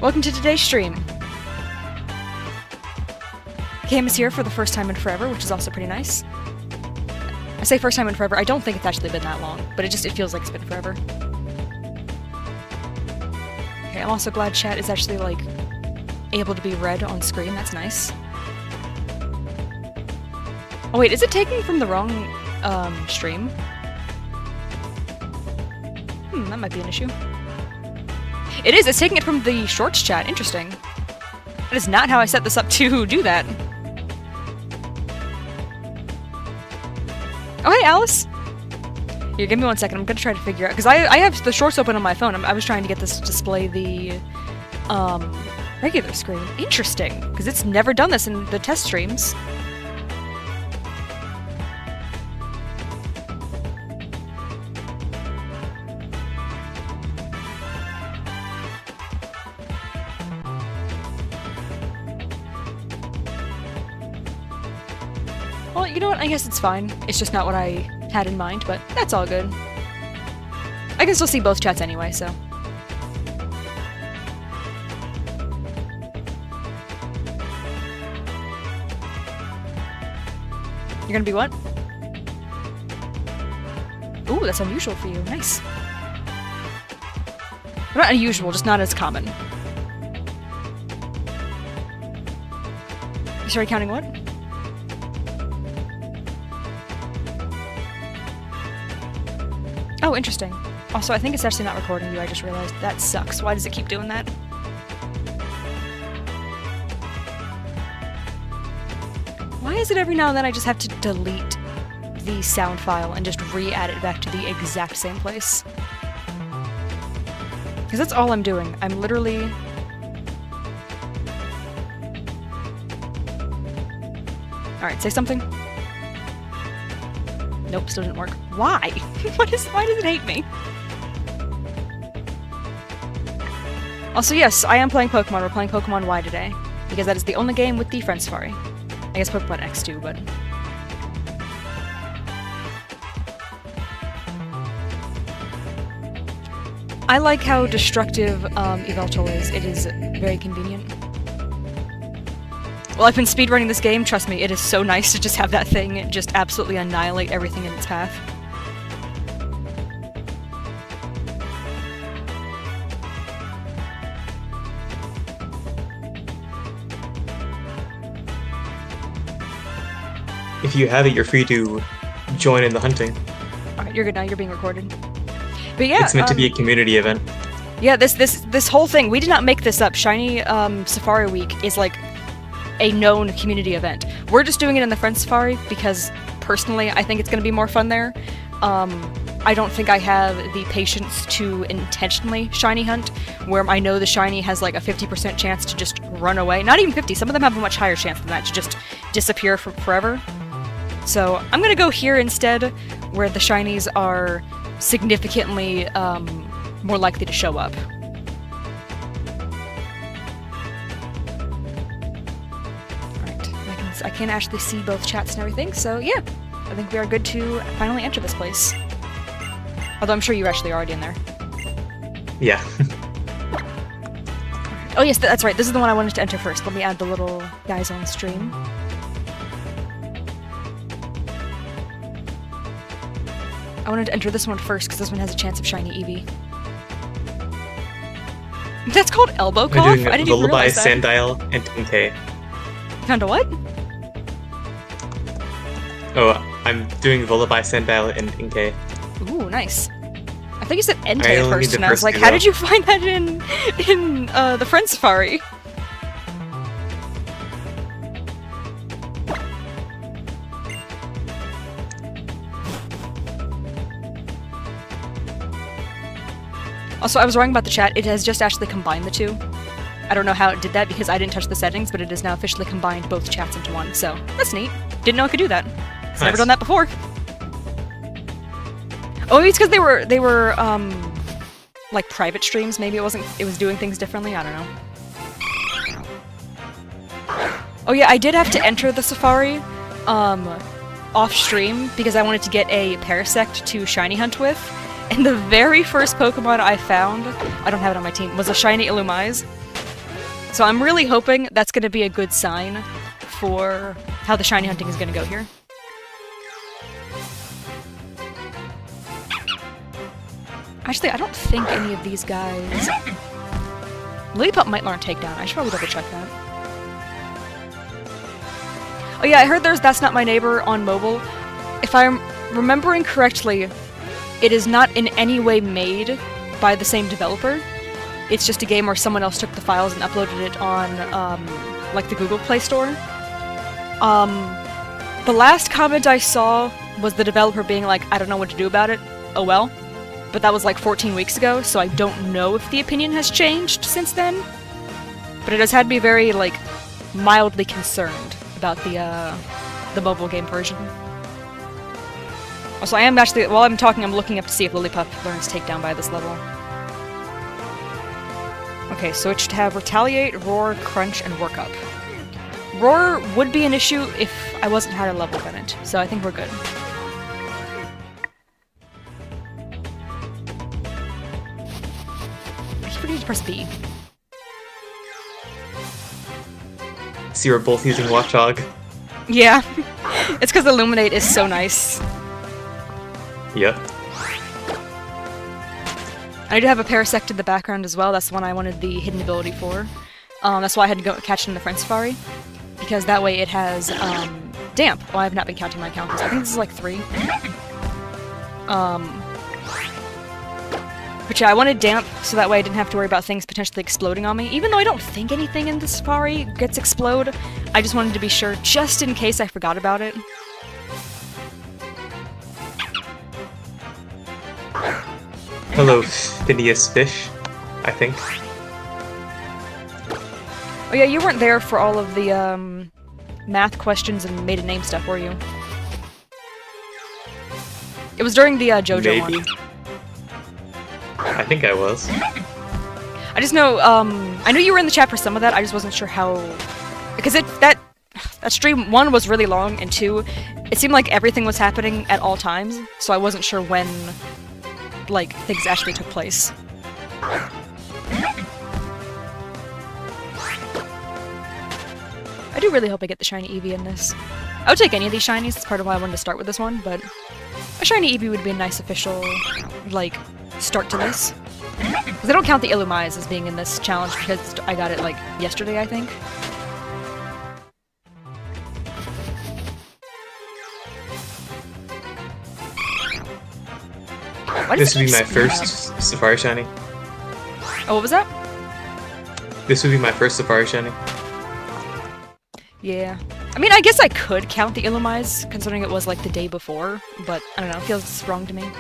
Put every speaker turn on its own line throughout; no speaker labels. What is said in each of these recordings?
Welcome to today's stream. Cam is here for the first time in forever, which is also pretty nice. I say first time in forever, I don't think it's actually been that long, but it feels like it's been forever. Okay, I'm also glad chat is actually, like, able to be read on screen, that's nice. Oh wait, is it taking from the wrong, stream? That might be an issue. It is, it's taking it from the shorts chat, interesting. That is not how I set this up to do that. Oh hey, Alice! Here, give me 1 second, I'm gonna try to figure out, because I have the shorts open on my phone. I was trying to get this to display the, regular screen. Interesting, because it's never done this in the test streams. Well, you know what? I guess it's fine. It's just not what I had in mind, but that's all good. I can still see both chats anyway, so. You're gonna be what? Ooh, that's unusual for you. Nice. Not unusual, just not as common. You started counting what? Oh, interesting. Also, I think it's actually not recording you, I just realized. That sucks. Why does it keep doing that? Why is it every now and then I just have to delete the sound file and just re-add it back to the exact same place? Because that's all I'm doing. I'm literally... Alright, say something. Nope, still didn't work. Why? Why does it hate me? Also, yes, I am playing Pokemon. We're playing Pokemon Y today, because that is the only game with the Friend Safari. I guess Pokemon X too, but... I like how destructive Yveltal is. It is very convenient. Well, I've been speedrunning this game, trust me, it is so nice to just have that thing just absolutely annihilate everything in its path.
If you have it, you're free to join in the hunting.
Alright, you're good now, you're being recorded. But yeah,
it's meant to be a community event.
Yeah, this whole thing, we did not make this up. Shiny Safari Week is like a known community event. We're just doing it in the Friend Safari because, personally, I think it's going to be more fun there. I don't think I have the patience to intentionally shiny hunt, where I know the shiny has like a 50% chance to just run away. Not even 50, some of them have a much higher chance than that, to just disappear for forever. So I'm going to go here instead, where the shinies are significantly more likely to show up. I can actually see both chats and everything, so yeah. I think we are good to finally enter this place. Although I'm sure you're actually already in there.
Yeah.
Oh yes, that's right, this is the one I wanted to enter first. Let me add the little guys on stream. I wanted to enter this one first, because this one has a chance of shiny Eevee. That's called elbow cough? I didn't even realize that.
Sandile, and Inkay.
Found a what?
Oh, I'm doing Volibile, Sandile, and Inkay.
Ooh, nice. I think you said Entei at first, and I was like,
two,
how did you find that in the Friend Safari? Also, I was wrong about the chat. It has just actually combined the two. I don't know how it did that because I didn't touch the settings, but it has now officially combined both chats into one, so that's neat. Didn't know it could do that. I've never done that before. Oh, maybe it's because they were like private streams. Maybe it was doing things differently. I don't know. Oh yeah, I did have to enter the Safari off stream because I wanted to get a Parasect to shiny hunt with. And the very first Pokemon I found, I don't have it on my team, was a shiny Illumise. So I'm really hoping that's going to be a good sign for how the shiny hunting is going to go here. Actually, I don't think any of these guys... Lillipup might learn Takedown. I should probably double check that. Oh yeah, I heard there's That's Not My Neighbor on mobile. If I'm remembering correctly, it is not in any way made by the same developer. It's just a game where someone else took the files and uploaded it on, like, the Google Play Store. The last comment I saw was the developer being like, I don't know what to do about it. Oh well. But that was like 14 weeks ago, so I don't know if the opinion has changed since then. But it has had me very, like, mildly concerned about the mobile game version. Also, I am actually, while I'm talking, I'm looking up to see if Lillipup learns Takedown by this level. Okay, so it should have Retaliate, Roar, Crunch, and Work Up. Roar would be an issue if I wasn't higher level than it, so I think we're good. I keep forgetting to press B.
So you were both using Watchdog?
Yeah. It's because Illuminate is so nice.
Yep.
I do have a Parasect in the background as well. That's the one I wanted the hidden ability for. That's why I had to go catch it in the Friend Safari. Because that way it has, Damp. Well, I have not been counting my encounters. I think this is like 3. But yeah, I wanted Damp, so that way I didn't have to worry about things potentially exploding on me. Even though I don't think anything in the Safari gets explode, I just wanted to be sure, just in case I forgot about it.
Hello, Phineas Fish, I think.
Oh yeah, you weren't there for all of the, math questions and made a name stuff, were you? It was during the, JoJo one.
I think I was.
I just know, I knew you were in the chat for some of that, I just wasn't sure how... Because that stream, 1, was really long, and 2, it seemed like everything was happening at all times, so I wasn't sure when, like, things actually took place. I do really hope I get the shiny Eevee in this. I would take any of these shinies, that's part of why I wanted to start with this one, but a shiny Eevee would be a nice official, like, start to this. Because I don't count the Illumais as being in this challenge because I got it, like, yesterday, I think.
This would be my first Safari shiny.
Oh, what was that?
This would be my first Safari shiny.
Yeah. I mean, I guess I could count the Illumais, considering it was, like, the day before, but, I don't know, it feels wrong to me.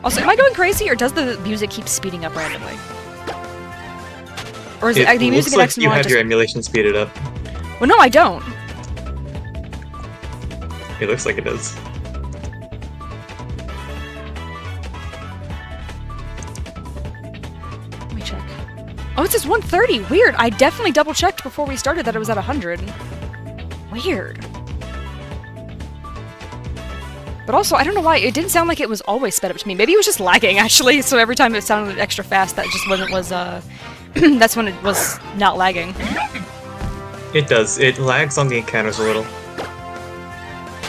Also, am I going crazy, or does the music keep speeding up randomly? Or is it the music in X and Y
you have
just...
your emulation speeded up.
Well, no, I don't.
It looks like it does.
Let me check. Oh, it says 130! Weird! I definitely double-checked before we started that it was at 100. Weird. But also, I don't know why, it didn't sound like it was always sped up to me. Maybe it was just lagging, actually, so every time it sounded extra fast, that just when it was, that's when it was not lagging.
It does. It lags on the encounters a little.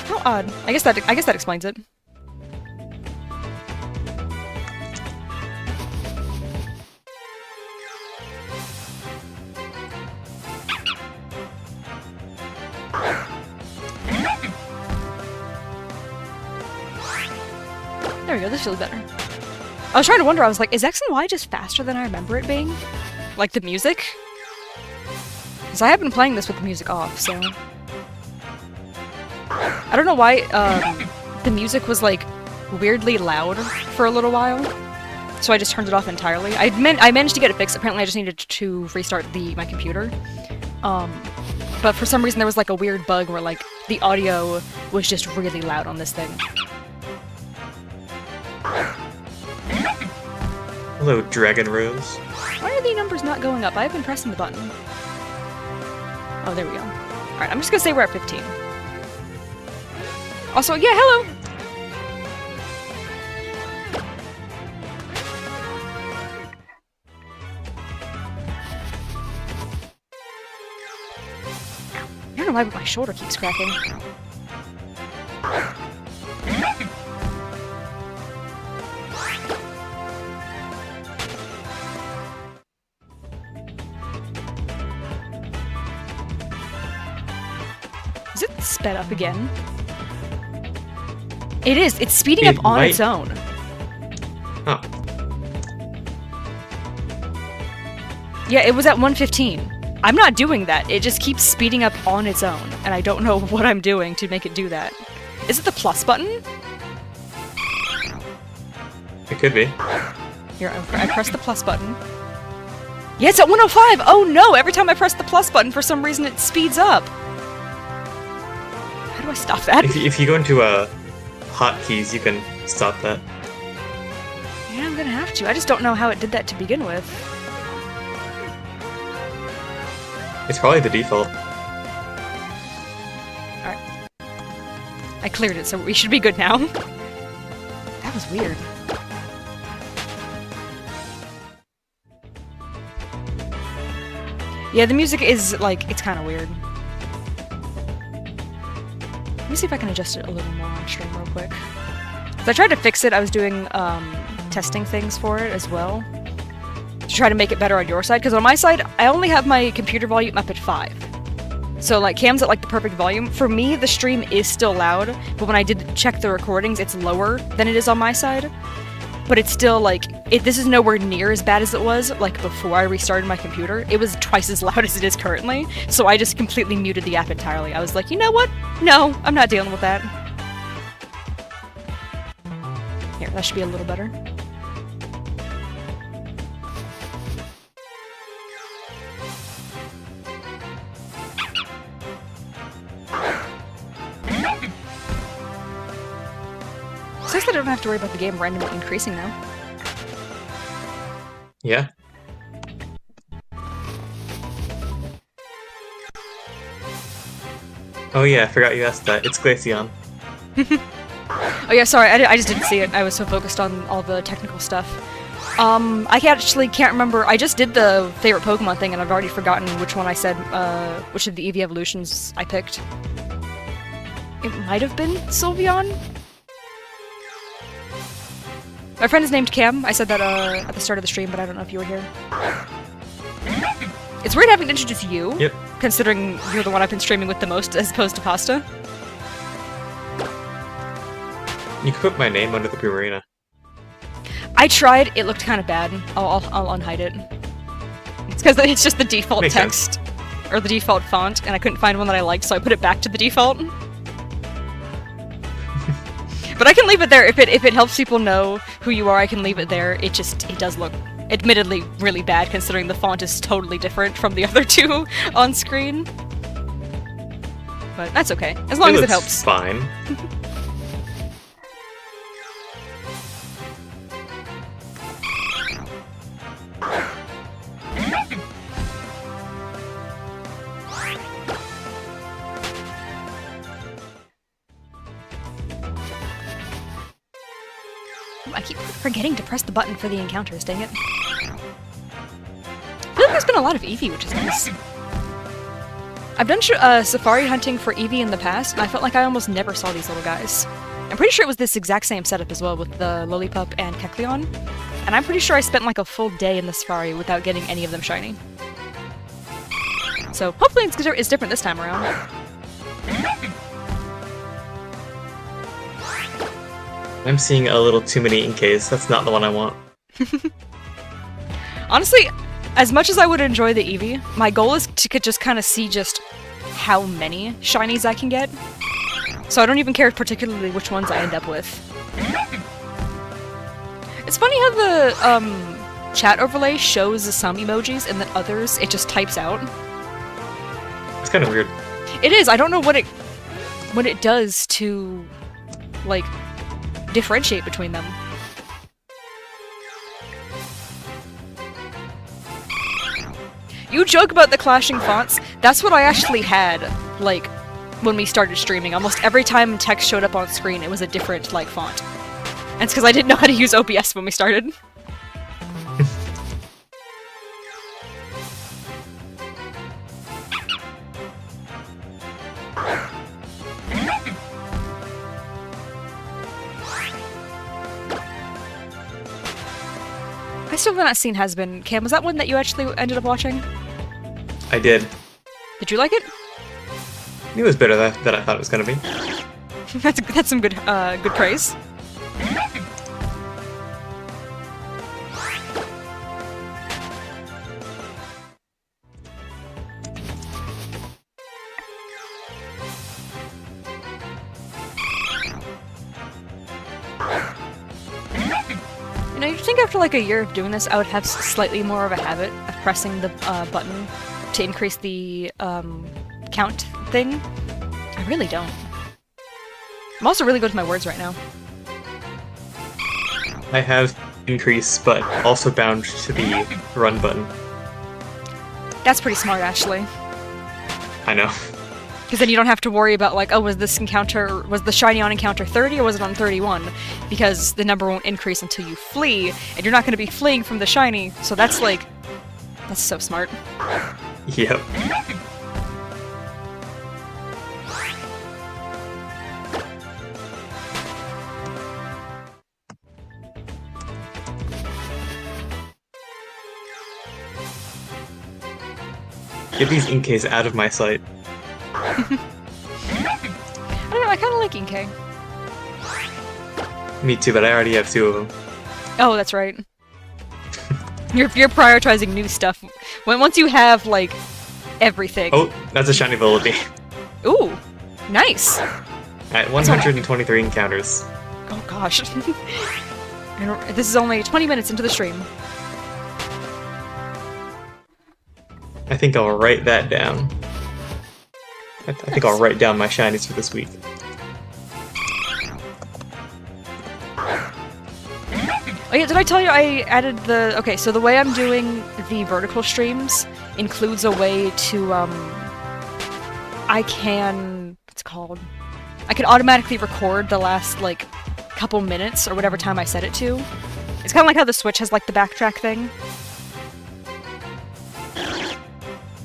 How odd. I guess that explains it. There we go, this feels better. I was trying to wonder, I was like, is X and Y just faster than I remember it being? Like the music? Because I have been playing this with the music off, so... I don't know why, the music was, like, weirdly loud for a little while. So I just turned it off entirely. I managed to get it fixed, apparently I just needed to restart my computer. But for some reason there was, like, a weird bug where, like, the audio was just really loud on this thing.
Hello, Dragon Rose.
Why are the numbers not going up? I've been pressing the button. Oh, there we go. Alright, I'm just gonna say we're at 15. Also, yeah, hello! know why, but my shoulder keeps cracking. Is it sped up again? It is. It's speeding up on its own.
Oh.
Yeah, it was at 115. I'm not doing that. It just keeps speeding up on its own, and I don't know what I'm doing to make it do that. Is it the plus button?
It could be.
Here, I press the plus button. Yeah, it's at 105! Oh no! Every time I press the plus button, for some reason it speeds up. How do I stop that?
If you go into hotkeys, you can stop that.
Yeah, I'm gonna have to. I just don't know how it did that to begin with.
It's probably the default.
Alright. I cleared it, so we should be good now. That was weird. Yeah, the music is, like, it's kind of weird. Let me see if I can adjust it a little more on stream real quick. So I tried to fix it. I was doing testing things for it as well, to try to make it better on your side, because on my side, I only have my computer volume up at 5. So, like, Cam's at, like, the perfect volume. For me, the stream is still loud, but when I did check the recordings, it's lower than it is on my side. But it's still, like, this is nowhere near as bad as it was, like, before I restarted my computer. It was twice as loud as it is currently, so I just completely muted the app entirely. I was like, you know what? No, I'm not dealing with that. Here, that should be a little better. It's nice that I don't have to worry about the game randomly increasing now.
Yeah. Oh yeah, I forgot you asked that. It's Glaceon.
Oh yeah, sorry, I just didn't see it. I was so focused on all the technical stuff. I actually can't remember. I just did the favorite Pokemon thing, and I've already forgotten which one I said, which of the Eevee evolutions I picked. It might have been Sylveon? My friend is named Cam. I said that at the start of the stream, but I don't know if you were here. It's weird having to introduce you,
Yep.
considering you're the one I've been streaming with the most, as opposed to Pasta.
You could put my name under the Primarina.
I tried. It looked kind of bad. I'll unhide it. It's because it's just the default
Makes
text, or the default font, and I couldn't find one that I liked, so I put it back to the default. But I can leave it there if it helps people know who you are. I can leave it there. It does look, admittedly, really bad considering the font is totally different from the other two on screen. But that's okay, as long as it helps.
Fine.
I keep forgetting to press the button for the encounters, dang it. I feel like there's been a lot of Eevee, which is nice. I've done safari hunting for Eevee in the past, and I felt like I almost never saw these little guys. I'm pretty sure it was this exact same setup as well, with the Lillipup and Kecleon. And I'm pretty sure I spent like a full day in the safari without getting any of them shiny. So hopefully it's different this time around.
I'm seeing a little too many Inkays. That's not the one I want.
Honestly, as much as I would enjoy the Eevee, my goal is to just kind of see just how many shinies I can get. So I don't even care particularly which ones I end up with. It's funny how the chat overlay shows some emojis and then others it just types out.
It's kind of weird.
It is. I don't know what it does to, like, differentiate between them. You joke about the clashing fonts. That's what I actually had, like, when we started streaming. Almost every time text showed up on screen, it was a different, like, font. And it's because I didn't know how to use OBS when we started. still have not seen Has Been. Cam, was that one that you actually ended up watching?
I did.
Did you like it?
It was better than I thought it was gonna be.
that's some good good praise. You know, you'd think after like a year of doing this, I would have slightly more of a habit of pressing the button to increase the count thing. I really don't. I'm also really good with my words right now.
I have increase, but also bound to the run button.
That's pretty smart, actually.
I know.
Because then you don't have to worry about, like, oh, was the shiny on encounter 30 or was it on 31? Because the number won't increase until you flee, and you're not going to be fleeing from the shiny, so that's, like, that's so smart.
Yep. Get these Inkays out of my sight.
I don't know, I kind of like Inkay.
Me too, but I already have 2 of them.
Oh, that's right. You're prioritizing new stuff. Once you have, like, everything.
Oh, that's a shiny Volibee.
Ooh, nice!
At 123 encounters.
Oh gosh. This is only 20 minutes into the stream.
I think I'll write that down. I think I'll write down my shinies for this week.
Oh yeah, did I tell you I added the... Okay, so the way I'm doing the vertical streams includes a way to, I can... What's it called? I can automatically record the last, like, couple minutes, or whatever time I set it to. It's kind of like how the Switch has, like, the backtrack thing.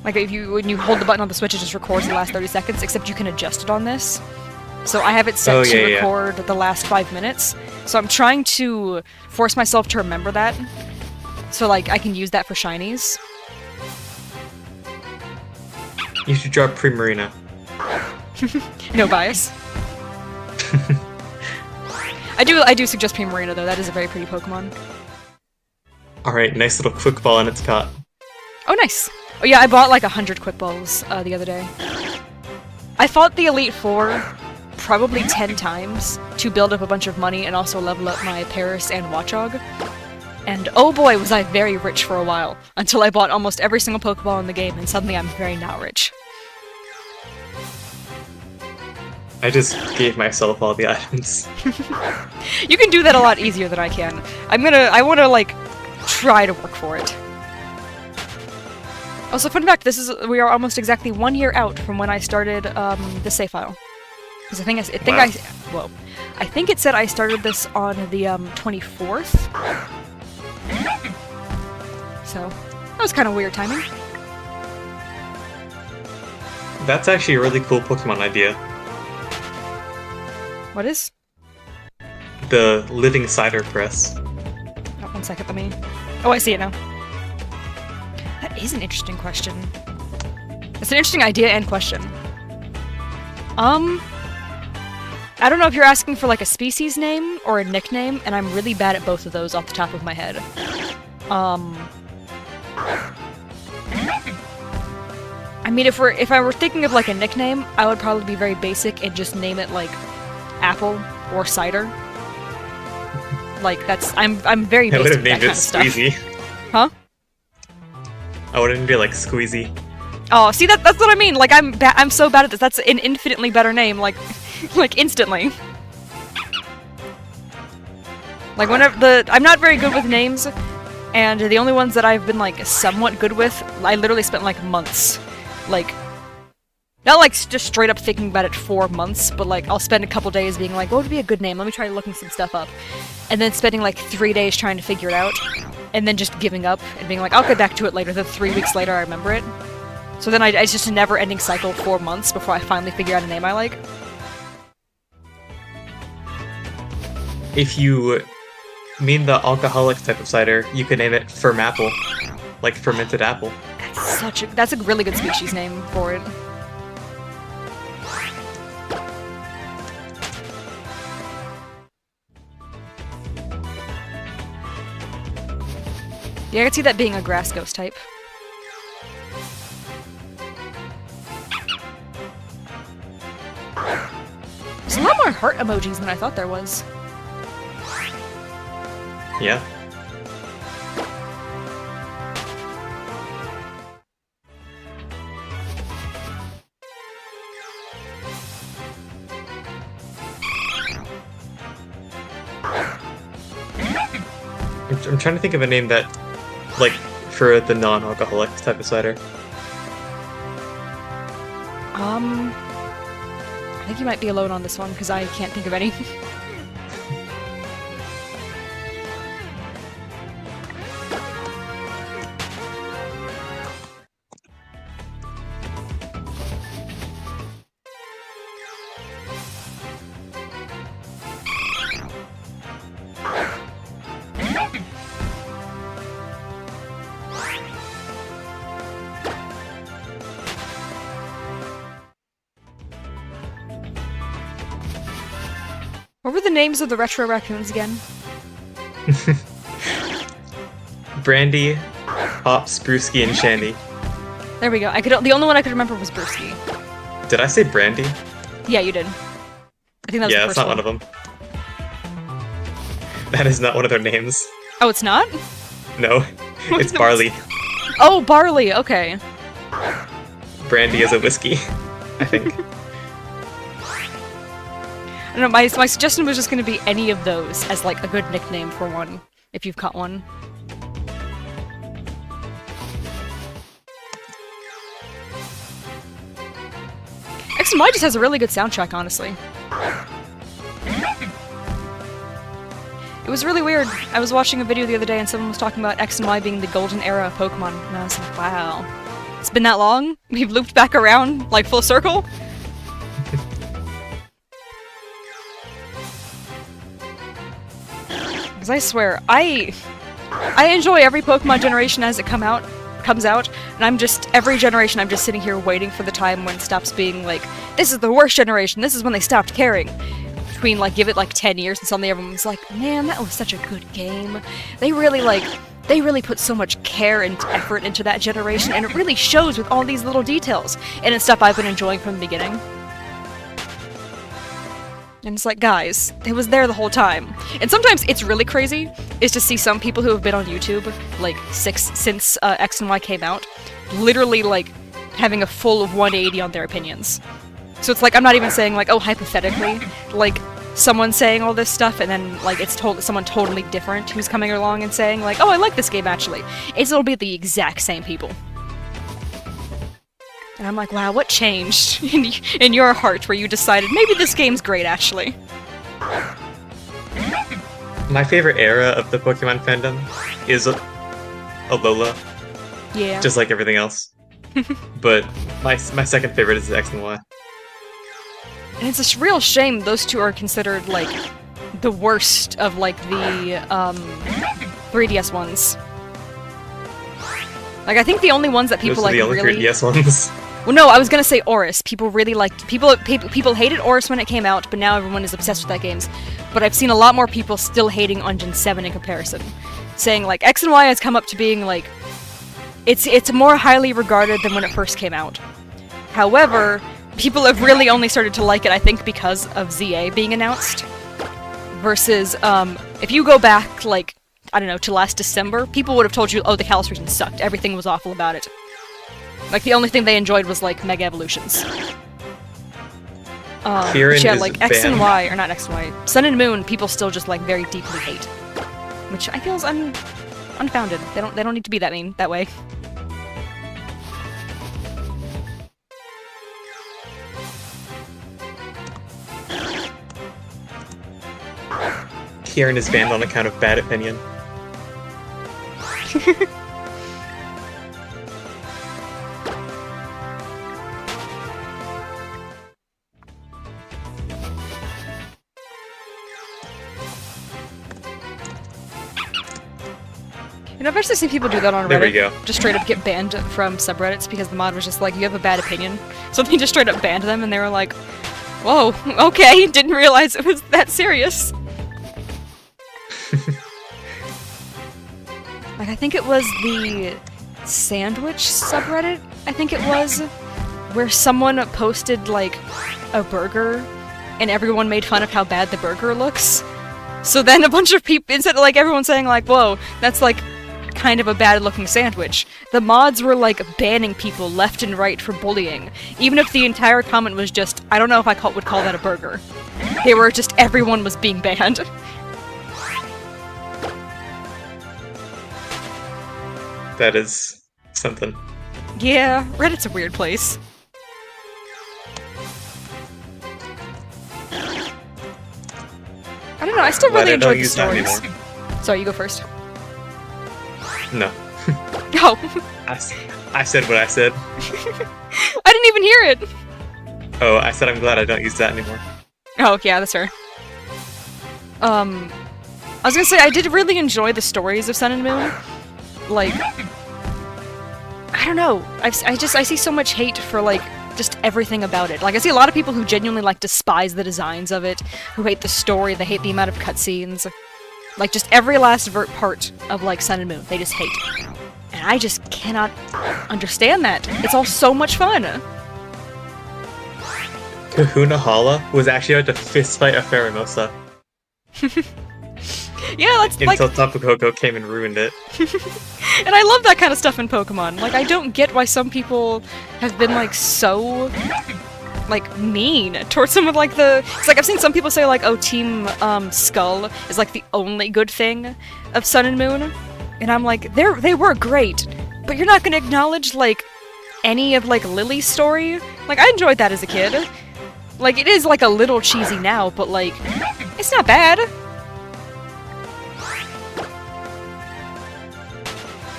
Like, when you hold the button on the Switch, it just records the last 30 seconds, except you can adjust it on this. So I have it set to record the last 5 minutes. So I'm trying to force myself to remember that. So, like, I can use that for shinies.
You should drop Primarina.
No bias. I do suggest Primarina, though. That is a very pretty Pokemon.
Alright, nice little quick ball and it's caught.
Oh, nice! Oh yeah, I bought like 100 quick balls the other day. I fought the Elite Four probably 10 times to build up a bunch of money and also level up my Paris and Watchog. And oh boy, was I very rich for a while, until I bought almost every single Pokeball in the game, and suddenly I'm very not rich.
I just gave myself all the items.
You can do that a lot easier than I can. I wanna like, try to work for it. Also, fun fact, we are almost exactly 1 year out from when I started the save file. Because I think it said I started this on the 24th. So that was kind of weird timing.
That's actually a really cool Pokemon idea.
What is?
The living cider press.
Oh, 1 second, let me... Oh, I see it now. That is an interesting question. It's an interesting idea and question. I don't know if you're asking for like a species name or a nickname, and I'm really bad at both of those off the top of my head. I mean, if I were thinking of like a nickname, I would probably be very basic and just name it like Apple or Cider. Like I'm very basic with that kind of stuff.
Squeezy.
Huh?
I wouldn't be like Squeezy.
Oh, see that's what I mean. Like I'm so bad at this. That's an infinitely better name. Like instantly. Like I'm not very good with names, and the only ones that I've been like somewhat good with, I literally spent like months, like not like just straight up thinking about it for months, but like I'll spend a couple days being like, what would be a good name? Let me try looking some stuff up, and then spending like 3 days trying to figure it out, and then just giving up and being like, I'll get back to it later. Then 3 weeks later, I remember it. So then it's just a never-ending cycle for months before I finally figure out a name I like.
If you mean the alcoholic type of cider, you could name it Fermapple, like fermented apple.
That's a really good species name for it. Yeah, I could see that being a grass ghost type. There's a lot more heart emojis than I thought there was.
Yeah. I'm trying to think of a name that, like, for the non-alcoholic type of cider.
I think you might be alone on this one, because I can't think of any. What were the names of the retro raccoons again?
Brandy, Pops, Brewski, and Shandy.
There we go. The only one I could remember was Brewski.
Did I say Brandy?
Yeah, you did. I think that was
yeah,
the
that's
first
not one of them. That is not one of their names.
Oh, it's not?
No, it's Barley.
Oh, Barley, okay.
Brandy is a whiskey, I think.
I don't know, my suggestion was just going to be any of those as, like, a good nickname for one, if you've caught one. X and Y just has a really good soundtrack, honestly. It was really weird. I was watching a video the other day and someone was talking about X and Y being the golden era of Pokemon, and I was like, wow. It's been that long? We've looped back around, like, full circle? Because I swear, I enjoy every Pokemon generation as it comes out, and every generation I'm just sitting here waiting for the time when it stops being like, this is the worst generation, this is when they stopped caring. Between, like, give it, like, 10 years and suddenly everyone's like, man, that was such a good game. They really put so much care and effort into that generation, and it really shows with all these little details. And it's stuff I've been enjoying from the beginning. And it's like, guys, it was there the whole time. And sometimes it's really crazy, is to see some people who have been on YouTube, like, since X and Y came out, literally, like, having a full 180 on their opinions. So it's like, I'm not even saying, like, oh, hypothetically, like, someone saying all this stuff, and then, like, it's someone totally different who's coming along and saying, like, oh, I like this game, actually. It'll be the exact same people. And I'm like, wow, what changed in your heart where you decided, maybe this game's great, actually?
My favorite era of the Pokemon fandom is Alola.
Yeah.
Just like everything else. But my second favorite is X and Y.
And it's a real shame those two are considered, like, the worst of, like, the, 3DS ones. Like, I think the only ones that people, like,
the only
really...
3DS ones.
Well, no, I was gonna say Oris. People really liked... People hated Oris when it came out, but now everyone is obsessed with that game. But I've seen a lot more people still hating on Gen 7 in comparison. Saying, like, X and Y has come up to being, like... It's more highly regarded than when it first came out. However, people have really only started to like it, I think, because of ZA being announced. Versus, if you go back, like, I don't know, to last December, people would have told you, oh, the Kalos region sucked, everything was awful about it. Like, the only thing they enjoyed was, like, Mega Evolutions. Yeah, like, X and Y, or not X and Y, Sun and Moon, people still just, like, very deeply hate. Which I feel is unfounded. They don't need to be that way.
Kieran is banned on account of bad opinion.
You know, I've actually seen people do that on Reddit.
There we go.
Just straight up get banned from subreddits because the mod was just like, you have a bad opinion. So they just straight up banned them, and they were like, whoa, okay, didn't realize it was that serious. Like, I think it was the sandwich subreddit, I think it was, where someone posted, like, a burger, and everyone made fun of how bad the burger looks. So then a bunch of people, instead of, like, everyone saying, like, whoa, that's, like, kind of a bad-looking sandwich, the mods were, like, banning people left and right for bullying, even if the entire comment was just, I don't know if I would call that a burger. They were just, everyone was being banned.
That is something.
Yeah, Reddit's a weird place. I don't know, I still really enjoy the stories. Sorry, you go first.
No.
Oh.
I said what I said.
I didn't even hear it!
Oh, I said I'm glad I don't use that anymore.
Oh, yeah, that's fair. I was gonna say, I did really enjoy the stories of Sun and Moon. Like, I don't know, I see so much hate for, like, just everything about it. Like, I see a lot of people who genuinely, like, despise the designs of it, who hate the story, they hate the amount of cutscenes. Like, just every last part of, like, Sun and Moon, they just hate. And I just cannot understand that. It's all so much fun!
Kahuna Hala was actually about to fistfight a Pheromosa.
Yeah, that's like...
Until Tapu Koko came and ruined it.
And I love that kind of stuff in Pokemon. Like, I don't get why some people have been, like, so... like, mean towards some of, like, the... It's like, I've seen some people say, like, oh, Team, Skull is, like, the only good thing of Sun and Moon. And I'm like, they were great, but you're not gonna acknowledge, like, any of, like, Lily's story? Like, I enjoyed that as a kid. Like, it is, like, a little cheesy now, but, like, it's not bad.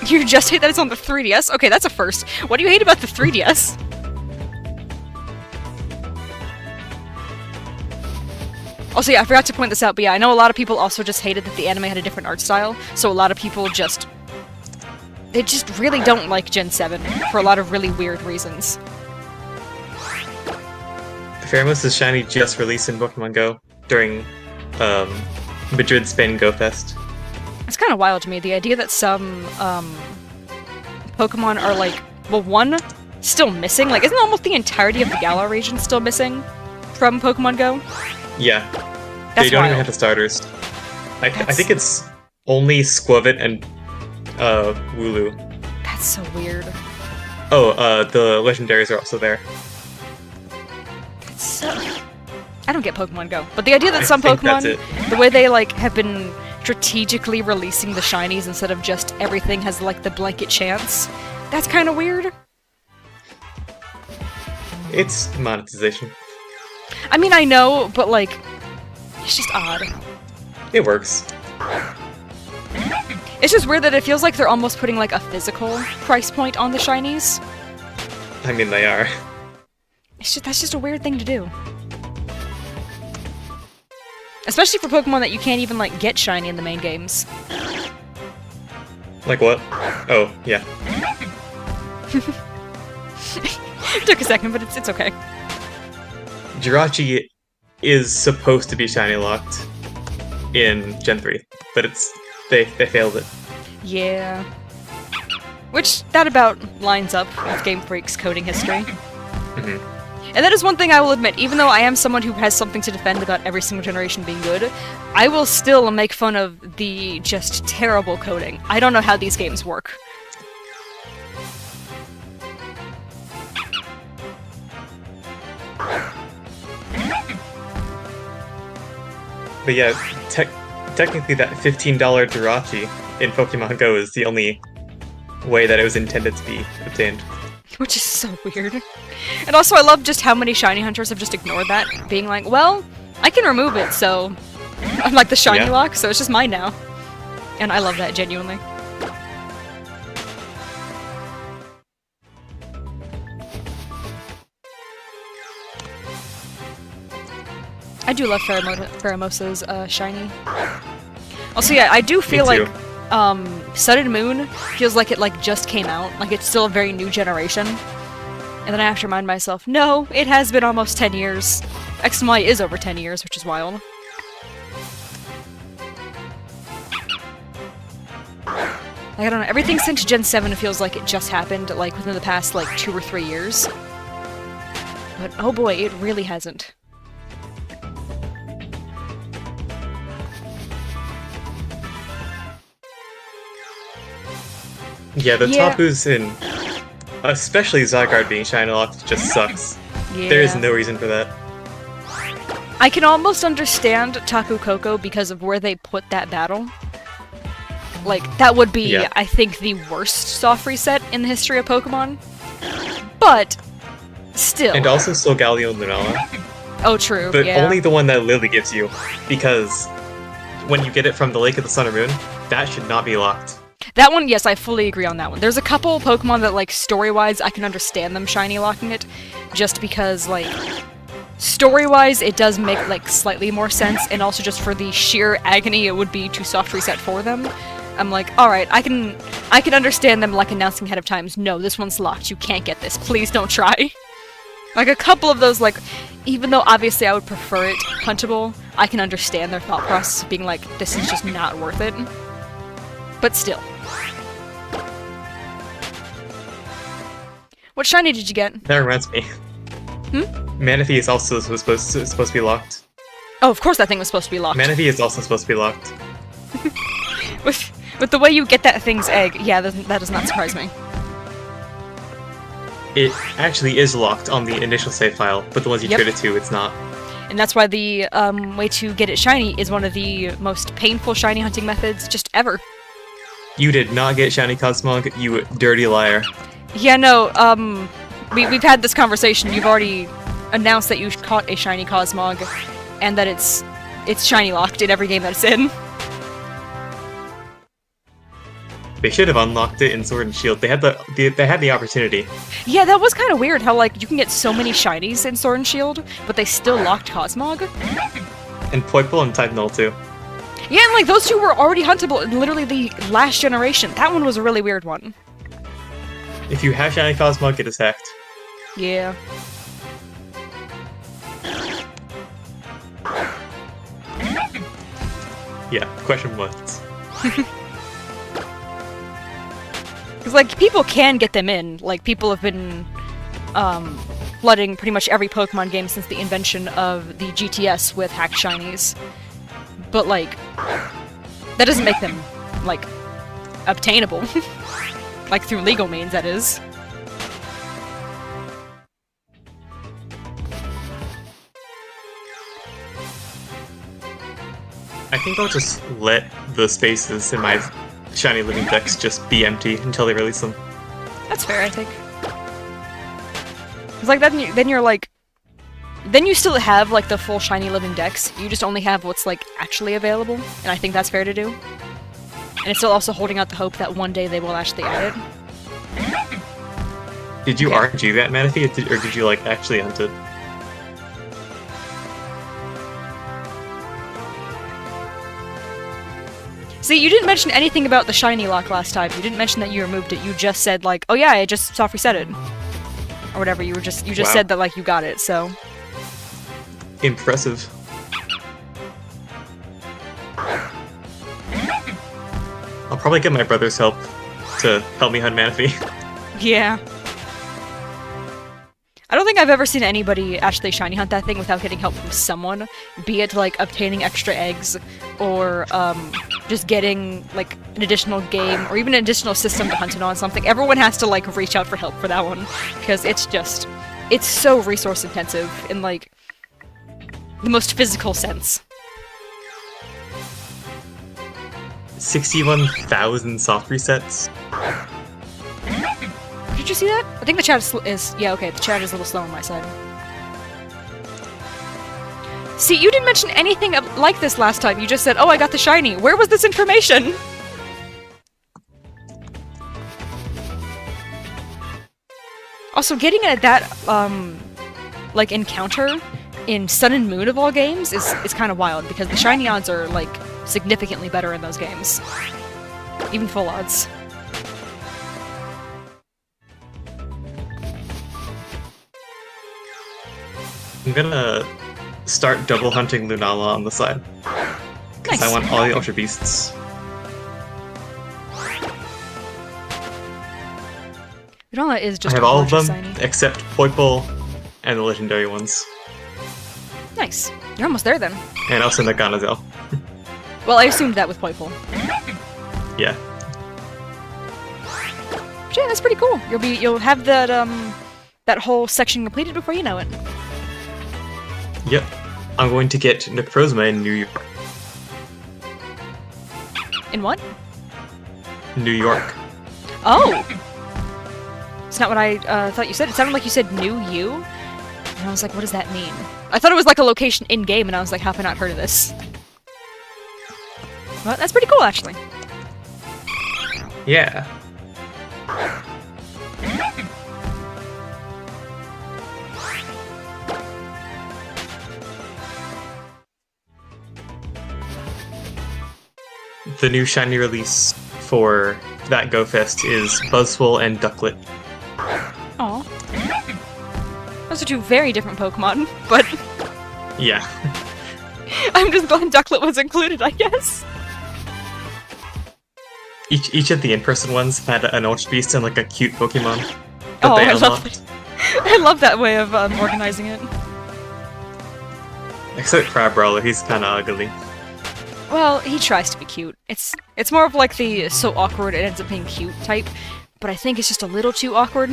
You just hate that it's on the 3DS? Okay, that's a first. What do you hate about the 3DS? Also, yeah, I forgot to point this out, but yeah, I know a lot of people also just hated that the anime had a different art style, so a lot of people just... They just really don't like Gen 7, for a lot of really weird reasons.
The Pheromosa's shiny just released in Pokemon Go during, Madrid, Spain Go Fest.
It's kind of wild to me, the idea that some, Pokemon are, like, well, one, still missing? Like, isn't almost the entirety of the Galar region still missing from Pokemon Go?
Yeah.
That's
they don't
wild.
even have the starters. I think it's only Squavit and, Wooloo.
That's so weird.
Oh, the legendaries are also there.
That's so... I don't get Pokemon Go, but the idea that some
think
Pokemon,
that's
the way they, like, have been strategically releasing the shinies instead of just everything has, like, the blanket chance, that's kind of weird.
It's monetization.
I mean, I know, but, like, it's just odd.
It works.
It's just weird that it feels like they're almost putting, like, a physical price point on the shinies.
I mean, they are.
That's just a weird thing to do. Especially for Pokemon that you can't even, like, get shiny in the main games.
Like what? Oh, yeah.
It took a second, but it's okay.
Jirachi is supposed to be shiny locked in Gen 3, but they failed it.
Yeah. Which, that about lines up with Game Freak's coding history.
Mhm.
And that is one thing I will admit, even though I am someone who has something to defend about every single generation being good, I will still make fun of the just terrible coding. I don't know how these games work.
But yeah, technically that $15 Jirachi in Pokemon Go is the only way that it was intended to be obtained.
Which is so weird. And also I love just how many shiny hunters have just ignored that, being like, well, I can remove it, so... I'm like the shiny lock, so it's just mine now. And I love that, genuinely. I do love Pheromosa's shiny. Also, yeah, I do feel like Sun and Moon feels like it like just came out, like it's still a very new generation. And then I have to remind myself, no, it has been almost 10 years. X and Y is over 10 years, which is wild. Like, I don't know, everything since Gen 7 feels like it just happened, like, within the past, like, 2 or 3 years. But, oh boy, it really hasn't.
Yeah, the Tapus in... especially Zygarde being shiny locked just sucks.
Yeah.
There is no reason for that.
I can almost understand Tapu Koko because of where they put that battle. Like, that would be, I think, the worst soft reset in the history of Pokemon. But, still.
And also Solgaleo and Lunala.
Oh, true,
but only the one that Lily gives you, because when you get it from the Lake of the Sun and Moon, that should not be locked.
That one, yes, I fully agree on that one. There's a couple Pokemon that, like, story-wise, I can understand them shiny locking it, just because, like, story-wise, it does make, like, slightly more sense, and also just for the sheer agony it would be to soft reset for them. I'm like, alright, I can understand them, like, announcing ahead of time, no, this one's locked, you can't get this, please don't try. Like, a couple of those, like, even though obviously I would prefer it huntable, I can understand their thought process being like, this is just not worth it. But still. What shiny did you get?
That reminds me. Manaphy is also supposed to be locked.
Oh, of course that thing was supposed to be locked.
Manaphy is also supposed to be locked.
With the way you get that thing's egg, yeah, that does not surprise me.
It actually is locked on the initial save file, but the ones you trade it to, it's not.
And that's why the way to get it shiny is one of the most painful shiny hunting methods just ever.
You did not get shiny Cosmog, you dirty liar.
Yeah, no, we've had this conversation. You've already announced that you caught a shiny Cosmog, and that it's shiny locked in every game that it's in.
They should have unlocked it in Sword and Shield. They had the opportunity.
Yeah, that was kind of weird how, like, you can get so many shinies in Sword and Shield, but they still locked Cosmog.
And Poipole and Type Null too.
Yeah, and, like, those two were already huntable in literally the last generation. That one was a really weird one.
If you have shiny Cosmog, it is hacked.
Yeah.
Yeah, question marks.
Because, like, people can get them in. Like, people have been, flooding pretty much every Pokemon game since the invention of the GTS with hacked shinies. But, like, that doesn't make them, like, obtainable. Like, through legal means, that is.
I think I'll just let the spaces in my shiny living decks just be empty until they release them.
That's fair, I think. It's like, then you're like... Then you still have, like, the full shiny living decks. You just only have what's, like, actually available. And I think that's fair to do. And it's still also holding out the hope that one day they will actually add it.
Did you RNG that Manaphy, or did you, like, actually hunt it?
See, you didn't mention anything about the shiny lock last time. You didn't mention that you removed it. You just said, like, oh yeah, I just soft reset it. Or whatever, you just said that, like, you got it, so...
Impressive. I'll probably get my brother's help to help me hunt Manaphy.
Yeah. I don't think I've ever seen anybody actually shiny hunt that thing without getting help from someone. Be it, like, obtaining extra eggs, or, just getting, like, an additional game, or even an additional system to hunt it on something. Everyone has to, like, reach out for help for that one. Because it's just... It's so resource intensive in, like, the most physical sense.
61,000 soft resets?
Did you see that? I think the chat is... Yeah, okay, the chat is a little slow on my side. See, you didn't mention anything like this last time. You just said, oh, I got the shiny. Where was this information? Also, getting at that, like, encounter in Sun and Moon of all games is kind of wild, because the shiny odds are, like, significantly better in those games. even full odds.
I'm gonna start double hunting Lunala on the side. Because
Nice.
I want all the Ultra Beasts.
Lunala is
I
just
have all of them,
gorgeous, shiny.
except Poipole and the legendary ones.
Nice. You're almost there then.
And also Naganazel.
Well, I assumed that with Poipole.
Yeah.
But yeah, that's pretty cool. You'll have that that whole section completed before you know it.
Yep. I'm going to get Necrozma in New York.
In what?
New York.
Oh! It's not what I thought you said. It sounded like you said New You. And I was like, what does that mean? I thought it was like a location in-game, and I was like, how have I not heard of this? Well, that's pretty cool, actually.
Yeah. The new shiny release for that Go Fest is Buzzwole and Ducklet.
Aw. Those are two very different Pokemon, but
Yeah.
I'm just glad Ducklet was included, I guess.
Each of the in-person ones had an Ultra Beast and like a cute Pokemon that
Oh,
they
I love
unlocked.
it. I love that way of organizing it.
Except Crabrawler, he's kinda ugly.
Well, he tries to be cute. It's more of like the so awkward it ends up being cute type, but I think it's just a little too awkward.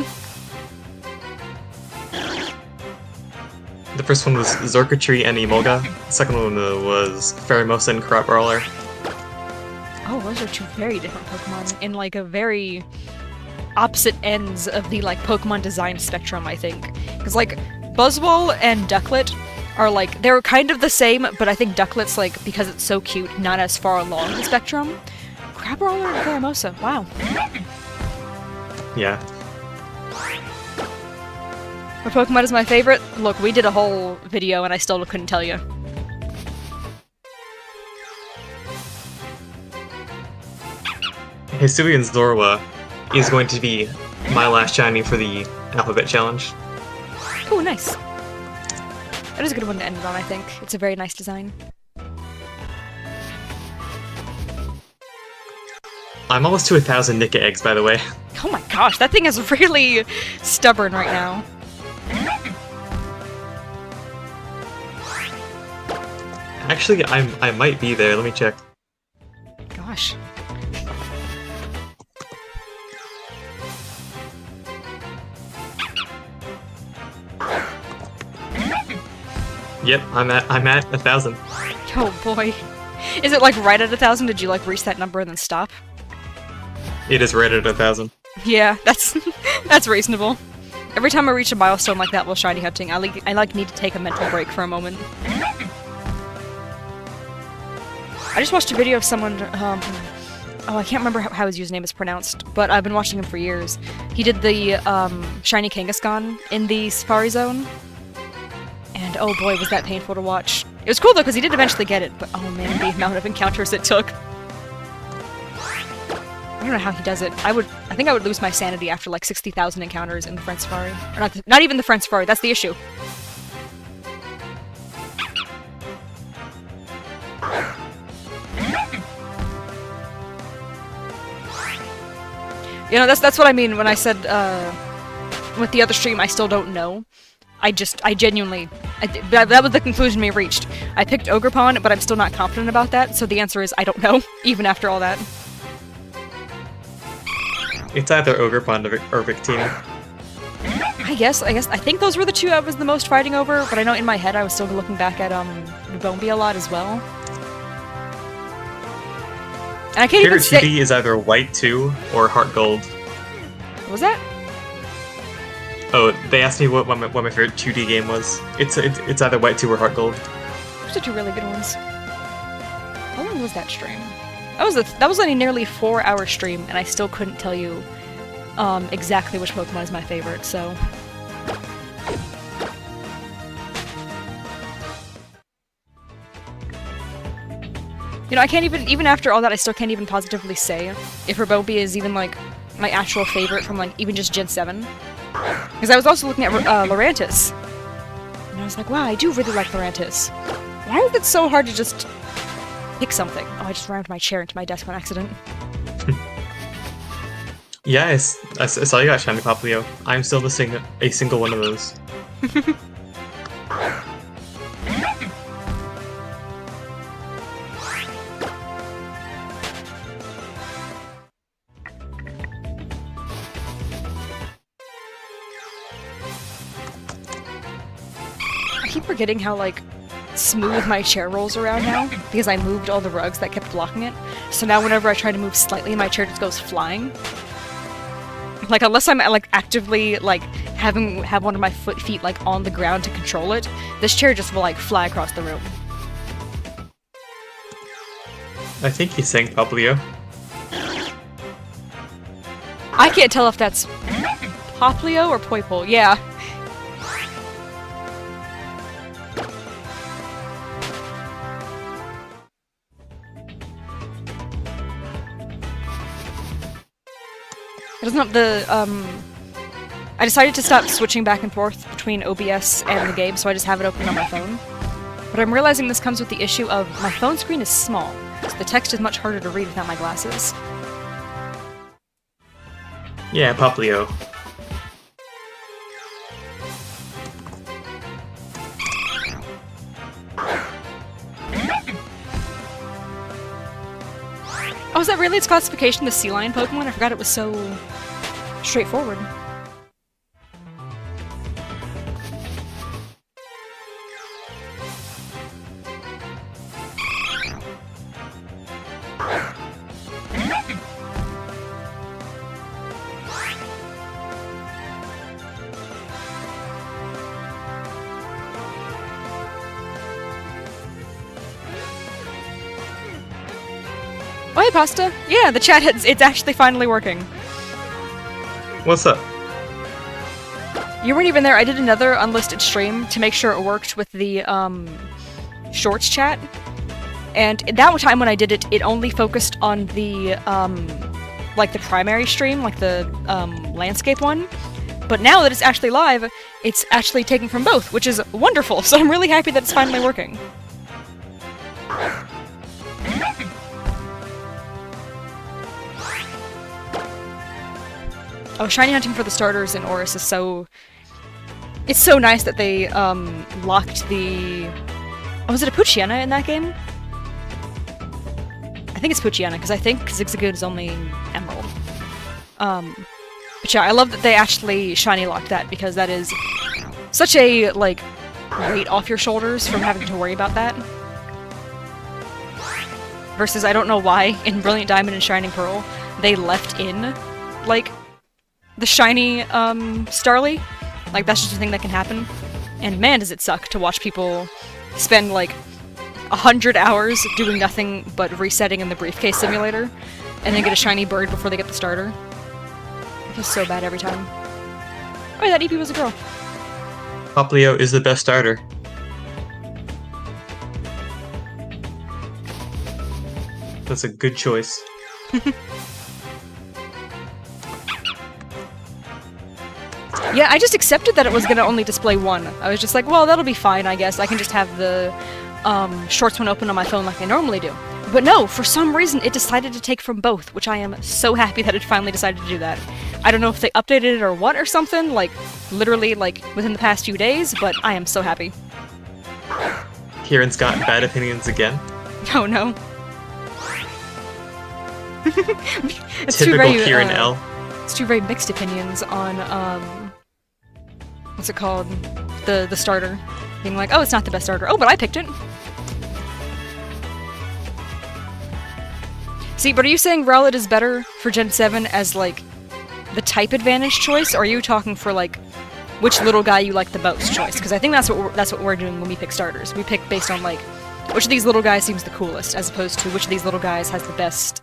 The first one was Zorkatree and Emolga. The second one was Pheromosa and Crabrawler.
Oh, those are two very different Pokemon in like a very opposite ends of the like Pokemon design spectrum, I think. Because like Buzzwole and Ducklet are like they're kind of the same, but I think Ducklet's like because it's so cute, not as far along the spectrum. Crabrawler and Pheromosa, wow.
Yeah.
What Pokemon is my favorite? Look, we did a whole video and I still couldn't tell you.
Hisuian Zorua is going to be my last shiny for the Alphabet Challenge.
Oh, nice. That is a good one to end it on, I think. It's a very nice design.
I'm almost to 1,000 Nika eggs, by the way.
Oh my gosh, that thing is really stubborn right now.
Actually, I might be there. Let me check.
Gosh.
Yep, I'm at 1,000.
Oh boy. Is it like right at 1,000? Did you like reach that number and then stop?
It is right at 1,000.
Yeah, that's that's reasonable. Every time I reach a milestone like that while shiny hunting, I need to take a mental break for a moment. I just watched a video of someone, oh, I can't remember how his username is pronounced, but I've been watching him for years. He did the shiny Kangaskhan in the Safari Zone, and oh boy, was that painful to watch. It was cool though, because he did eventually get it, but oh man, the amount of encounters it took. I don't know how he does it. I think I would lose my sanity after like 60,000 encounters in the Friend Safari. Or not even the Friend Safari, that's the issue. You know, that's what I mean when I said, with the other stream, I still don't know. I genuinely, that was the conclusion we reached. I picked Ogerpon, but I'm still not confident about that, so the answer is I don't know, even after all that.
It's either Ogerpon or Victini.
I think those were the two I was the most fighting over, but I know in my head I was still looking back at, Bombi a lot as well. And I can't even
Favorite
say-
2D is either White 2 or Heart Gold.
What was that?
Oh, they asked me what my favorite 2D game was. It's either White 2 or Heart Gold.
Those are two really good ones. How long was that stream? That was a nearly 4-hour stream, and I still couldn't tell you exactly which Pokemon is my favorite, so... You know, I can't even after all that, I still can't even positively say if Rabobi is even, like, my actual favorite from, like, even just Gen 7. Because I was also looking at Lurantis. And I was like, wow, I do really like Lurantis. Why is it so hard to just pick something? Oh, I just rammed my chair into my desk on accident.
Yeah, I saw you got Shiny Poplio. I'm still missing a single one of those.
I keep forgetting how, like, smooth my chair rolls around now, because I moved all the rugs that kept blocking it. So now whenever I try to move slightly, my chair just goes flying. Like, unless I'm, like, actively, like, have one of my feet, like, on the ground to control it, this chair just will, like, fly across the room.
I think he's saying Poplio.
I can't tell if that's Poplio or Poipole. Yeah. It doesn't have the, I decided to stop switching back and forth between OBS and the game, so I just have it open on my phone. But I'm realizing this comes with the issue of my phone screen is small, so the text is much harder to read without my glasses.
Yeah, Poplio.
Oh, is that really its classification, the sea lion Pokemon? I forgot it was so straightforward. Oh, hey, Pasta. Yeah, the chat, it's actually finally working.
What's up?
You weren't even there. I did another unlisted stream to make sure it worked with the, Shorts chat. And that time when I did it, it only focused on the, like the primary stream, like the, landscape one. But now that it's actually live, it's actually taking from both, which is wonderful, so I'm really happy that it's finally working. Oh, shiny hunting for the starters in Oris is so... It's so nice that they, locked the... Oh, was it a Poochyena in that game? I think it's Poochyena, because I think Zigzagoon is only Emerald. But yeah, I love that they actually shiny locked that, because that is such a, like, weight off your shoulders from having to worry about that. Versus, I don't know why, in Brilliant Diamond and Shining Pearl, they left in, like, the shiny, Starly. Like, that's just a thing that can happen. And man, does it suck to watch people spend, like, 100 hours doing nothing but resetting in the briefcase simulator, and then get a shiny bird before they get the starter. It feels so bad every time. Oh, yeah, that EP was a girl.
Poplio is the best starter. That's a good choice.
Yeah, I just accepted that it was gonna only display one. I was just like, well, that'll be fine, I guess. I can just have the Shorts one open on my phone like I normally do. But no, for some reason it decided to take from both, which I am so happy that it finally decided to do that. I don't know if they updated it or what or something, like, literally, like, within the past few days, but I am so happy.
Kieran's got bad opinions again.
Oh no. It's
Typical Kieran L.
It's two very mixed opinions on, what's it called? The starter. Being like, oh, it's not the best starter. Oh, but I picked it! See, but are you saying Rowlet is better for Gen 7 as, like, the type advantage choice, or are you talking for, like, which little guy you like the most choice? Because I think that's what we're doing when we pick starters. We pick based on, like, which of these little guys seems the coolest, as opposed to which of these little guys has the best,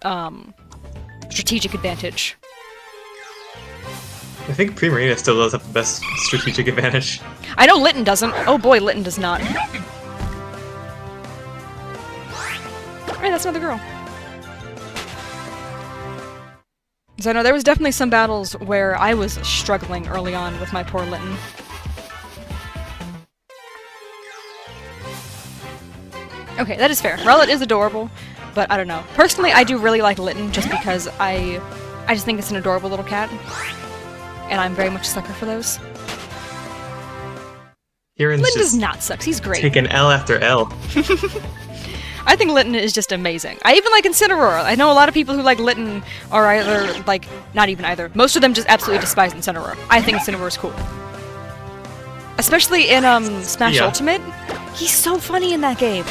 strategic advantage.
I think Primarina still does have the best strategic advantage.
I know Litten doesn't. Oh boy, Litten does not. Alright, that's another girl. So no, there was definitely some battles where I was struggling early on with my poor Litten. Okay, that is fair. Rowlet is adorable, but I don't know. Personally, I do really like Litten just because I just think it's an adorable little cat. And I'm very much a sucker for those.
Litten
does not suck. He's great.
Taking L after L.
I think Litten is just amazing. I even like Incineroar. I know a lot of people who like Litten are either, like, not even either. Most of them just absolutely despise Incineroar. I think Incineroar is cool. Especially in Smash Ultimate. He's so funny in that game.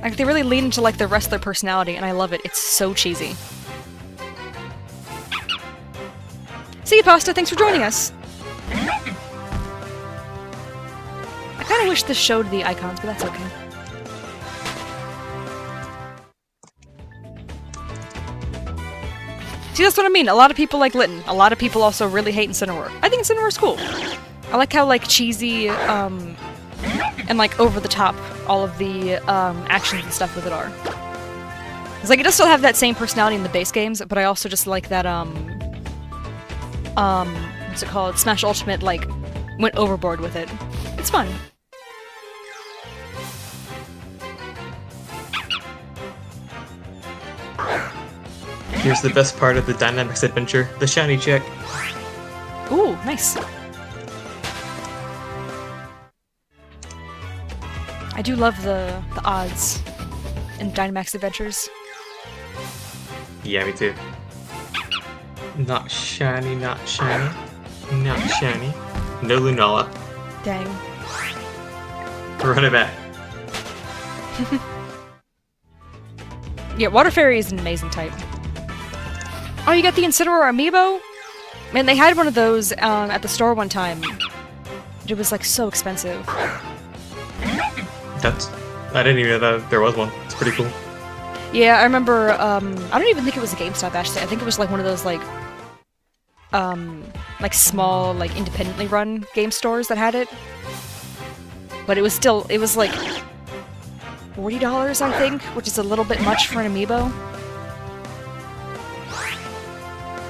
Like, they really lean into, like, the rest of their personality, and I love it. It's so cheesy. See you, Pasta. Thanks for joining us. I kind of wish this showed the icons, but that's okay. See, that's what I mean. A lot of people like Litten. A lot of people also really hate Incineroar. I think Incineroar's cool. I like how, like, cheesy, and, like, over-the-top all of the, actions and stuff with it are. It's like, it does still have that same personality in the base games, but I also just like that, what's it called? Smash Ultimate, like, went overboard with it. It's fun.
Here's the best part of the Dynamax adventure, the shiny check.
Ooh, nice. I do love the odds in Dynamax adventures.
Yeah, me too. Not shiny, not shiny, not shiny. No Lunala.
Dang.
Run it back.
Yeah, Water Fairy is an amazing type. Oh, you got the Incineroar amiibo? Man, they had one of those at the store one time. It was, like, so expensive.
I didn't even know that there was one. It's pretty cool.
Yeah, I remember, I don't even think it was a GameStop, actually. I think it was, like, one of those, like small, like, independently run game stores that had it. But it was still, it was, like, $40, I think, which is a little bit much for an amiibo.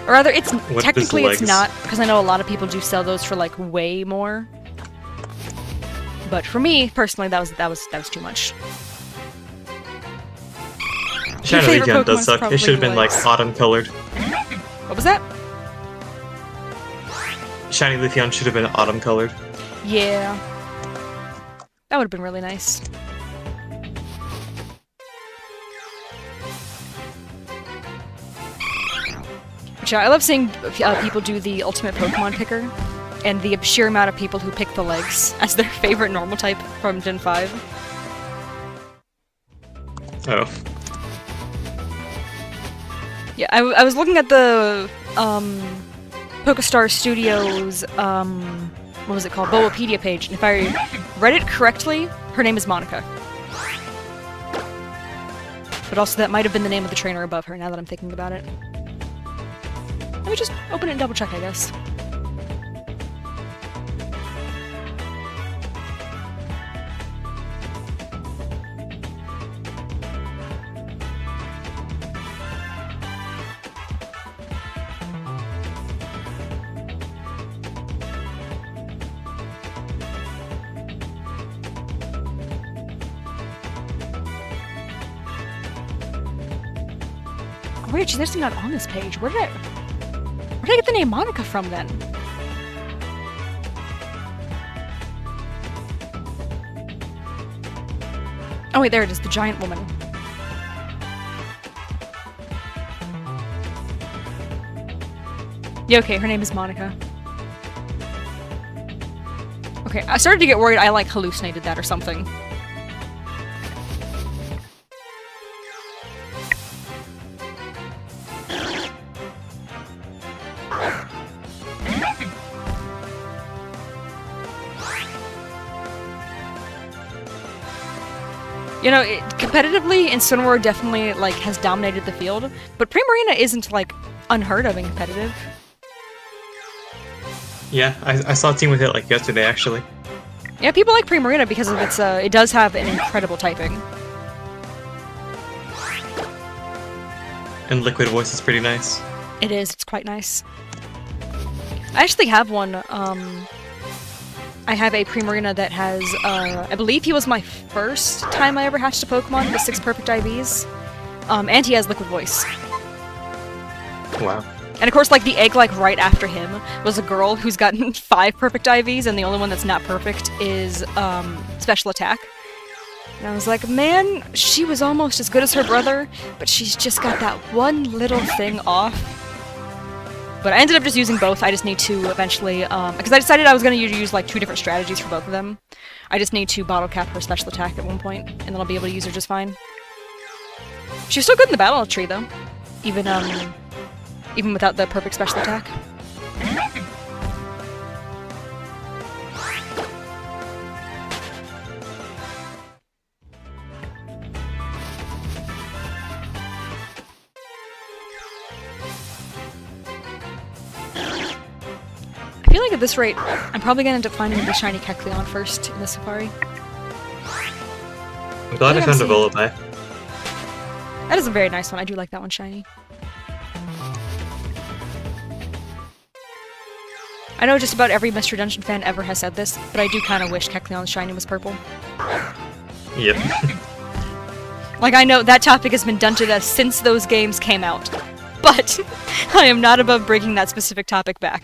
Or rather, it's technically it's not, because I know a lot of people do sell those for, like, way more. But for me, personally, that was too much.
Shiny Leafeon does suck. It should have been, like, autumn-colored.
What was that?
Shiny Leafeon should have been autumn-colored.
Yeah. That would have been really nice. But yeah, I love seeing people do the ultimate Pokemon picker, and the sheer amount of people who pick the legs as their favorite normal type from Gen 5.
Oh.
Yeah, I was looking at the PokeStar Studios, what was it called? Bulbapedia page, and if I read it correctly, her name is Monica. But also that might have been the name of the trainer above her, now that I'm thinking about it. Let me just open it and double check, I guess. Wait, she's actually not on this page. Where did I get the name Monica from, then? Oh wait, there it is, the giant woman. Yeah, okay, her name is Monica. Okay, I started to get worried I, like, hallucinated that or something. You know, competitively, Incineroar definitely, like, has dominated the field, but Primarina isn't, like, unheard of and competitive.
Yeah, I saw a team with it, like, yesterday, actually.
Yeah, Yeah, people like Primarina because of its, it does have an incredible typing.
And Liquid Voice is pretty nice.
It is, it's quite nice. I actually have one, I have a Primarina that has, I believe he was my first time I ever hatched a Pokemon with 6 perfect IVs. And he has Liquid Voice.
Wow.
And of course, like, the egg, like, right after him was a girl who's gotten 5 perfect IVs, and the only one that's not perfect is, Special Attack. And I was like, man, she was almost as good as her brother, but she's just got that one little thing off. But I ended up just using both. I just need to eventually, because I decided I was going to use, like, 2 different strategies for both of them. I just need to bottle cap her Special Attack at one point, and then I'll be able to use her just fine. She was still good in the battle tree, though. Even without the perfect Special Attack. I feel like at this rate, I'm probably going to end up finding the shiny Kecleon first in the Safari.
I'm glad I found a Volibay.
That is a very nice one. I do like that one shiny. I know just about every Mystery Dungeon fan ever has said this, but I do kind of wish Kecleon's shiny was purple.
Yep.
Like, I know that topic has been done to death since those games came out, but I am not above bringing that specific topic back.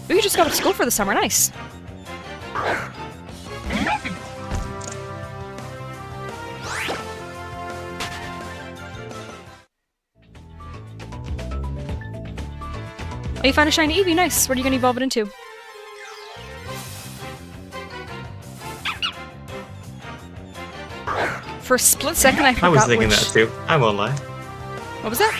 Ooh, you just got off school for the summer, nice. Oh, you found a shiny Eevee, nice. What are you gonna evolve it into? For a split second, I forgot
I was thinking
which...
that too. I won't lie.
What was that?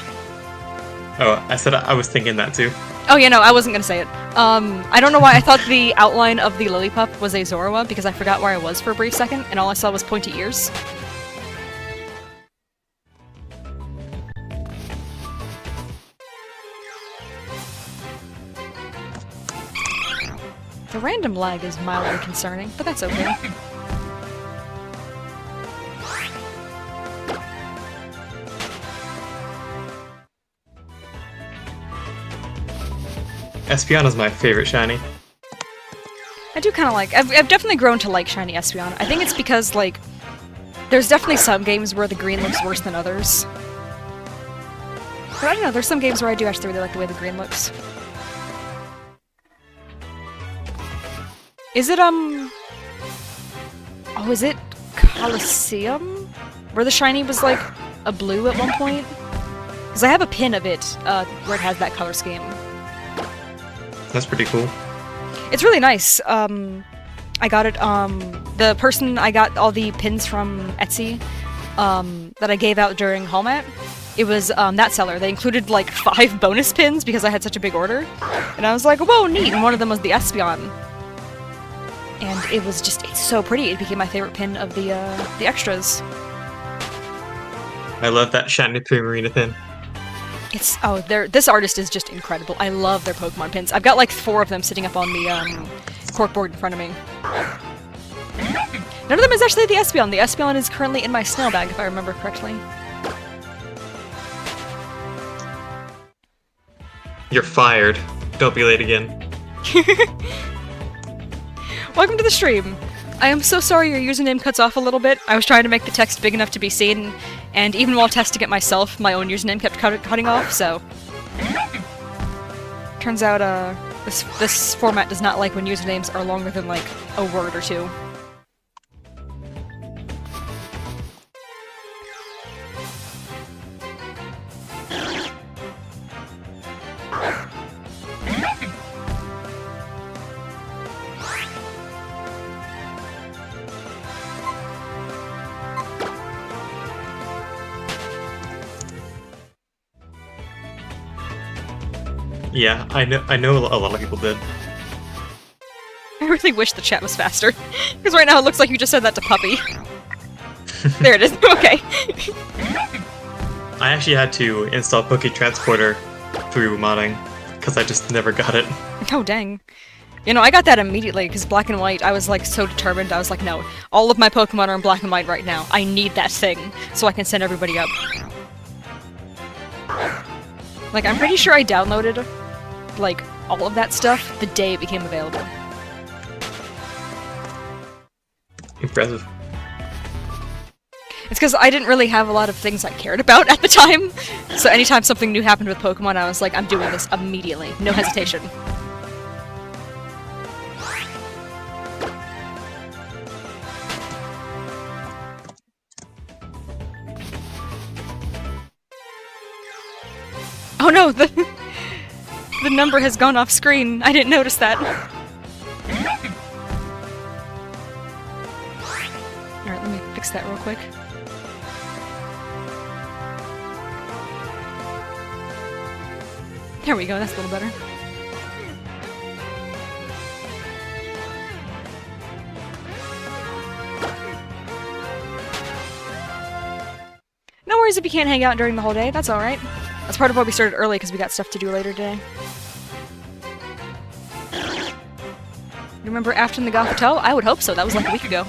Oh, I said I was thinking that too.
Oh yeah, no, I wasn't gonna say it. I don't know why I thought the outline of the Lillipup was a Zorua, because I forgot where I was for a brief second, and all I saw was pointy ears. The random lag is mildly concerning, but that's okay.
Espeon is my favorite shiny.
I do kind of like... I've definitely grown to like shiny Espeon. I think it's because, like, there's definitely some games where the green looks worse than others. But I don't know, there's some games where I do actually really like the way the green looks. Is it, Oh, is it Colosseum? Where the shiny was, like, a blue at one point? Because I have a pin of it, where it has that color scheme.
That's pretty cool.
It's really nice. I got it, the person I got all the pins from Etsy, that I gave out during Hallmat, it was, that seller. They included, like, 5 bonus pins because I had such a big order. And I was like, whoa, neat! And one of them was the Espeon. And it was just, it's so pretty. It became my favorite pin of the extras.
I love that shiny Primarina pin.
It's, oh, this artist is just incredible. I love their Pokemon pins. I've got like 4 of them sitting up on the corkboard in front of me. None of them is actually the Espeon. The Espeon is currently in my snail bag, if I remember correctly.
You're fired. Don't be late again.
Welcome to the stream. I am so sorry your username cuts off a little bit. I was trying to make the text big enough to be seen, and even while testing it myself, my own username kept cutting off, so... Turns out, this format does not like when usernames are longer than, like, a word or 2.
Yeah, I know a lot of people did.
I really wish the chat was faster, because right now it looks like you just said that to Puppy. There it is, okay.
I actually had to install Poke Transporter through modding, because I just never got it.
Oh, dang. You know, I got that immediately, because Black and White, I was, like, so determined. I was like, no, all of my Pokemon are in Black and White right now. I need that thing, so I can send everybody up. Like, I'm pretty sure I downloaded, like, all of that stuff the day it became available.
Impressive.
It's because I didn't really have a lot of things I cared about at the time, so anytime something new happened with Pokemon, I was like, I'm doing this immediately. No hesitation. Oh no, the number has gone off screen. I didn't notice that. Alright, let me fix that real quick. There we go, that's a little better. No worries if you can't hang out during the whole day, that's alright. That's part of why we started early, because we got stuff to do later today. You remember Afton the Gothito? I would hope so, that was like a week ago.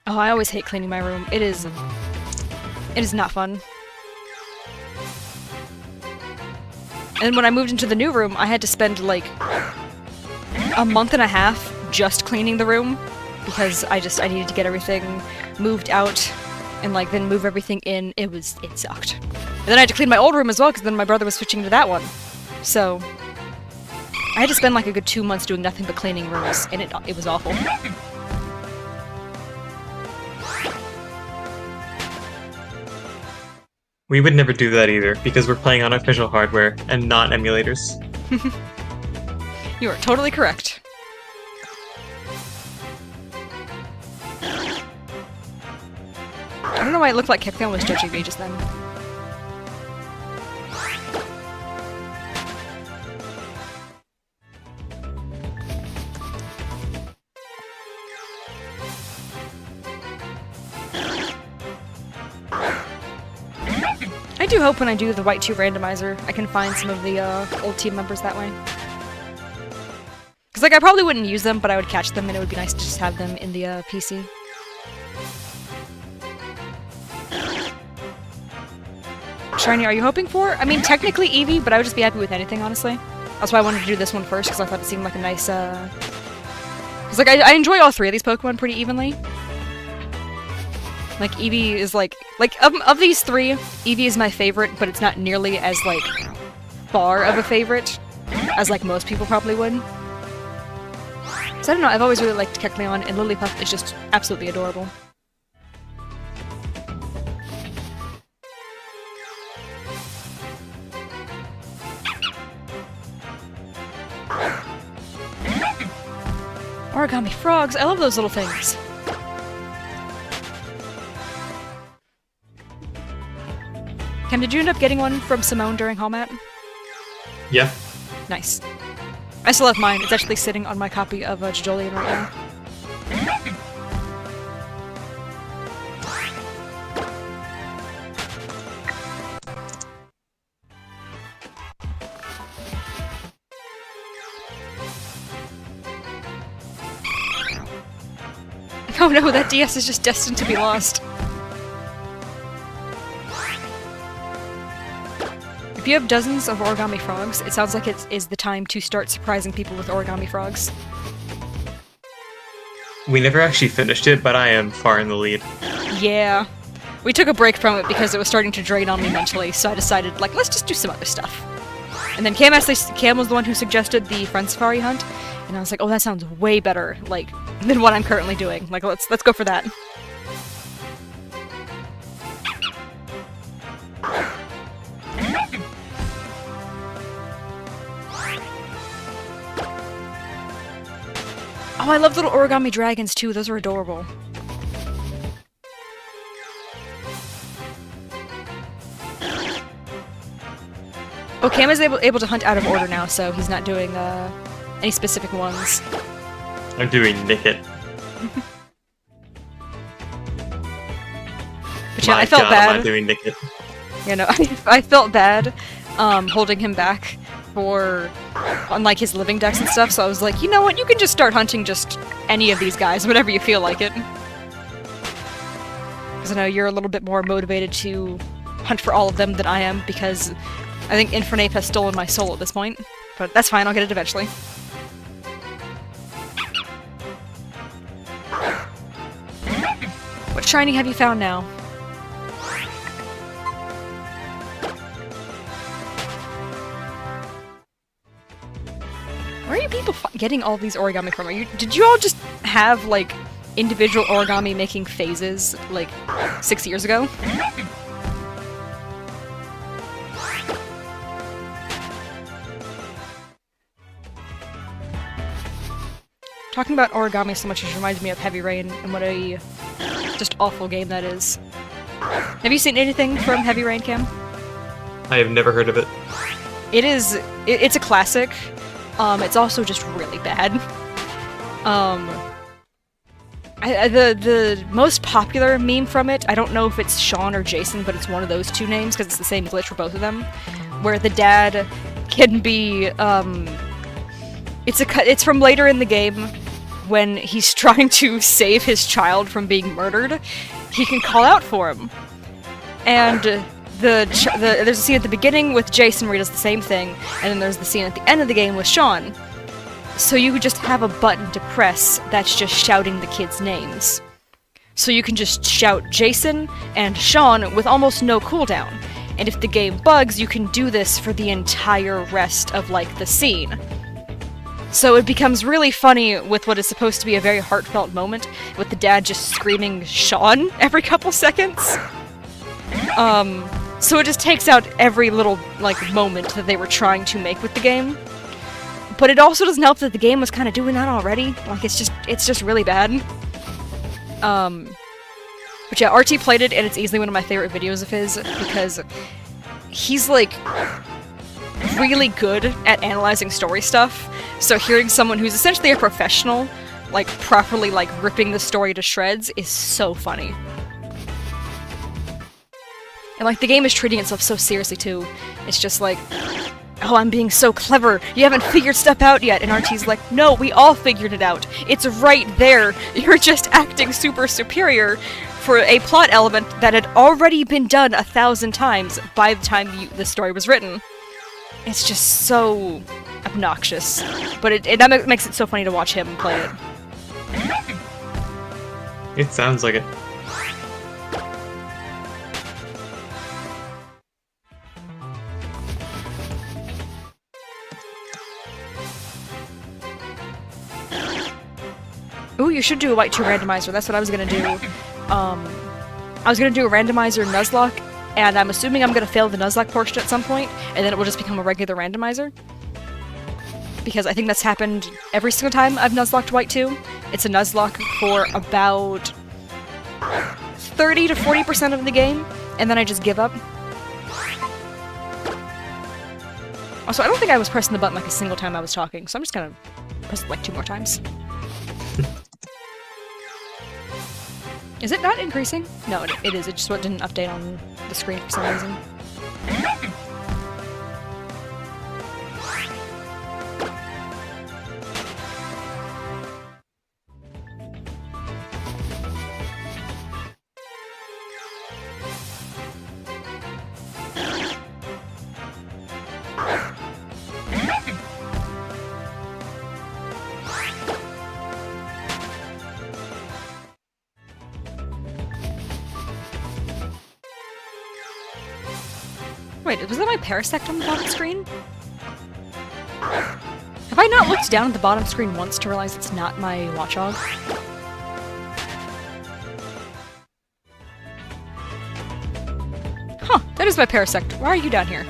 Oh, I always hate cleaning my room. It is not fun. And when I moved into the new room, I had to spend, like, a month and a half just cleaning the room, because I needed to get everything moved out, and, like, then move everything in. It sucked. And then I had to clean my old room as well, because then my brother was switching to that one. So, I had to spend, like, a good 2 months doing nothing but cleaning rooms, and it was awful.
We would never do that either, because we're playing on official hardware and not emulators.
You are totally correct. I don't know why it looked like Kekleon was judging me just then. I do hope when I do the White 2 randomizer, I can find some of the old team members that way. Because, like, I probably wouldn't use them, but I would catch them, and it would be nice to just have them in the PC. Shiny, are you hoping for? I mean, technically Eevee, but I would just be happy with anything, honestly. That's why I wanted to do this one first, because I thought it seemed like a nice, Because, like, I enjoy all three of these Pokemon pretty evenly. Like, Eevee is, like, of these three, Eevee is my favorite, but it's not nearly as, like, far of a favorite as, like, most people probably would. So I don't know, I've always really liked Kecleon, and Lillipup is just absolutely adorable. Origami frogs, I love those little things. Cam, did you end up getting one from Simone during Hallmat?
Yeah.
Nice. I still have mine. It's actually sitting on my copy of Jajolian right now. Oh no, that DS is just destined to be lost. If you have dozens of origami frogs, it sounds like it is the time to start surprising people with origami frogs.
We never actually finished it, but I am far in the lead.
Yeah. We took a break from it because it was starting to drain on me mentally, so I decided, like, let's just do some other stuff. And then Cam was the one who suggested the Friend Safari hunt, and I was like, oh, that sounds way better, like, than what I'm currently doing. Like, let's go for that. Oh, I love little origami dragons too, those are adorable. Oh, Cam is able to hunt out of order now, so he's not doing any specific ones.
I'm doing Nick It.
But yeah,
My
I felt
God,
bad.
am I doing naked?
You know, I felt bad holding him back for on like his living decks and stuff. So I was like, you know what? You can just start hunting just any of these guys whenever you feel like it. Because I know you're a little bit more motivated to hunt for all of them than I am, because I think Infernape has stolen my soul at this point. But that's fine. I'll get it eventually. What shiny have you found now? Where are you people getting all these origami from? Did you all just have, like, individual origami making phases, like, 6 years ago? Talking about origami so much just reminds me of Heavy Rain, and what a just awful game that is. Have you seen anything from Heavy Rain, Cam?
I have never heard of it.
It's a classic. It's also just really bad. The most popular meme from it, I don't know if it's Sean or Jason, but it's one of those two names because it's the same glitch for both of them, where the dad can be it's from later in the game when he's trying to save his child from being murdered. He can call out for him, and there's a scene at the beginning with Jason where he does the same thing, and then there's the scene at the end of the game with Sean. So you would just have a button to press that's just shouting the kids' names. So you can just shout Jason and Sean with almost no cooldown. And if the game bugs, you can do this for the entire rest of, like, the scene. So it becomes really funny with what is supposed to be a very heartfelt moment, with the dad just screaming Sean every couple seconds. So it just takes out every little, like, moment that they were trying to make with the game. But it also doesn't help that the game was kind of doing that already. Like, it's just really bad. But yeah, RT played it, and it's easily one of my favorite videos of his, because he's, like, really good at analyzing story stuff. So hearing someone who's essentially a professional, like, properly, like, ripping the story to shreds is so funny. And, like, the game is treating itself so seriously, too. It's just like, oh, I'm being so clever, you haven't figured stuff out yet, and RT's like, no, we all figured it out. It's right there. You're just acting super superior for a plot element that had already been done 1,000 times by the time the story was written. It's just so obnoxious. But that makes it so funny to watch him play it.
It sounds like it.
Ooh, you should do a White 2 randomizer. That's what I was gonna do. I was gonna do a randomizer Nuzlocke, and I'm assuming I'm gonna fail the Nuzlocke portion at some point, and then it will just become a regular randomizer. Because I think that's happened every single time I've Nuzlocked White 2. It's a Nuzlocke for about 30 to 40% of the game, and then I just give up. Also, I don't think I was pressing the button like a single time I was talking, so I'm just gonna press it like 2 more times. Is it not increasing? No, it is. It just didn't update on the screen for some reason. Wait, was that my Parasect on the bottom screen? Have I not looked down at the bottom screen once to realize it's not my Watchog? Huh, that is my Parasect. Why are you down here?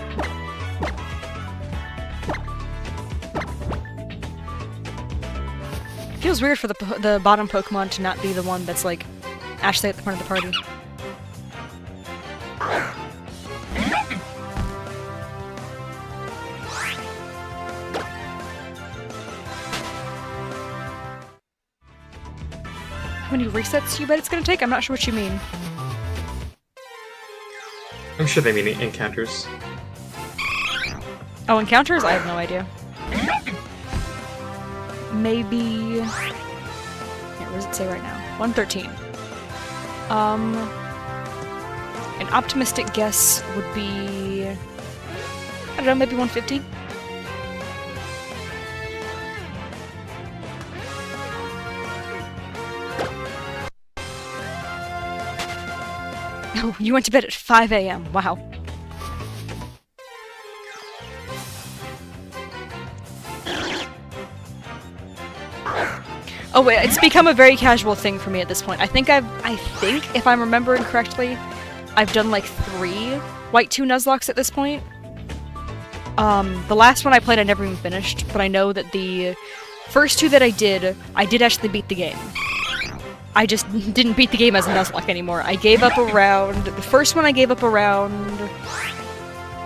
Feels weird for the bottom Pokemon to not be the one that's, like, actually at the front of the party. How many resets you bet it's gonna take? I'm not sure what you mean.
I'm sure they mean encounters.
Oh, encounters? I have no idea. Maybe... Here, what does it say right now? 113. An optimistic guess would be... I don't know, maybe 150? Oh, you went to bed at 5 a.m. Wow. Oh wait, it's become a very casual thing for me at this point. I think, if I'm remembering correctly, I've done like 3 White 2 Nuzlockes at this point. The last one I played I never even finished, but I know that the first 2 that I did actually beat the game. I just didn't beat the game as a Nuzlocke anymore. I gave up around... The first one I gave up around...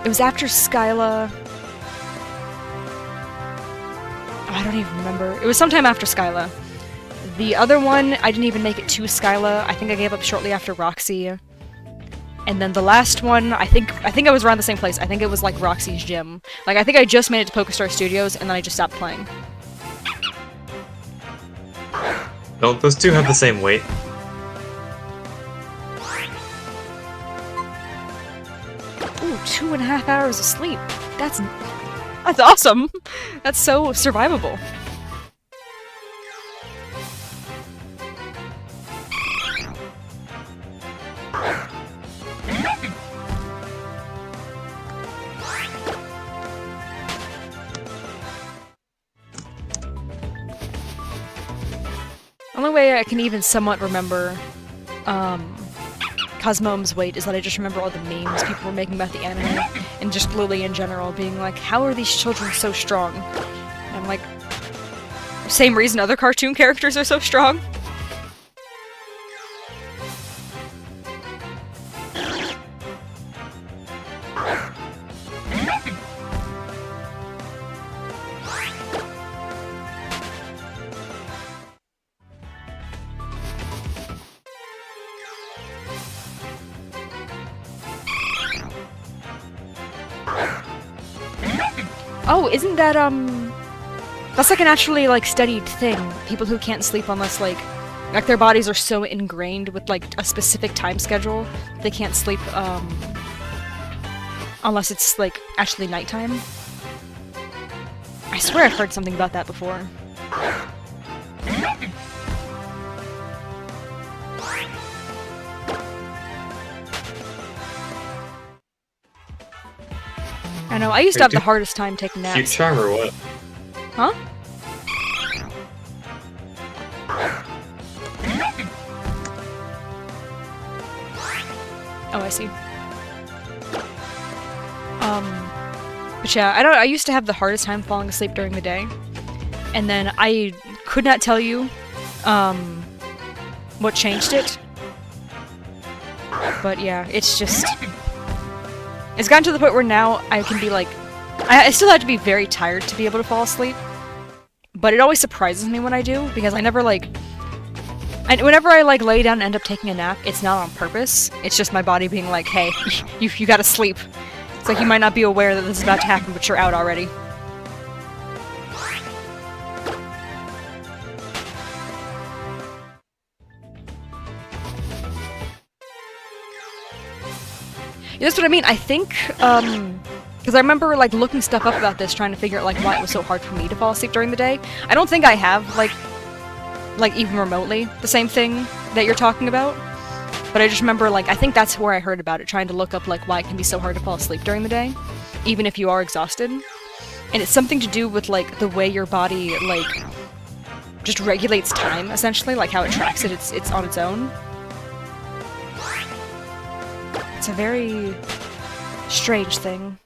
It was after Skyla... Oh, I don't even remember. It was sometime after Skyla. The other one, I didn't even make it to Skyla. I think I gave up shortly after Roxy. And then the last one, I think I was around the same place. I think it was like Roxy's gym. Like, I think I just made it to PokeStar Studios, and then I just stopped playing.
No, those 2 have the same weight.
Ooh, 2.5 hours of sleep. That's awesome! That's so survivable. Only way I can even somewhat remember Cosmome's weight is that I just remember all the memes people were making about the anime, and just Lily in general being like, how are these children so strong? And I'm like, same reason other cartoon characters are so strong. Oh, isn't that, that's like an actually, like, studied thing. People who can't sleep unless, like their bodies are so ingrained with, like, a specific time schedule, they can't sleep, unless it's, like, actually nighttime. I swear I've heard something about that before. I know, I used to have the hardest time taking naps.
Cute charm or what?
Huh? Oh, I see. But yeah, I used to have the hardest time falling asleep during the day. And then I could not tell you, what changed it. But yeah, it's just... It's gotten to the point where now I can be like... I still have to be very tired to be able to fall asleep. But it always surprises me when I do, because I never, like... whenever I, like, lay down and end up taking a nap, it's not on purpose. It's just my body being like, hey, you gotta sleep. It's like you might not be aware that this is about to happen, but you're out already. Yeah, that's what I mean. I think, because I remember, like, looking stuff up about this, trying to figure out, like, why it was so hard for me to fall asleep during the day. I don't think I have, like, even remotely the same thing that you're talking about. But I just remember, like, I think that's where I heard about it, trying to look up, like, why it can be so hard to fall asleep during the day, even if you are exhausted. And it's something to do with, like, the way your body, like, just regulates time, essentially, like, how it tracks it, it's on its own. It's a very strange thing.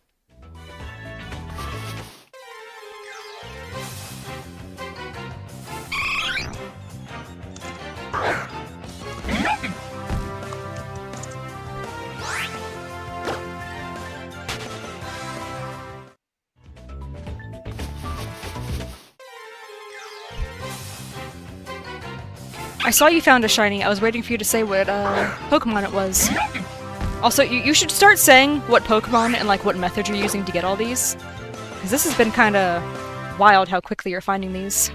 I saw you found a shiny. I was waiting for you to say what Pokemon it was. Also, you should start saying what Pokemon and like what method you're using to get all these. Because this has been kind of wild how quickly you're finding these.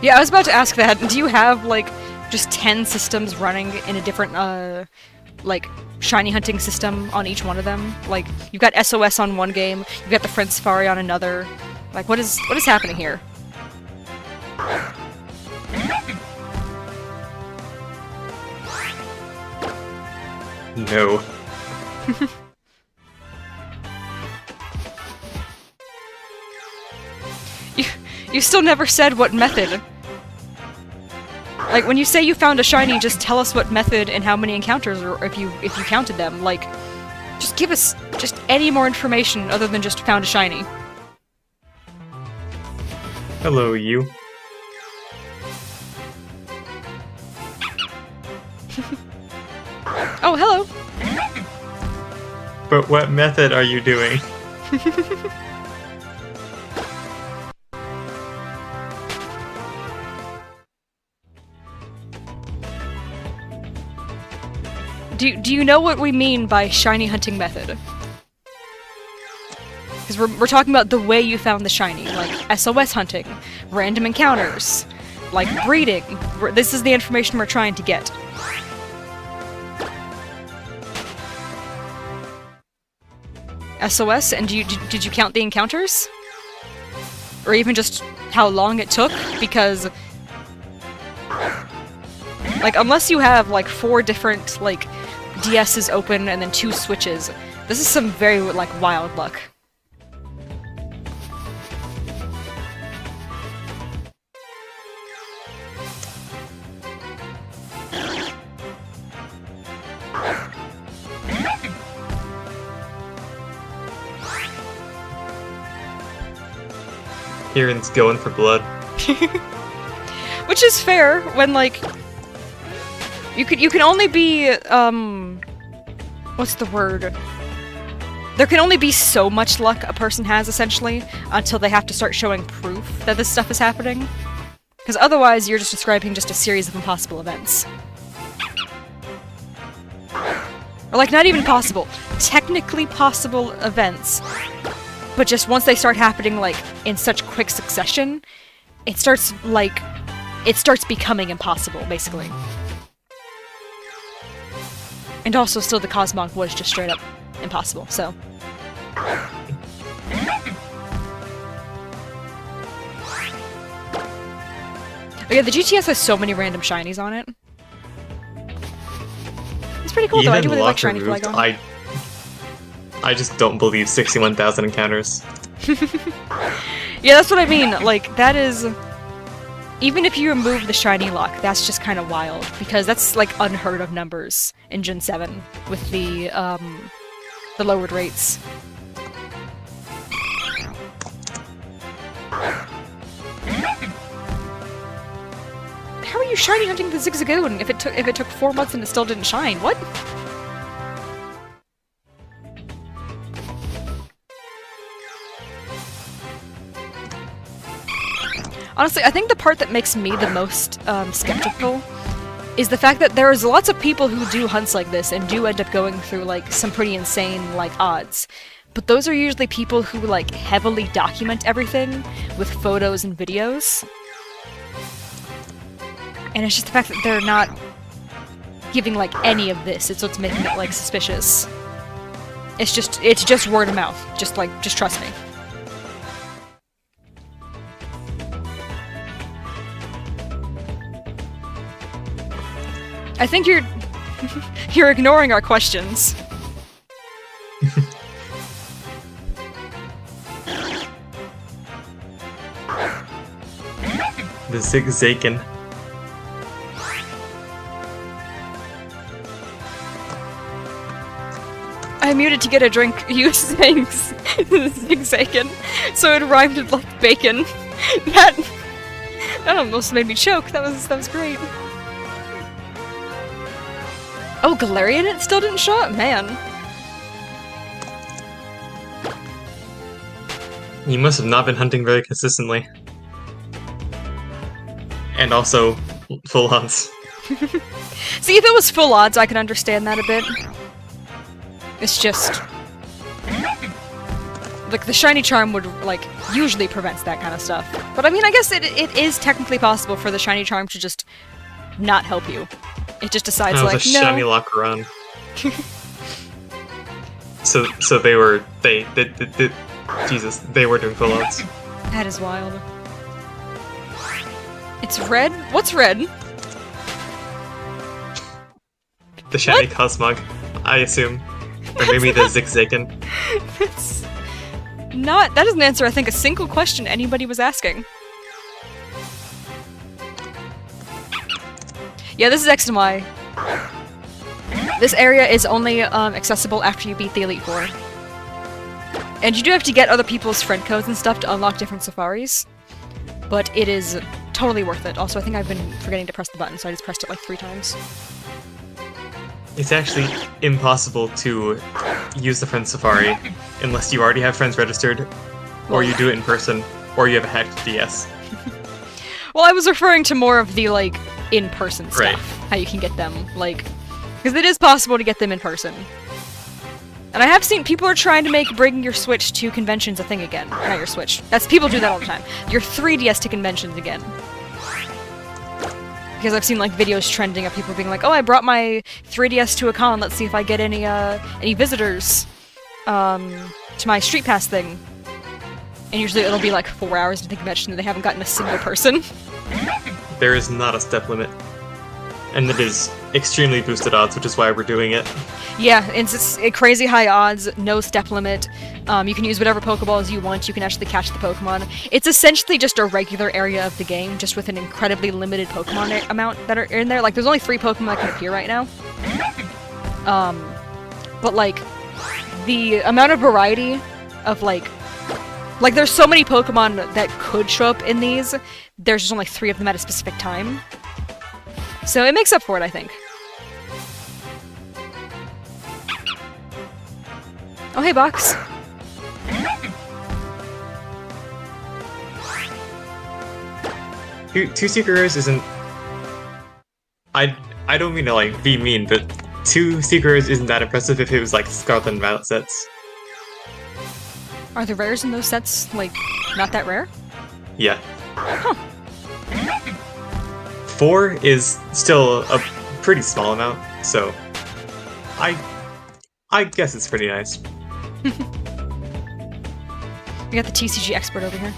Yeah, I was about to ask that. Do you have, like, just 10 systems running in a different, like, shiny hunting system on each one of them? Like, you've got SOS on one game, you've got the Friend Safari on another. Like, what is happening here?
No.
You still never said what method. Like, when you say you found a shiny, just tell us what method and how many encounters, or if you counted them. Like, just give us just any more information other than just found a shiny.
Hello, you.
Oh, hello!
But what method are you doing?
Do you know what we mean by shiny hunting method? Because we're talking about the way you found the shiny, like SOS hunting, random encounters, like breeding. This is the information we're trying to get. SOS, and did you count the encounters? Or even just how long it took? Because, like, unless you have, like, 4 different, like, DSs open and then 2 switches, this is some very, like, wild luck.
Kieran's going for blood.
Which is fair when, like, you can only be what's the word? There can only be so much luck a person has, essentially, until they have to start showing proof that this stuff is happening. Because otherwise, you're just describing just a series of impossible events. Or, like, not even possible. Technically possible events. But just once they start happening, like, in such quick succession, it starts becoming impossible, basically. And also, still, the Cosmog was just straight up impossible, so. Oh yeah, the GTS has so many random shinies on it. It's pretty cool,
Even
though. I do really like
lock
shiny
removed,
Flygon.
I just don't believe 61,000 encounters.
Yeah, that's what I mean. Like, that is... Even if you remove the shiny lock, that's just kind of wild, because that's, like, unheard of numbers in Gen 7 with the lowered rates. How are you shiny hunting the Zigzagoon if it took 4 months and it still didn't shine? What? Honestly, I think the part that makes me the most skeptical is the fact that there's lots of people who do hunts like this and do end up going through, like, some pretty insane, like, odds. But those are usually people who, like, heavily document everything with photos and videos. And it's just the fact that they're not giving, like, any of this. It's what's making it, like, suspicious. It's just word of mouth. Just trust me. I think you're ignoring our questions.
The Zigzagoon.
I muted to get a drink. He was saying zigzagging, so it rhymed with like bacon. That almost made me choke. That was great. Oh, Galarian it still didn't show up? Man.
You must have not been hunting very consistently. And also, full odds.
See, if it was full odds, I could understand that a bit. It's just... like, the shiny charm would, like, usually prevents that kind of stuff. But I mean, I guess it is technically possible for the shiny charm to just not help you. It just decides,
that was
like,
a
no.
shiny lock around. So they Jesus, they were doing full odds.
That is wild. It's red? What's red?
The shiny Cosmog, I assume. Or maybe the Zigzaggin.
That's not... That doesn't answer, I think, a single question anybody was asking. Yeah, this is X and Y. This area is only accessible after you beat the Elite Four. And you do have to get other people's friend codes and stuff to unlock different safaris. But it is totally worth it. Also, I think I've been forgetting to press the button, so I just pressed it like 3 times.
It's actually impossible to use the Friend Safari unless you already have friends registered, or you do it in person, or you have a hacked DS.
Well, I was referring to more of the, like, in-person stuff.
Right.
How you can get them, like... Because it is possible to get them in person. And I have seen people are trying to make bringing your Switch to conventions a thing again. Not your Switch. People do that all the time. Your 3DS to conventions again. Because I've seen like videos trending of people being like, oh, I brought my 3DS to a con, let's see if I get any visitors to my Street Pass thing. And usually it'll be like 4 hours to the convention and they haven't gotten a single person.
There is not a step limit. And it is extremely boosted odds, which is why we're doing it.
Yeah, it's crazy high odds, no step limit. You can use whatever Pokeballs you want, you can actually catch the Pokemon. It's essentially just a regular area of the game, just with an incredibly limited Pokemon amount that are in there. Like, there's only 3 Pokemon that can appear right now. But, like, the amount of variety of, like, there's so many Pokemon that could show up in these, there's just only 3 of them at a specific time. So it makes up for it, I think. Oh, hey, Box.
Two Secret Rares isn't... I don't mean to, like, be mean, but 2 Secret Rares isn't that impressive if it was, like, Scarlet and Violet sets.
Are the rares in those sets, like, not that rare?
Yeah.
Huh.
4 is still a pretty small amount, so... I guess it's pretty nice.
We got the TCG expert over here.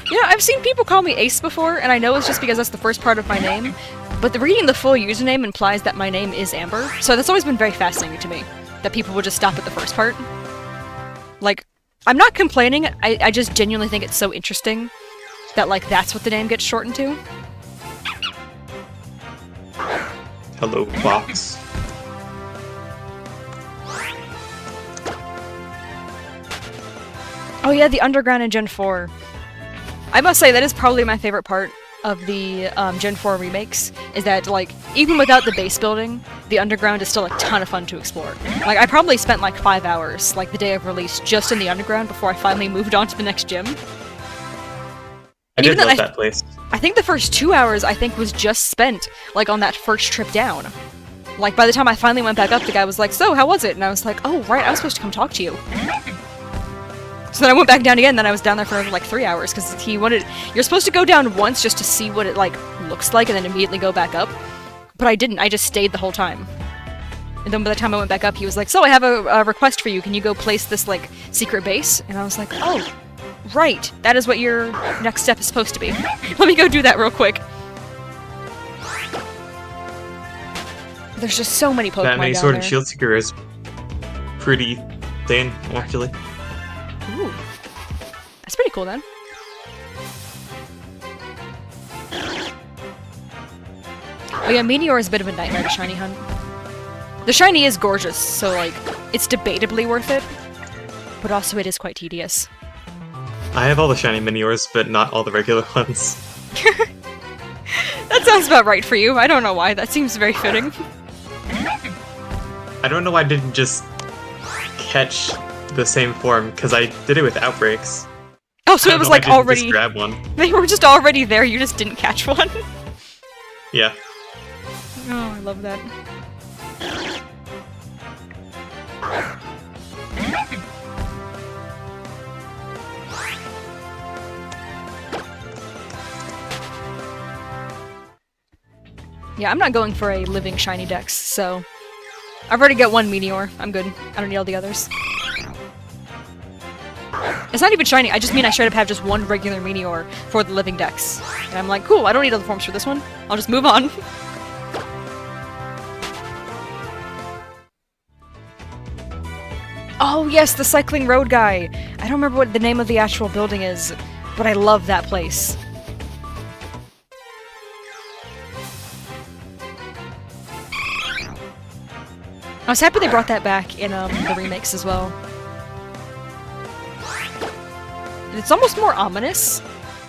You know, I've seen people call me Ace before, and I know it's just because that's the first part of my name, but reading the full username implies that my name is Amber, so that's always been very fascinating to me, that people would just stop at the first part. Like, I'm not complaining, I just genuinely think it's so interesting that, like, that's what the name gets shortened to.
Hello, Box.
Oh yeah, the Underground in Gen 4. I must say, that is probably my favorite part of the Gen 4 remakes, is that, like, even without the base building, the Underground is still a ton of fun to explore. Like, I probably spent, like, 5 hours, like, the day of release, just in the Underground before I finally moved on to the next gym.
I did love that place.
I think the first 2 hours, I think, was just spent, like, on that first trip down. Like, by the time I finally went back up, the guy was like, so, how was it? And I was like, oh, right, I was supposed to come talk to you. So then I went back down again, then I was down there for like 3 hours, because he wanted... You're supposed to go down once just to see what it, like, looks like, and then immediately go back up. But I didn't, I just stayed the whole time. And then by the time I went back up, he was like, so I have a request for you, can you go place this, like, secret base? And I was like, oh, right, that is what your next step is supposed to be. Let me go do that real quick. There's just so many Pokemon
That many
down
Sword
there.
and Shield Secret Rares. Pretty thin, actually.
Ooh. That's pretty cool, then. Oh yeah, Meteor is a bit of a nightmare to shiny hunt. The shiny is gorgeous, so like, it's debatably worth it, but also it is quite tedious.
I have all the shiny Miniors, but not all the regular ones.
That sounds about right for you. I don't know why. That seems very fitting.
I don't know why I didn't just catch the same form, because I did it with outbreaks.
Oh, so it was like already.
Just grab one.
They were just already there. You just didn't catch one.
Yeah.
Oh, I love that. Yeah, I'm not going for a living shiny dex, so I've already got one Meteor. I'm good. I don't need all the others. It's not even shiny, I just mean I straight up have just one regular Meteor for the living dex. And I'm like, cool, I don't need other forms for this one. I'll just move on. Oh yes, the cycling road guy! I don't remember what the name of the actual building is, but I love that place. I was happy they brought that back in the remakes as well. It's almost more ominous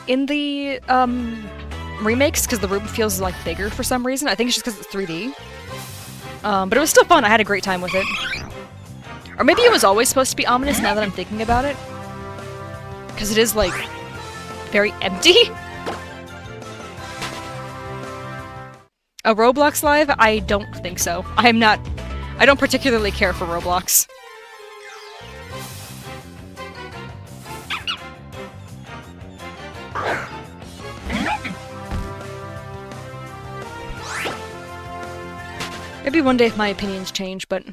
in the remakes because the room feels like bigger for some reason. I think it's just because it's 3D. But it was still fun. I had a great time with it. Or maybe it was always supposed to be ominous now that I'm thinking about it. Because it is, like, very empty. A Roblox Live? I don't think so. I don't particularly care for Roblox. Maybe one day if my opinions change, but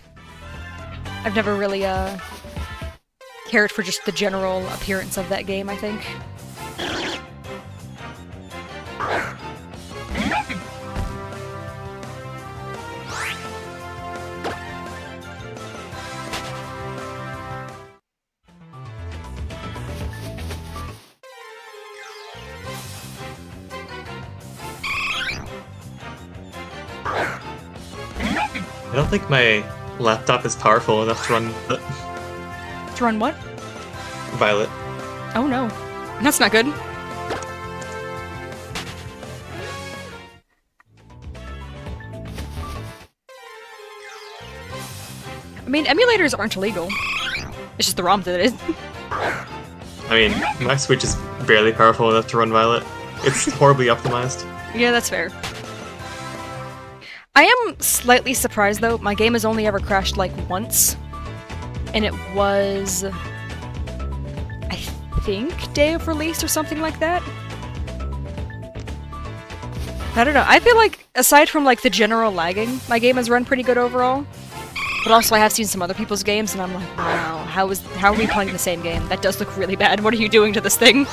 I've never really cared for just the general appearance of that game, I think.
I don't think my laptop is powerful enough to run
To run what?
Violet.
Oh no. That's not good. I mean, emulators aren't illegal. It's just the ROM that is.
I mean, my Switch is barely powerful enough to run Violet. It's horribly optimized.
Yeah, that's fair. I am slightly surprised, though. My game has only ever crashed, like, once. And it was... I think day of release or something like that? I don't know. I feel like, aside from, like, the general lagging, my game has run pretty good overall. But also, I have seen some other people's games, and I'm like, wow, how are we playing the same game? That does look really bad. What are you doing to this thing?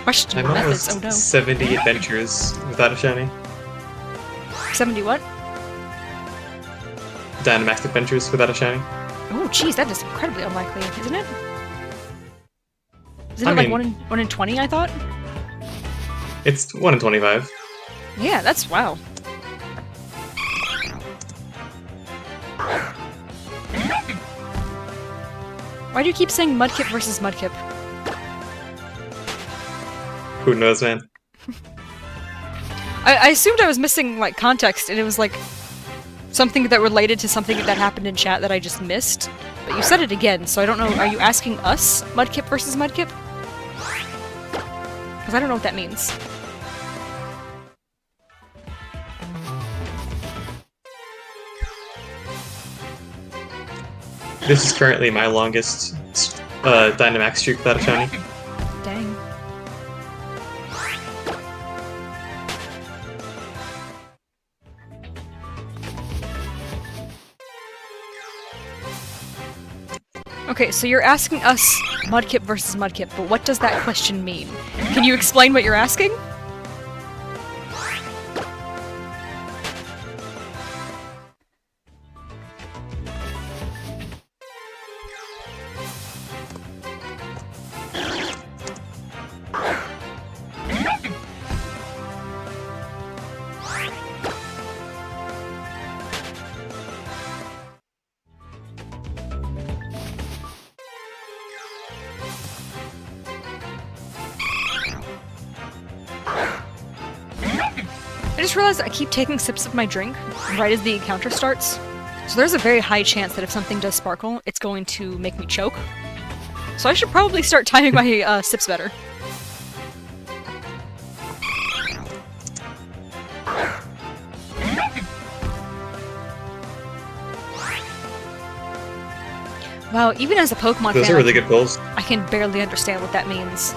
Question
I'm
methods.
almost
Oh no.
70 adventures without a shiny.
70 what?
Dynamax adventures without a shiny.
Oh, jeez, that is incredibly unlikely, isn't it? Isn't
I
it like
mean-
1 in 20, I thought?
It's 1 in 25.
Yeah, that's wow. Why do you keep saying Mudkip versus Mudkip?
Who knows, man?
I assumed I was missing, like, context, and it was, like, something that related to something that happened in chat that I just missed. But you said it again, so I don't know. Are you asking us Mudkip versus Mudkip? Because I don't know what that means.
This is currently my longest Dynamax streak without a shiny.
Dang. Okay, so you're asking us Mudkip versus Mudkip, but what does that question mean? Can you explain what you're asking? I just realized I keep taking sips of my drink right as the encounter starts. So there's a very high chance that if something does sparkle, it's going to make me choke. So I should probably start timing my sips better. Wow, even as a Pokemon
Those
fan,
are really good goals.
I can barely understand what that means.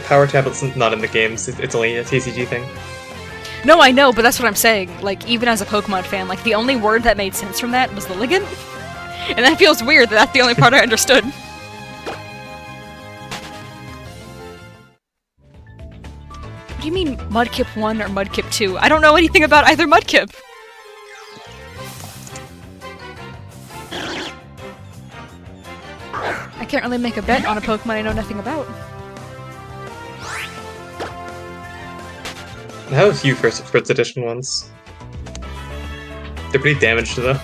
Power Tablet's not in the games, it's only a TCG thing.
No, I know, but that's what I'm saying. Like, even as a Pokemon fan, like, the only word that made sense from that was the ligand. And that feels weird that that's the only part I understood. What do you mean Mudkip 1 or Mudkip 2? I don't know anything about either Mudkip! I can't really make a bet on a Pokemon I know nothing about.
I have a few first edition ones. They're pretty damaged though.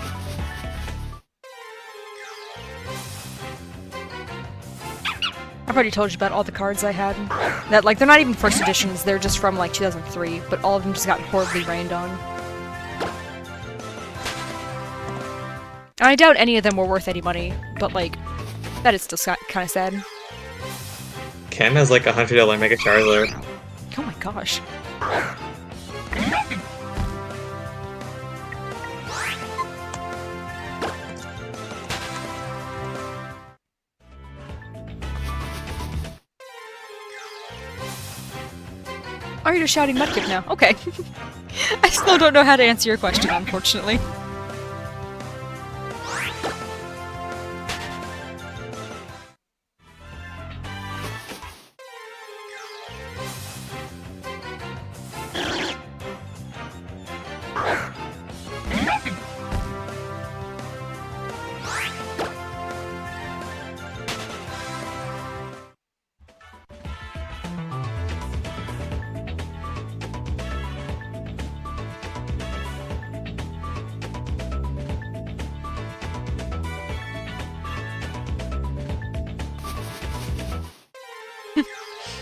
I've already told you about all the cards I had. That, like, they're not even first editions, they're just from, like, 2003, but all of them just got horribly rained on. And I doubt any of them were worth any money, but, like, that is still kind of sad.
Ken has like $100 Mega Charizard.
Oh my gosh. Oh, you're just shouting Mudkip now. Okay. I still don't know how to answer your question, unfortunately.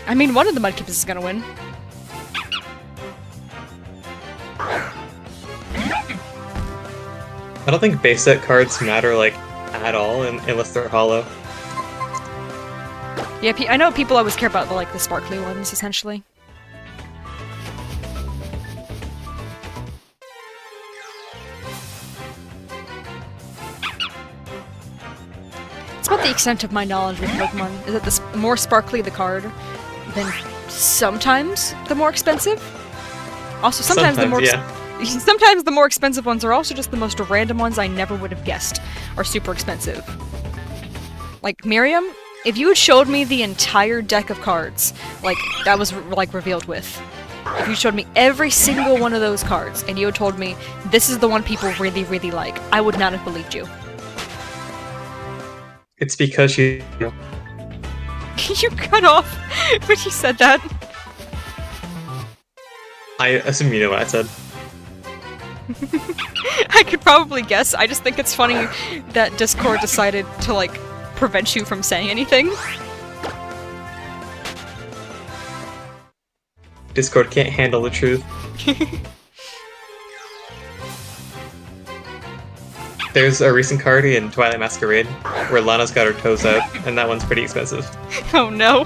I mean, one of the Mudkips is gonna win.
I don't think base set cards matter like at all unless they're hollow.
Yeah, I know people always care about the sparkly ones, essentially. It's about the extent of my knowledge with Pokemon, is that the more sparkly the card, then sometimes the more expensive. Also, sometimes the more sometimes the more expensive ones are also just the most random ones I never would have guessed are super expensive. Like Miriam, if you had showed me the entire deck of cards, like that was like revealed with, if you showed me every single one of those cards and you had told me this is the one people really, really like, I would not have believed you.
It's because you...
You cut off when you said that.
I assume you know what I said.
I could probably guess. I just think it's funny that Discord decided to, like, prevent you from saying anything.
Discord can't handle the truth. There's a recent card in Twilight Masquerade where Lana's got her toes out, and that one's pretty expensive.
Oh no.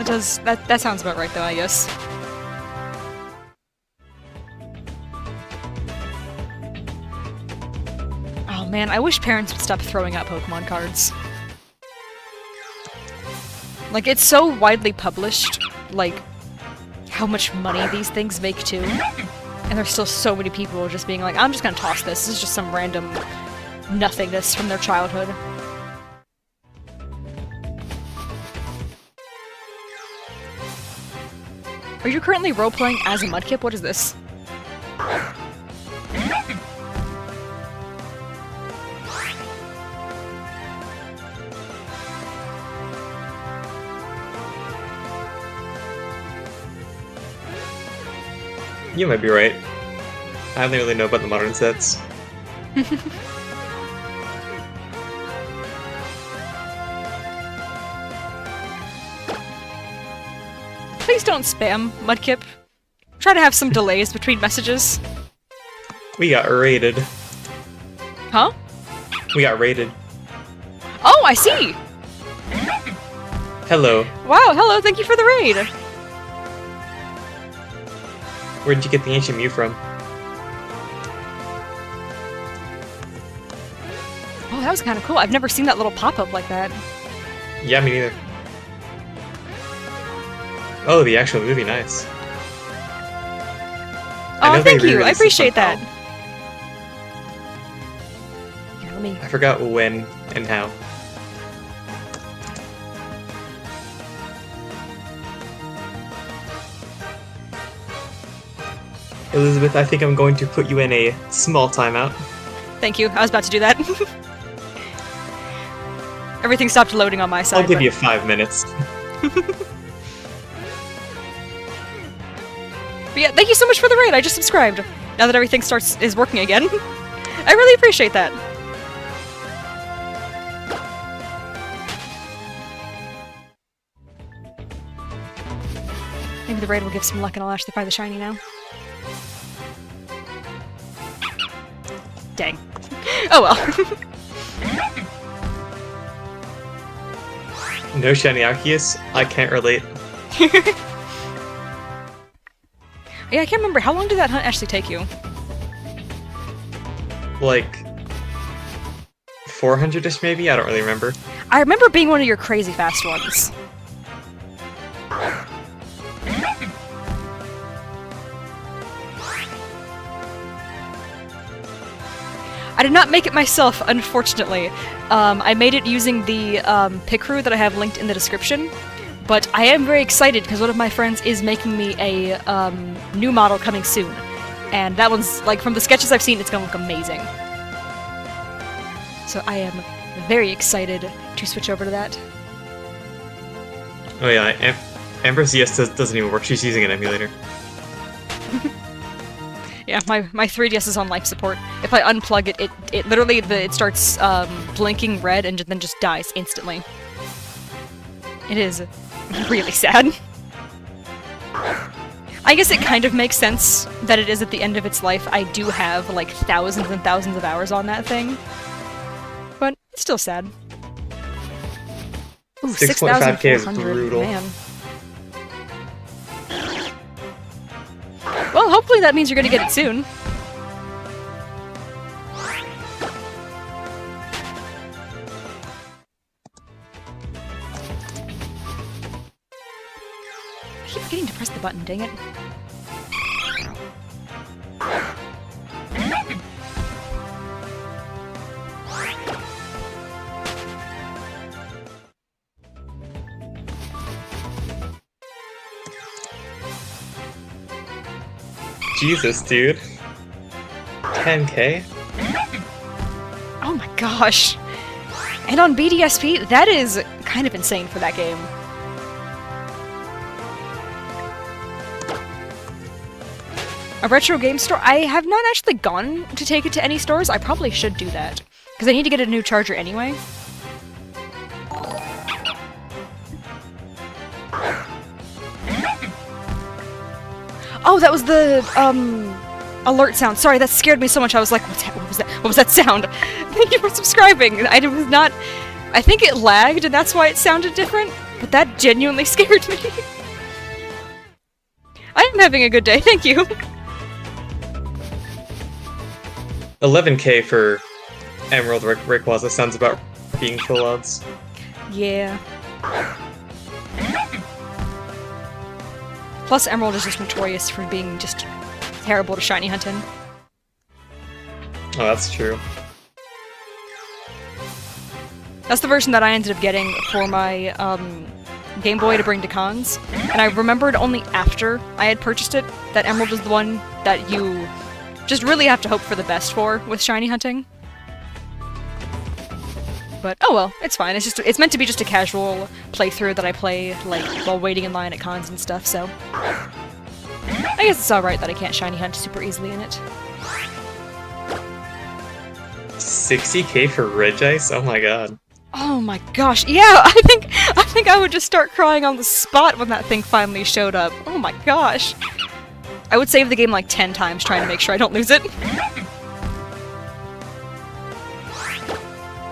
That sounds about right though, I guess. Oh man, I wish parents would stop throwing out Pokemon cards. Like, it's so widely published, like, how much money these things make too. And there's still so many people just being like, I'm just gonna toss this. This is just some random nothingness from their childhood. Are you currently role-playing as a Mudkip? What is this?
You might be right. I don't really know about the modern sets.
Please don't don't spam, Mudkip. Try to have some delays between messages.
We got raided.
Huh?
We got raided.
Oh, I see!
Hello.
Wow, hello, thank you for the raid!
Where did you get the ancient Mew from?
Oh, that was kind of cool. I've never seen that little pop-up like that.
Yeah, me neither. Oh, the actual movie, nice.
Oh, thank you, I appreciate that. Here, let me...
I forgot when and how. Elizabeth, I think I'm going to put you in a small timeout.
Thank you, I was about to do that. Everything stopped loading on my side.
I'll give you 5 minutes.
But yeah, thank you so much for the raid, I just subscribed. Now that everything is working again. I really appreciate that. Maybe the raid will give some luck and I'll actually find the shiny now. Dang. Oh well.
No shiny Arceus? I can't relate.
Yeah, I can't remember. How long did that hunt actually take you?
Like... 400-ish maybe? I don't really remember.
I remember being one of your crazy fast ones. I did not make it myself, unfortunately. I made it using the Picrew that I have linked in the description, but I am very excited because one of my friends is making me a new model coming soon, and that one's, like, from the sketches I've seen, it's gonna look amazing. So I am very excited to switch over to that.
Oh yeah, Amber's ES doesn't even work, she's using an emulator.
Yeah, my 3DS is on life support. If I unplug it, it literally it starts blinking red and then just dies instantly. It is really sad. I guess it kind of makes sense that it is at the end of its life. I do have like thousands and thousands of hours on that thing, but it's still sad. Ooh,
6.5K is
6,400,
brutal.
man. Well, hopefully that means you're gonna get it soon. I keep forgetting to press the button, dang it.
Jesus, dude. 10K?
Oh my gosh. And on BDSP, that is kind of insane for that game. A retro game store? I have not actually gone to take it to any stores. I probably should do that. Because I need to get a new charger anyway. Oh, that was the, alert sound. Sorry, that scared me so much. I was like, what was that? What was that sound? Thank you for subscribing. I was not... I think it lagged, and that's why it sounded different, but that genuinely scared me. I am having a good day, thank you.
11K for Emerald Rayquaza sounds about being full odds.
Yeah. Plus, Emerald is just notorious for being just terrible to shiny hunting.
Oh, that's true.
That's the version that I ended up getting for my Game Boy to bring to cons, and I remembered only after I had purchased it that Emerald is the one that you just really have to hope for the best for with shiny hunting. But oh well, it's fine. It's meant to be just a casual playthrough that I play like while waiting in line at cons and stuff, so I guess it's alright that I can't shiny hunt super easily in it.
60K for Regice? Oh my god.
Oh my gosh, yeah, I think think I would just start crying on the spot when that thing finally showed up. Oh my gosh. I would save the game like 10 times trying to make sure I don't lose it.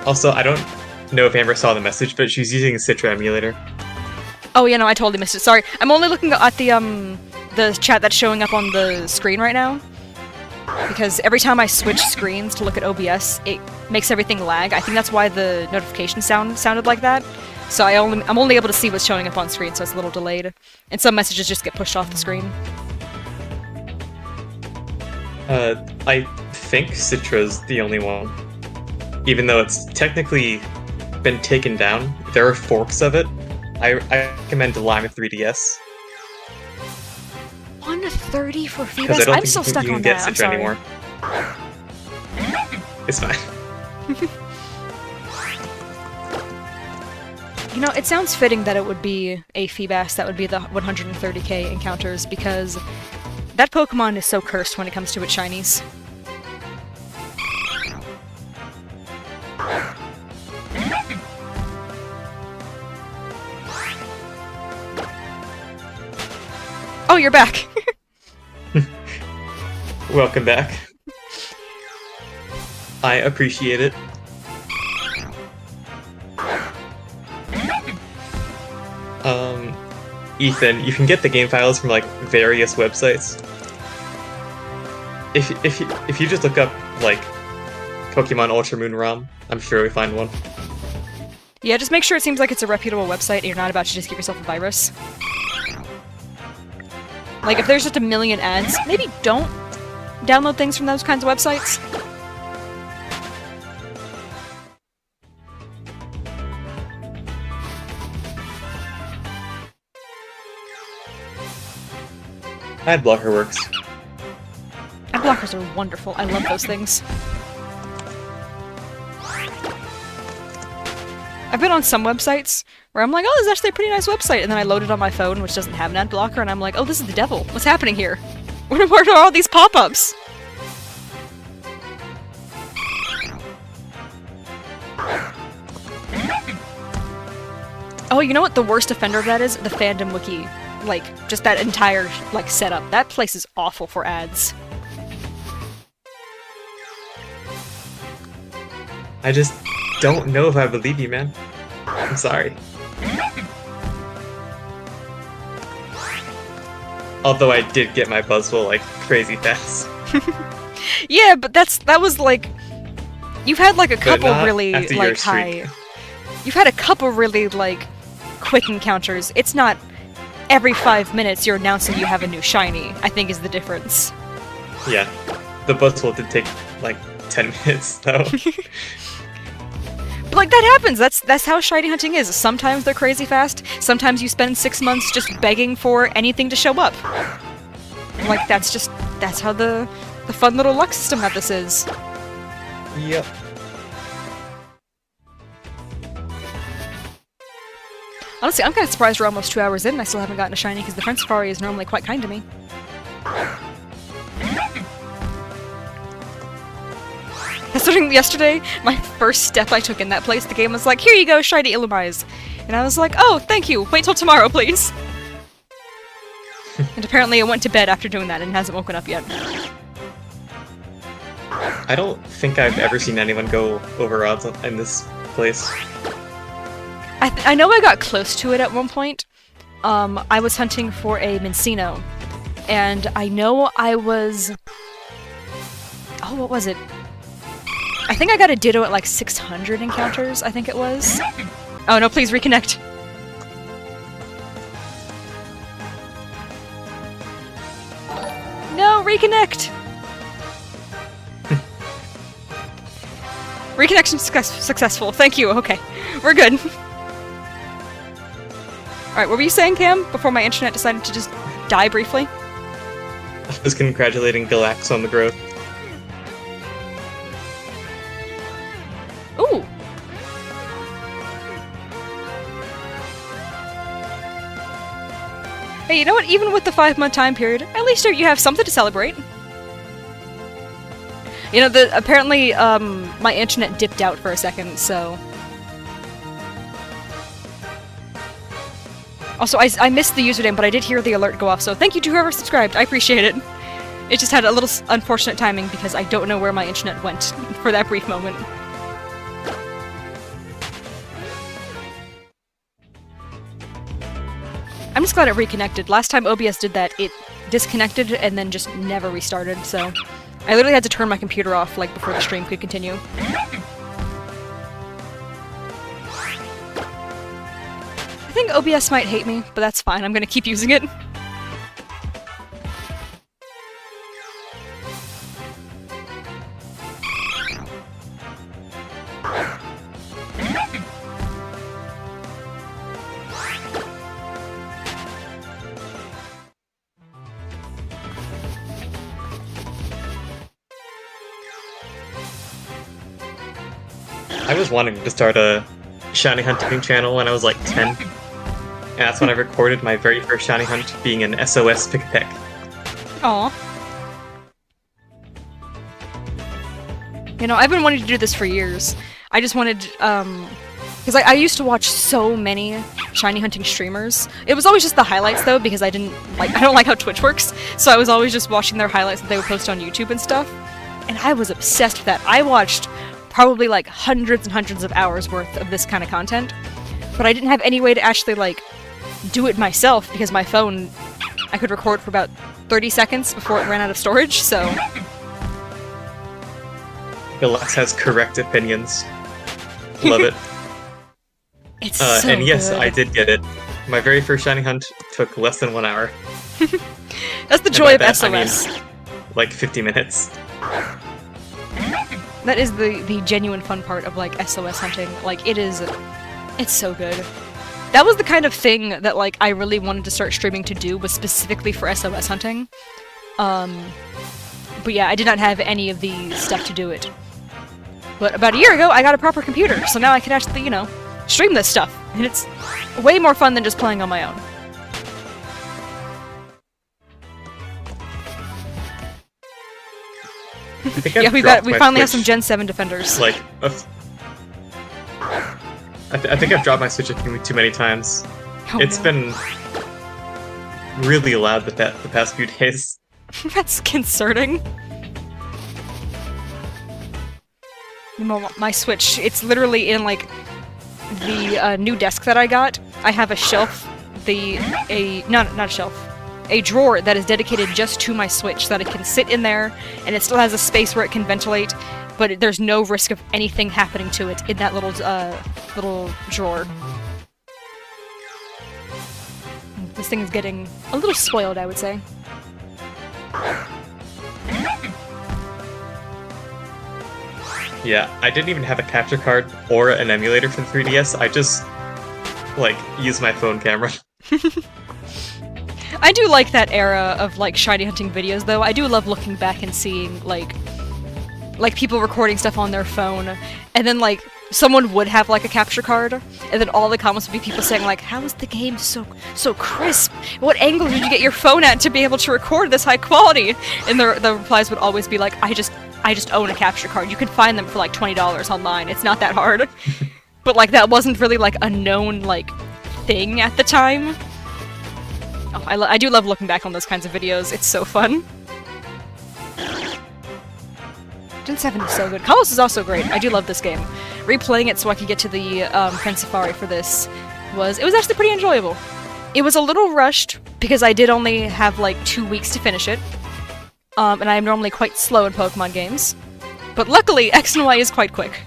Also, I don't know if Amber saw the message, but she's using a Citra emulator.
Oh yeah, no, I totally missed it. Sorry. I'm only looking at the chat that's showing up on the screen right now. Because every time I switch screens to look at OBS, it makes everything lag. I think that's why the notification sounded like that. So I'm only able to see what's showing up on screen, so it's a little delayed. And some messages just get pushed off the screen.
I think Citra's the only one. Even though it's technically been taken down, there are forks of it. I recommend Lime 3DS.
130 for feedback?
Because I don't
I'm
think
still stuck
you can
on
get
that. I'm
Citra
sorry.
anymore. It's fine.
You know, it sounds fitting that it would be a Feebas that would be the 130k encounters, because that Pokemon is so cursed when it comes to its shinies. Oh, you're back!
Welcome back. I appreciate it. Ethan, you can get the game files from like various websites. If you just look up like Pokemon Ultra Moon ROM, I'm sure we find one.
Yeah, just make sure it seems like it's a reputable website and you're not about to just give yourself a virus. Like, if there's just a million ads, maybe don't download things from those kinds of websites.
Ad blocker works.
Ad blockers are wonderful. I love those things. I've been on some websites where I'm like, oh, this is actually a pretty nice website, and then I load it on my phone, which doesn't have an ad blocker, and I'm like, oh, this is the devil. What's happening here? Where are all these pop-ups? Oh, you know what the worst offender of that is? The fandom wiki. Like, just that entire, like, setup. That place is awful for ads.
I just don't know if I believe you, man. I'm sorry. Although I did get my Buzzwole like crazy fast.
Yeah, but that was like, you've had like a couple really
after your
like high. You've had a couple really like quick encounters. It's not every 5 minutes you're announcing you have a new shiny, I think is the difference.
Yeah, the Buzzwole did take like 10 minutes though.
But like that happens. That's how shiny hunting is. Sometimes they're crazy fast. Sometimes you spend 6 months just begging for anything to show up. Like that's how the fun little luck system that this is.
Yep.
Honestly, I'm kind of surprised we're almost 2 hours in and I still haven't gotten a shiny because the Friend Safari is normally quite kind to me. Considering yesterday, my first step I took in that place, the game was like, here you go, shiny Illumise. And I was like, oh, thank you, wait till tomorrow, please. And apparently it went to bed after doing that and hasn't woken up yet.
I don't think I've ever seen anyone go over odds in this place.
I know I got close to it at one point. I was hunting for a Mincino, and I know I was... Oh, what was it? I think I got a Ditto at like 600 encounters, I think it was. Oh no, please reconnect. No, reconnect! Reconnection successful, thank you, okay. We're good. Alright, what were you saying, Cam, before my internet decided to just die briefly?
I was congratulating Galax on the growth.
Ooh! Hey, you know what? Even with the 5-month time period, at least you have something to celebrate. You know, apparently, my internet dipped out for a second, so... Also, I missed the username, but I did hear the alert go off, so thank you to whoever subscribed. I appreciate it. It just had a little unfortunate timing because I don't know where my internet went for that brief moment. I'm just glad it reconnected. Last time OBS did that, it disconnected and then just never restarted, so I literally had to turn my computer off like before the stream could continue. I think OBS might hate me, but that's fine. I'm gonna keep using it.
I was wanting to start a shiny hunting channel when I was like 10. And that's when I recorded my very first shiny hunt being an SOS pick-a-peck.
Aw. You know, I've been wanting to do this for years. I just wanted, because I used to watch so many shiny hunting streamers. It was always just the highlights though, because I don't like how Twitch works, so I was always just watching their highlights that they would post on YouTube and stuff. And I was obsessed with that. I watched probably like hundreds and hundreds of hours worth of this kind of content, but I didn't have any way to actually like do it myself because my phone, I could record for about 30 seconds before it ran out of storage, so...
Alex has correct opinions. Love it.
It's so
and yes,
good.
I did get it. My very first shiny hunt took less than 1 hour.
That's the joy of
that,
SOS.
I mean, like 50 minutes.
That is the genuine fun part of, like, SOS hunting. Like, it's so good. That was the kind of thing that, like, I really wanted to start streaming to do, was specifically for SOS hunting. But yeah, I did not have any of the stuff to do it. But about a year ago, I got a proper computer, so now I can actually, you know, stream this stuff. And it's way more fun than just playing on my own. Yeah, we finally have some Gen 7 defenders.
Like, I think I've dropped my Switch a few too many times.
Oh,
It's
no.
been really loud the past few days.
That's concerning. My Switch, it's literally in, like, the new desk that I got. I have a shelf, not a shelf, a drawer that is dedicated just to my Switch so that it can sit in there, and it still has a space where it can ventilate, but there's no risk of anything happening to it in that little drawer. This thing is getting a little spoiled, I would say.
Yeah, I didn't even have a capture card or an emulator for the 3DS. I just, like, used my phone camera.
I do like that era of, like, shiny hunting videos, though. I do love looking back and seeing, like people recording stuff on their phone, and then, like, someone would have, like, a capture card, and then all the comments would be people saying, like, how is the game so crisp? What angle did you get your phone at to be able to record this high quality? And the replies would always be like, I just own a capture card. You can find them for, like, $20 online. It's not that hard. But, like, that wasn't really, like, a known, like, thing at the time. Oh, I do love looking back on those kinds of videos. It's so fun. Gen 7 is so good. Kalos is also great. I do love this game. Replaying it so I could get to the Friend Safari for this was actually pretty enjoyable. It was a little rushed because I did only have like 2 weeks to finish it. And I am normally quite slow in Pokemon games. But luckily, X and Y is quite quick.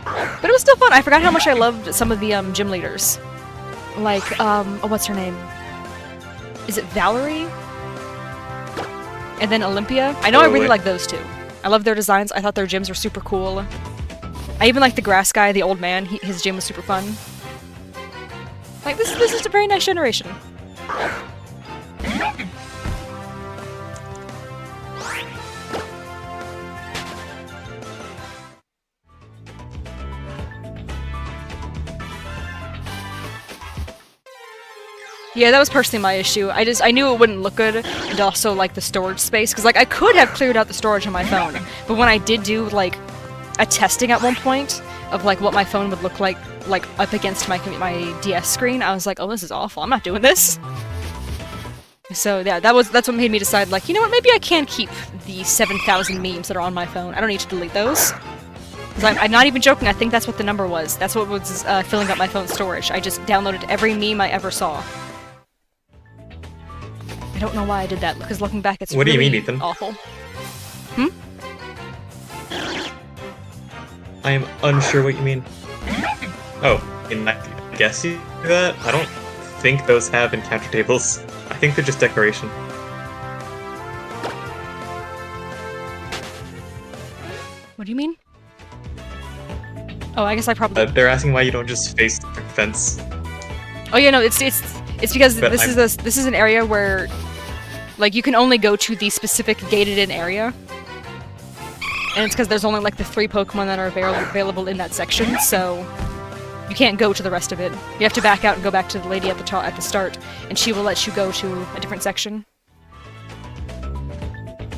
But it was still fun. I forgot how much I loved some of the gym leaders. Like, what's her name? Is it Valerie? And then Olympia? I know I really like those two. I love their designs. I thought their gyms were super cool. I even like the grass guy, the old man. His gym was super fun. Like, this is a very nice generation. Yeah, that was personally my issue. I knew it wouldn't look good, and also, like, the storage space, because, like, I could have cleared out the storage on my phone, but when I did do, like, a testing at one point of, like, what my phone would look like like, up against my DS screen, I was like, oh, this is awful. I'm not doing this. So, yeah, that's what made me decide, like, you know what, maybe I can keep the 7,000 memes that are on my phone. I don't need to delete those. I'm not even joking, I think that's what the number was. That's what was filling up my phone storage. I just downloaded every meme I ever saw. I don't know why I did that, because looking back, it's
What
really
do you mean, Ethan?
awful.
I am unsure what you mean. Oh, I guess you do that? I don't think those have encounter tables. I think they're just decoration.
What do you mean? Oh, I guess I probably...
They're asking why you don't just face the fence.
Oh yeah, no, it's because
But
this is an area where, like, you can only go to the specific gated-in area. And it's because there's only, like, the 3 Pokemon that are available in that section, so you can't go to the rest of it. You have to back out and go back to the lady at the start, and she will let you go to a different section.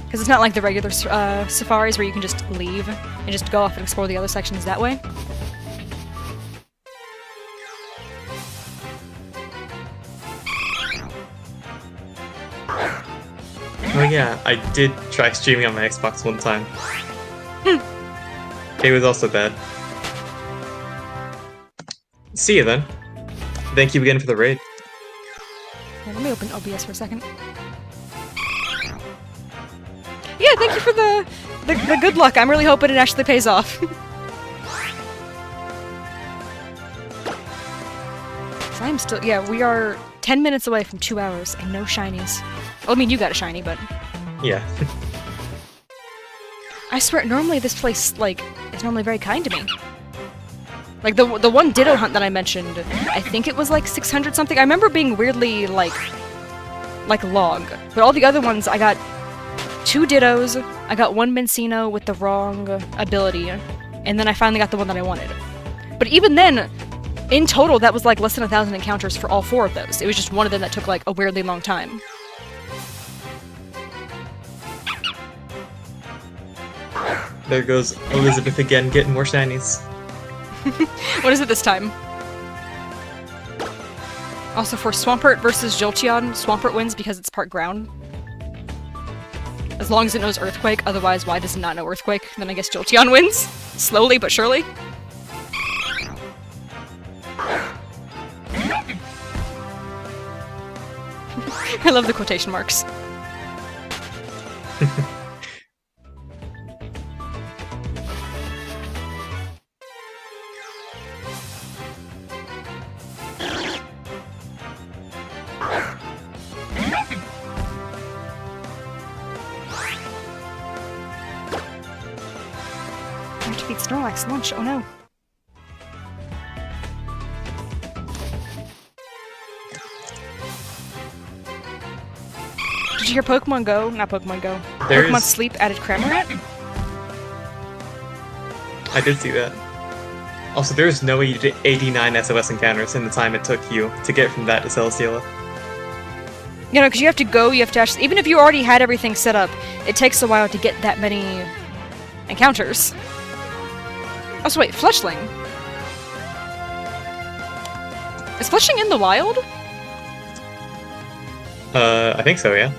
Because it's not like the regular safaris where you can just leave and just go off and explore the other sections that way.
Oh yeah, I did try streaming on my Xbox one time. It was also bad. See you then. Thank you again for the raid.
Yeah, let me open OBS for a second. Yeah, thank you for the good luck. I'm really hoping it actually pays off. So I'm still... Yeah, we are 10 minutes away from 2 hours and no shinies. Well, I mean, you got a shiny, but...
Yeah.
I swear, normally this place, like, is normally very kind to me. Like, the one Ditto hunt that I mentioned, I think it was, like, 600 something. I remember being weirdly, like log. But all the other ones, I got 2 Dittos, I got 1 Mincino with the wrong ability, and then I finally got the one that I wanted. But even then, in total, that was, like, less than 1,000 encounters for all 4 of those. It was just one of them that took, like, a weirdly long time.
There goes Elizabeth again, getting more shinies.
What is it this time? Also, for Swampert versus Jolteon, Swampert wins because it's part ground. As long as it knows Earthquake, otherwise why does it not know Earthquake? Then I guess Jolteon wins. Slowly but surely. I love the quotation marks. I have to beat Snorlax lunch, oh no. Did you hear Pokemon Go? Not Pokemon Go. Pokemon Sleep added Cramorant?
I did see that. Also, there's no way you did 89 SOS encounters in the time it took you to get from that to Celesteela.
You know, because you have to go, you have to actually... Even if you already had everything set up, it takes a while to get that many encounters. Oh, so wait, Fletchling? Is Fletchling in the wild?
I think so, yeah.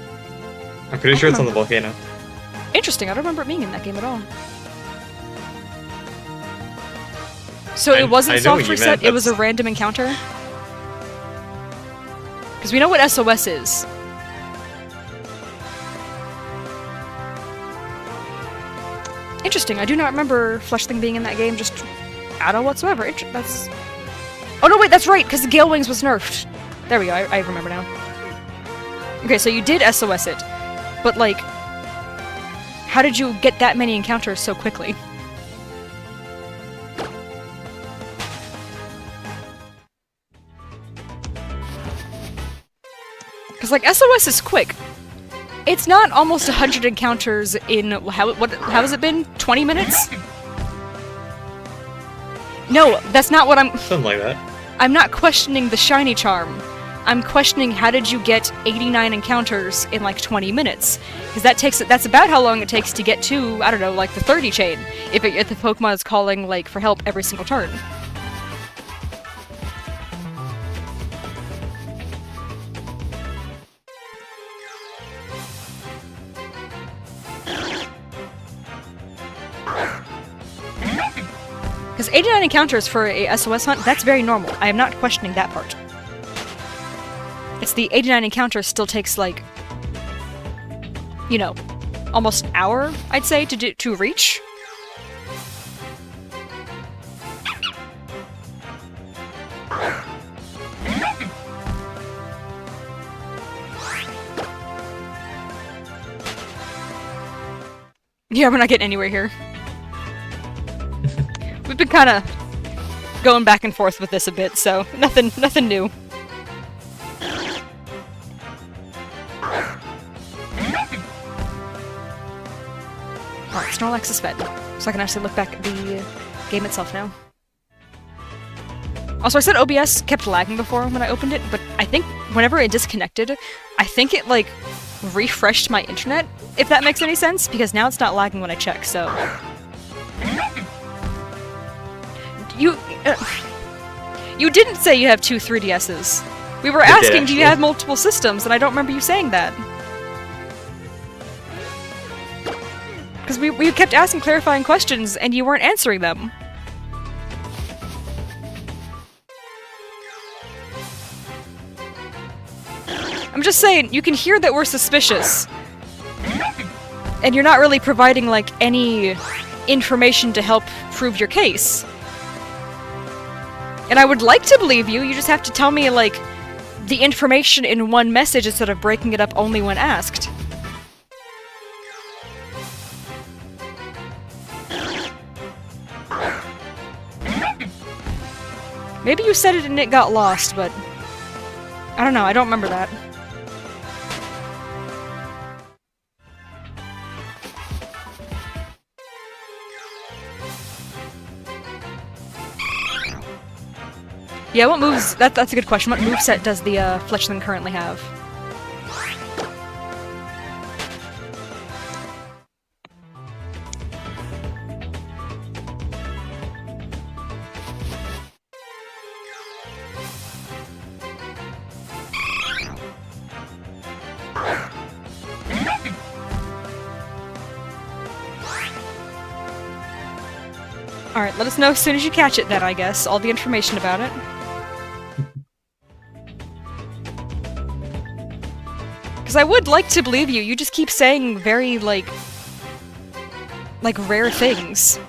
I'm pretty sure it's on the volcano.
Interesting, I don't remember it being in that game at all. So it wasn't soft reset, it was a random encounter? Because we know what SOS is. Interesting, I do not remember Fletchling being in that game, just at all whatsoever. That's... Oh no, wait, that's right, because the Gale Wings was nerfed. There we go, I remember now. Okay, so you did SOS it, but like, how did you get that many encounters so quickly? Because like, SOS is quick. It's not almost 100 encounters in, how has it been? 20 minutes? No, that's not what I'm...
Something like that.
I'm not questioning the shiny charm. I'm questioning how did you get 89 encounters in like 20 minutes? Because that's about how long it takes to get to, I don't know, like the 30 chain, if the Pokemon is calling like for help every single turn. Because 89 encounters for a SOS hunt, that's very normal. I am not questioning that part. It's the 89 encounters still takes, like, you know, almost an hour, I'd say, to reach. Yeah, we're not getting anywhere here. We've been kind of going back and forth with this a bit, so nothing new. Alright, Snorlax is fed, so I can actually look back at the game itself now. Also, I said OBS kept lagging before when I opened it, but I think whenever it disconnected, I think it, like, refreshed my internet, if that makes any sense, because now it's not lagging when I check, so... You didn't say you have two 3DSs. We were asking, do you have multiple systems, and I don't remember you saying that. Because we kept asking clarifying questions, and you weren't answering them. I'm just saying, you can hear that we're suspicious. And you're not really providing, like, any information to help prove your case. And I would like to believe you, you just have to tell me, like, the information in one message instead of breaking it up only when asked. Maybe you said it and it got lost, but... I don't know, I don't remember that. Yeah, what moves... That's a good question. What moveset does the Fletchling currently have? Alright, let us know as soon as you catch it then, I guess. All the information about it. Because I would like to believe you, you just keep saying very, like, rare things.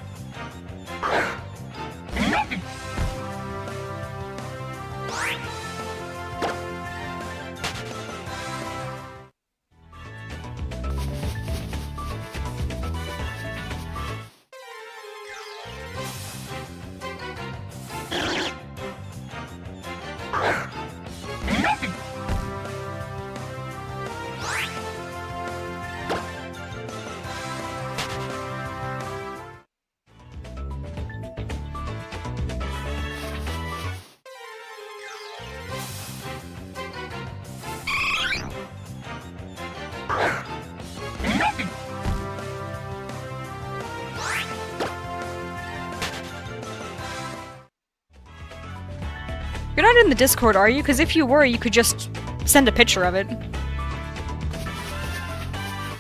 You're not in the Discord, are you? Because if you were, you could just send a picture of it.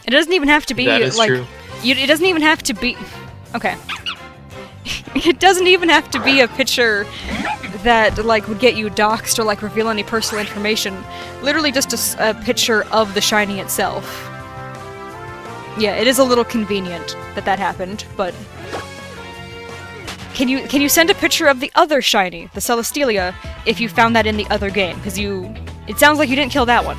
It doesn't even have to be,
that is
like...
True.
It doesn't even have to be... Okay. It doesn't even have to be a picture that, like, would get you doxxed or, like, reveal any personal information. Literally just a picture of the shiny itself. Yeah, it is a little convenient that that happened, but... Can you send a picture of the other shiny, the Celestelia, if you found that in the other game? Because it sounds like you didn't kill that one.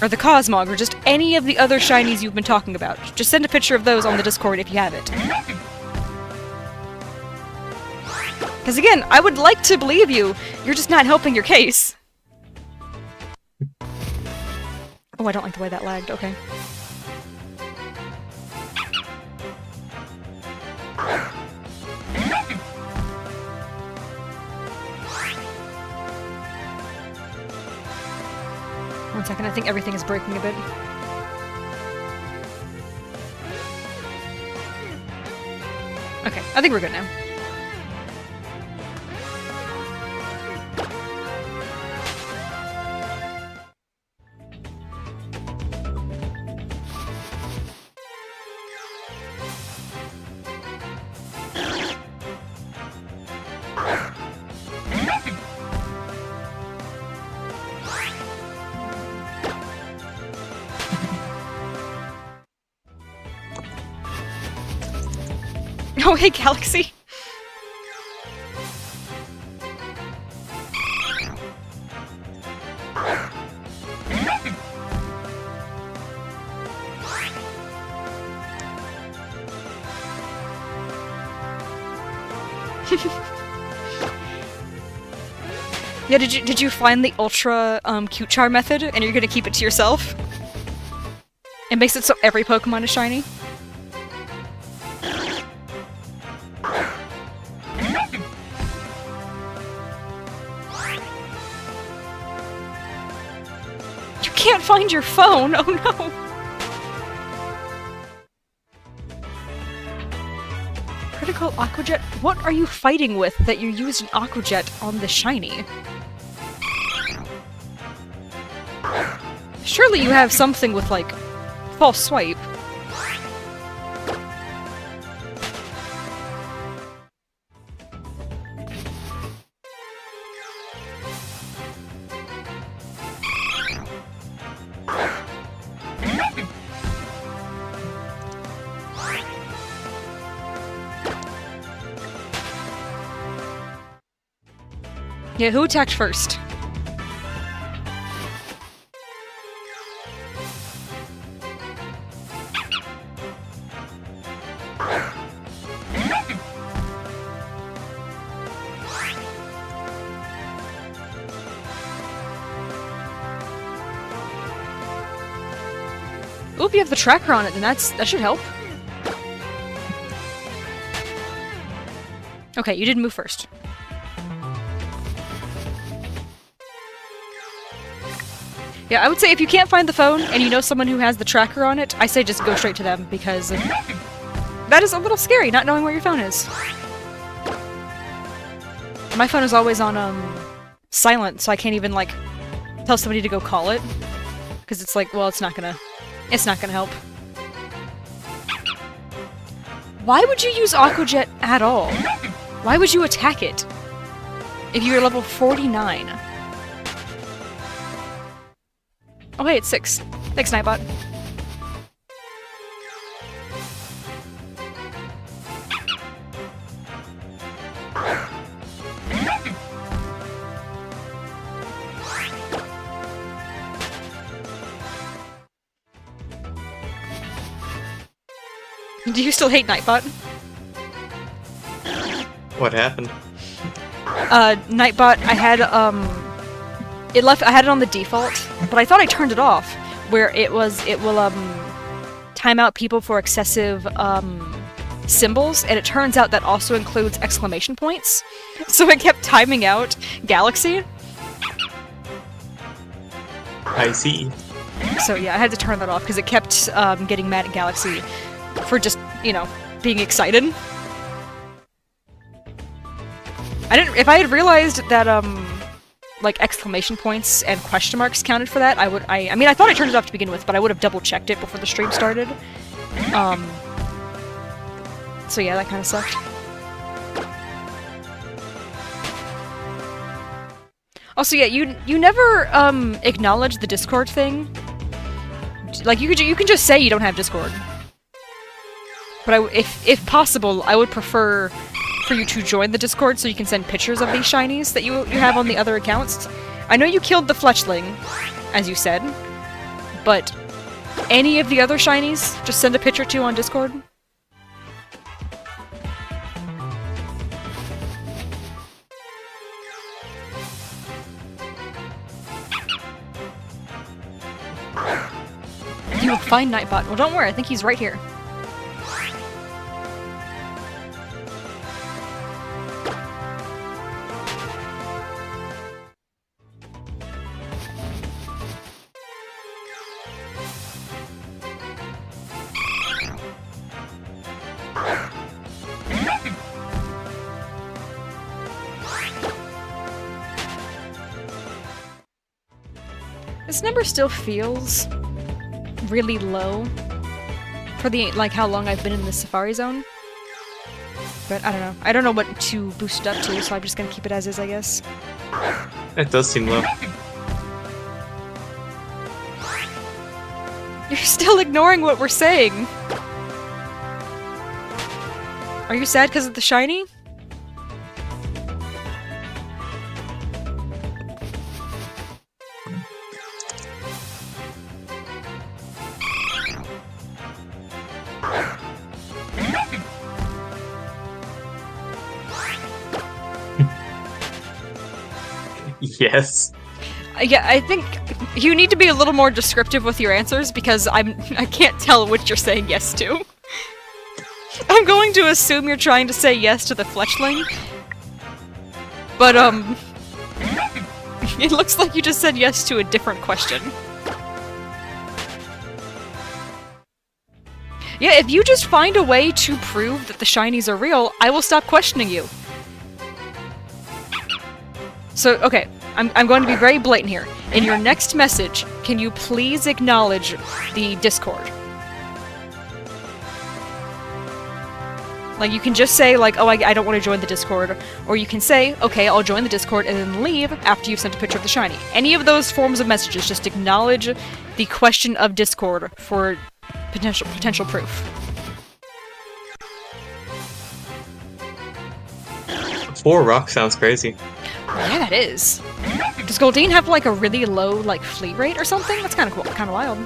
Or the Cosmog, or just any of the other shinies you've been talking about. Just send a picture of those on the Discord if you have it. Because again, I would like to believe you, you're just not helping your case. Oh, I don't like the way that lagged, okay. One second, I think everything is breaking a bit. Okay, I think we're good now. Oh, hey, Galaxy. Yeah, did you find the ultra cute char method and you're gonna keep it to yourself? It makes it so every Pokemon is shiny. You can't find your phone. Oh no. Critical Aqua Jet? What are you fighting with that you used an Aqua Jet on the shiny? Surely you have something with, like, false swipe. Yeah, who attacked first? Oop, you have the tracker on it, then that should help. Okay, you didn't move first. Yeah, I would say if you can't find the phone and you know someone who has the tracker on it, I say just go straight to them, because that is a little scary, not knowing where your phone is. My phone is always on silent, so I can't even, like, tell somebody to go call it. Because it's like, well, it's not gonna help. Why would you use Aqua Jet at all? Why would you attack it if you're level 49? Oh hey, it's 6. Thanks, Nightbot. Do you still hate Nightbot?
What happened?
Nightbot, I had I had it on the default, but I thought I turned it off, where it will time out people for excessive symbols, and it turns out that also includes exclamation points. So it kept timing out Galaxy.
I see.
So yeah, I had to turn that off because it kept getting mad at Galaxy for just, you know, being excited. If I had realized that like exclamation points and question marks counted for that, I mean, I thought I turned it off to begin with, but I would have double checked it before the stream started. So yeah, that kind of sucked. Also, yeah, you never acknowledge the Discord thing. Like you can just say you don't have Discord. But if possible, I would prefer for you to join the Discord so you can send pictures of these shinies that you have on the other accounts. I know you killed the Fletchling, as you said, but any of the other shinies, just send a picture to on Discord. You will find Nightbot. Well, don't worry, I think he's right here. This number still feels really low for the, like, how long I've been in the Safari Zone. But I don't know. I don't know what to boost it up to, so I'm just gonna keep it as is, I guess.
It does seem low.
You're still ignoring what we're saying! Are you sad because of the shiny?
Yes.
Yeah, I think you need to be a little more descriptive with your answers because I can't tell which you're saying yes to. I'm going to assume you're trying to say yes to the fletchling. But, it looks like you just said yes to a different question. Yeah, if you just find a way to prove that the shinies are real, I will stop questioning you. So, okay, I'm going to be very blatant here. In your next message, can you please acknowledge the Discord? Like, you can just say, like, oh, I don't want to join the Discord. Or you can say, okay, I'll join the Discord and then leave after you've sent a picture of the shiny. Any of those forms of messages, just acknowledge the question of Discord for potential proof.
4 rocks sounds crazy.
Yeah, it is. Does Goldeen have, like, a really low, like, fleet rate or something? That's kind of cool, kind of wild.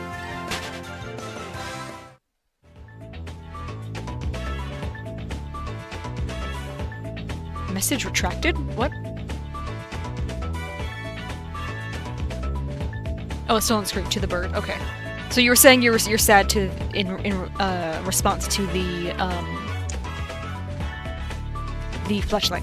Message retracted? What? Oh, it's still on the screen. To the bird. Okay. So you were saying you're sad to in response to the fletchling.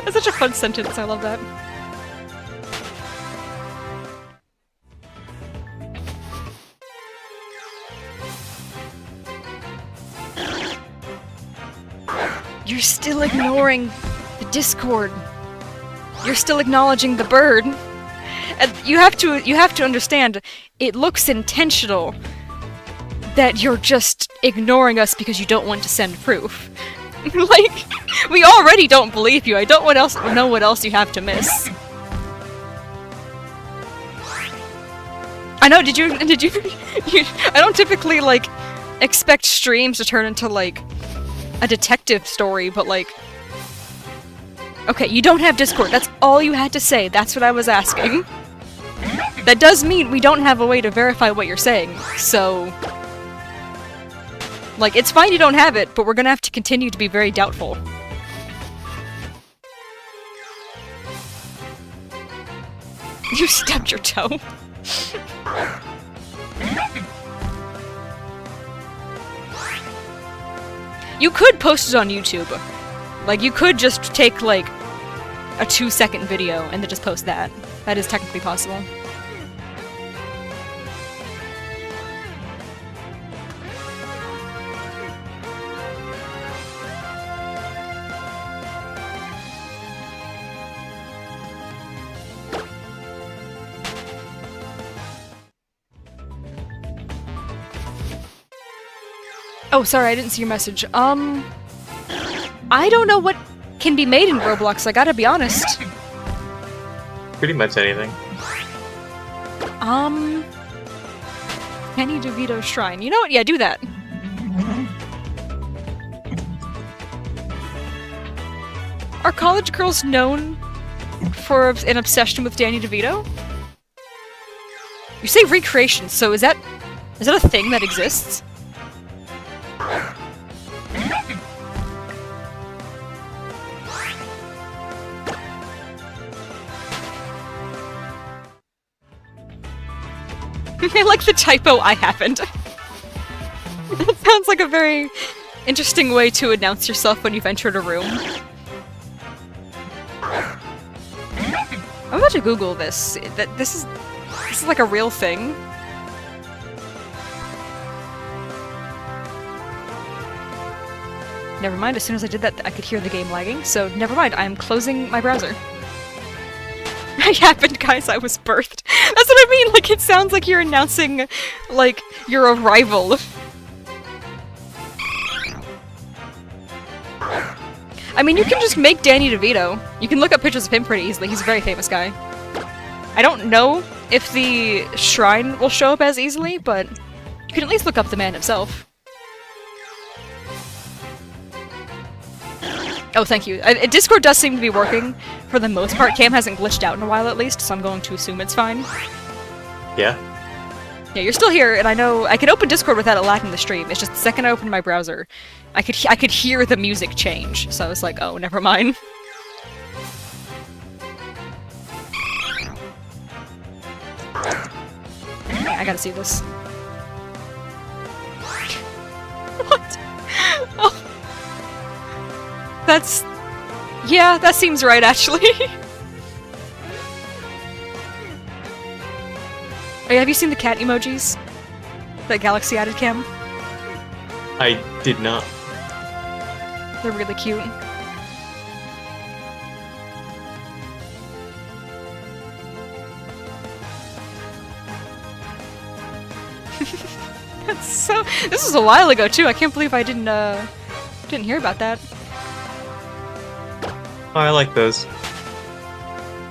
That's such a fun sentence, I love that. You're still ignoring the Discord. You're still acknowledging the bird. And you have to understand, it looks intentional that you're just ignoring us because you don't want to send proof. Like, we already don't believe you. I don't know what else you have to miss. I know, did you I don't typically, like, expect streams to turn into, like, a detective story, but, like... Okay, you don't have Discord. That's all you had to say. That's what I was asking. That does mean we don't have a way to verify what you're saying, so... Like, it's fine you don't have it, but we're gonna have to continue to be very doubtful. You stubbed your toe. You could post it on YouTube. Like, you could just take, like, a 2-second video and then just post that. That is technically possible. Oh, sorry, I didn't see your message. I don't know what can be made in Roblox, I gotta be honest.
Pretty much anything.
Danny DeVito Shrine. You know what? Yeah, do that. Are college girls known for an obsession with Danny DeVito? You say recreation, so is that a thing that exists? I like the typo I happened. That sounds like a very interesting way to announce yourself when you've entered a room. I'm about to Google this. This is like a real thing. Never mind, as soon as I did that, I could hear the game lagging, so never mind, I'm closing my browser. It happened, guys, I was birthed. That's what I mean, like, it sounds like you're announcing, like, your arrival. I mean, you can just make Danny DeVito. You can look up pictures of him pretty easily. He's a very famous guy. I don't know if the shrine will show up as easily, but you can at least look up the man himself. Oh, thank you. Discord does seem to be working for the most part. Cam hasn't glitched out in a while at least, so I'm going to assume it's fine.
Yeah.
Yeah, you're still here, and I know I can open Discord without it lagging the stream. It's just the second I opened my browser, I could hear the music change, so I was like, oh, never mind. I gotta see this. What? Oh. That's... yeah, that seems right, actually. Oh, have you seen the cat emojis that Galaxy added, Cam?
I did not.
They're really cute. That's so... this was a while ago, too. I can't believe I didn't hear about that.
Oh, I like those.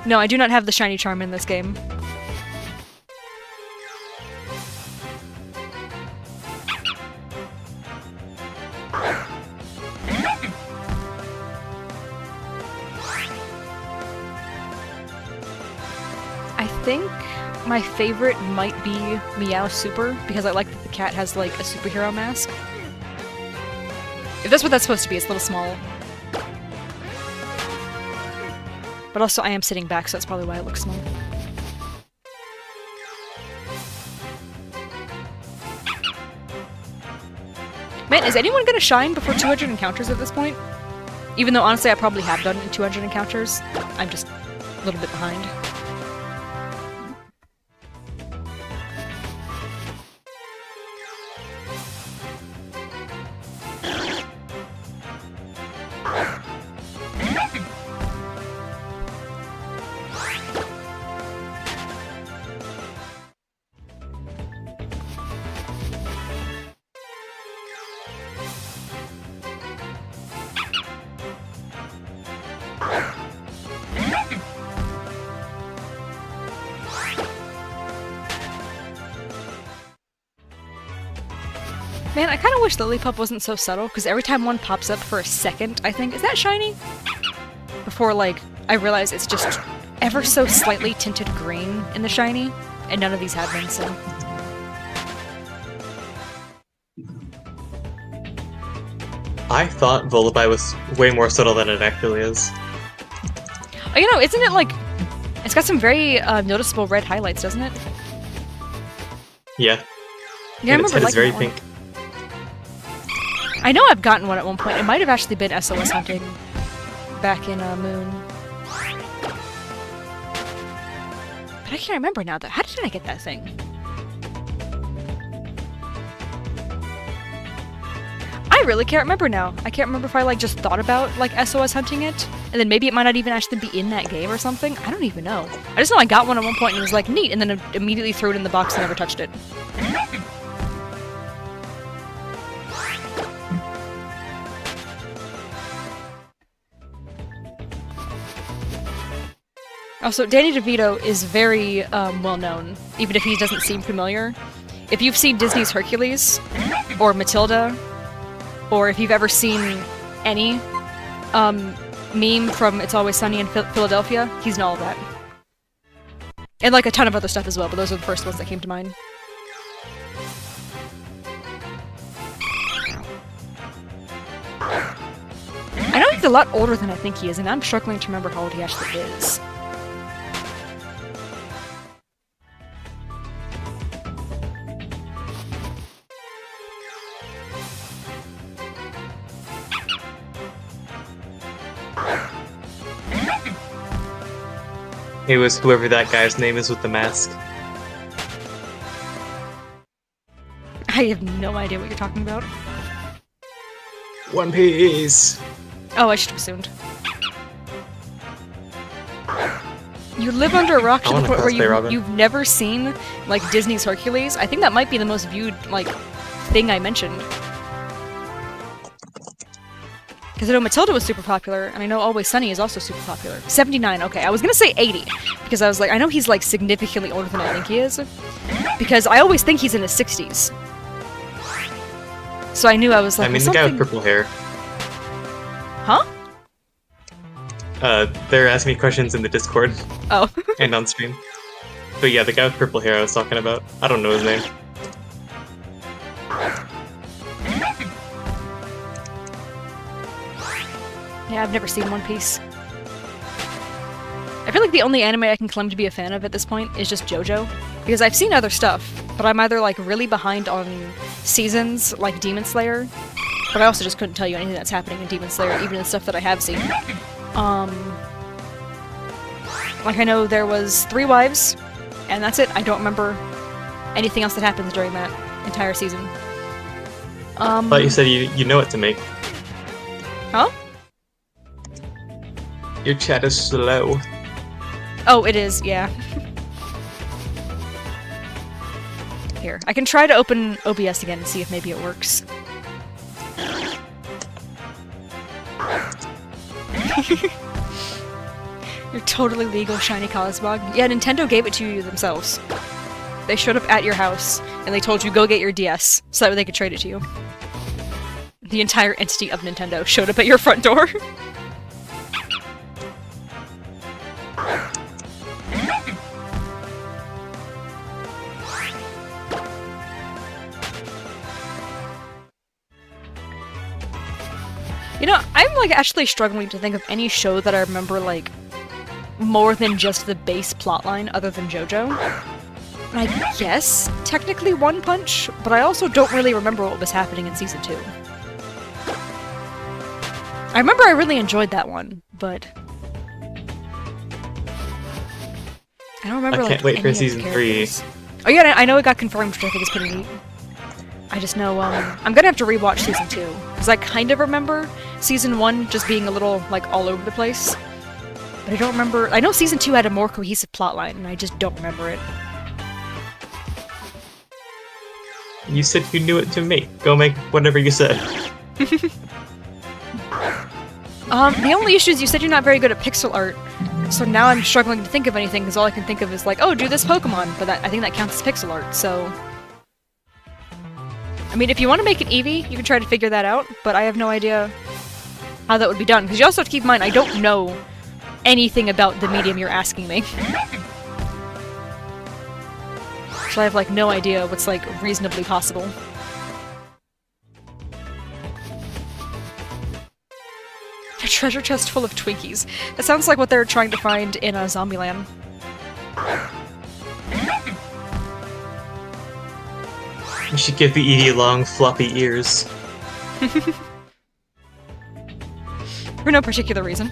No, I do not have the shiny charm in this game. I think my favorite might be Meow Super, because I like that the cat has, like, a superhero mask. If that's what that's supposed to be, it's a little small. But also, I am sitting back, so that's probably why it looks small. Man, is anyone gonna shine before 200 encounters at this point? Even though, honestly, I probably have done it in 200 encounters. I'm just a little bit behind. Man, I kind of wish Lillipup wasn't so subtle, because every time one pops up for a second, I think, is that shiny? Before, like, I realize it's just ever so slightly tinted green in the shiny, and none of these have been, so...
I thought Volibite was way more subtle than it actually is.
Oh, you know, isn't it, like... it's got some very noticeable red highlights, doesn't it?
Yeah.
Yeah, I
and its head
remember
is very
liking that
pink.
one. I know I've gotten one at one point. It might have actually been SOS hunting back in Moon. But I can't remember now. How did I get that thing? I really can't remember now. I can't remember if I, like, just thought about, like, SOS hunting it, and then maybe it might not even actually be in that game or something. I don't even know. I just know I got one at one point and it was like, neat, and then immediately threw it in the box and never touched it. Also, Danny DeVito is very well known, even if he doesn't seem familiar. If you've seen Disney's Hercules, or Matilda, or if you've ever seen any meme from It's Always Sunny in Philadelphia, he's in all of that. And like a ton of other stuff as well, but those are the first ones that came to mind. I know he's a lot older than I think he is, and I'm struggling to remember how old he actually is.
It was whoever that guy's name is with the mask.
I have no idea what you're talking about.
One Piece!
Oh, I should have assumed. You live under a rock to the point where you've never seen, like, Disney's Hercules? I think that might be the most viewed, like, thing I mentioned. Because I know Matilda was super popular, and I know Always Sunny is also super popular. 79, okay. I was gonna say 80, because I was like, I know he's like significantly older than I think he is. Because I always think he's in his 60s. So I knew I was like,
I mean, the guy with purple hair.
Huh?
They're asking me questions in the Discord.
Oh.
And on stream. But yeah, the guy with purple hair I was talking about. I don't know his name.
Yeah, I've never seen One Piece. I feel like the only anime I can claim to be a fan of at this point is just JoJo. Because I've seen other stuff, but I'm either like really behind on seasons like Demon Slayer, but I also just couldn't tell you anything that's happening in Demon Slayer, even the stuff that I have seen. Like I know there was 3 wives, and that's it. I don't remember anything else that happens during that entire season.
But you said you know what to make.
Huh?
Your chat is slow.
Oh, it is, yeah. Here, I can try to open OBS again and see if maybe it works. You're totally legal, Shiny Cosmog. Yeah, Nintendo gave it to you themselves. They showed up at your house, and they told you, go get your DS, so that way they could trade it to you. The entire entity of Nintendo showed up at your front door. You know, I'm like actually struggling to think of any show that I remember like more than just the base plotline other than JoJo. And I guess technically One Punch, but I also don't really remember what was happening in season 2. I remember I really enjoyed that one, but I don't remember.
I can't wait for season 3.
Oh yeah, I know it got confirmed, which I think is pretty neat. I just know I'm gonna have to rewatch season 2 because I kind of remember season 1 just being a little like all over the place, but I don't remember. I know season 2 had a more cohesive plotline, and I just don't remember it.
You said you knew what to make. Go make whatever you said.
The only issue is you said you're not very good at pixel art, so now I'm struggling to think of anything because all I can think of is like, oh, do this Pokemon, but I think that counts as pixel art, so... I mean, if you want to make an Eevee, you can try to figure that out, but I have no idea how that would be done, because you also have to keep in mind, I don't know anything about the medium you're asking me. So I have, like, no idea what's, like, reasonably possible. A treasure chest full of Twinkies. That sounds like what they're trying to find in Zombieland.
You should give the Eevee long, floppy ears.
For no particular reason.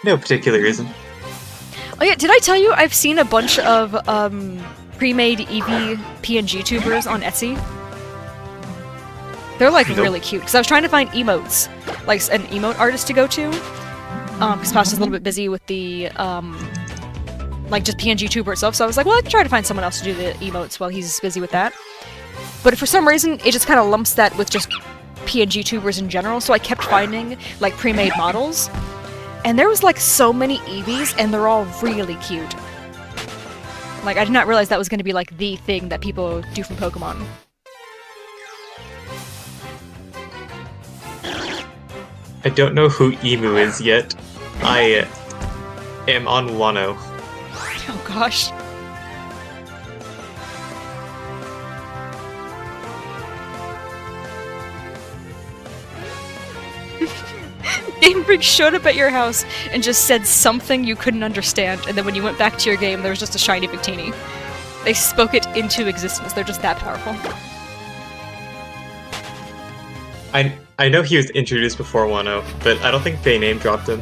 No particular reason.
Oh yeah, did I tell you I've seen a bunch of pre-made Eevee PNG tubers on Etsy? They're like really cute, because I was trying to find emotes, like an emote artist to go to, because Pasta's a little bit busy with the like just PNG tuber itself, so I was like, well, I can try to find someone else to do the emotes while he's busy with that. But for some reason, it just kind of lumps that with just PNG tubers in general, so I kept finding like pre-made models. And there was like so many Eevees, and they're all really cute. Like, I did not realize that was going to be like the thing that people do from Pokemon.
I don't know who Emu is yet. I am on Wano.
Oh gosh. Game Freak showed up at your house and just said something you couldn't understand, and then when you went back to your game, there was just a shiny Victini. They spoke it into existence. They're just that powerful.
I know he was introduced before Wano, but I don't think they name dropped him.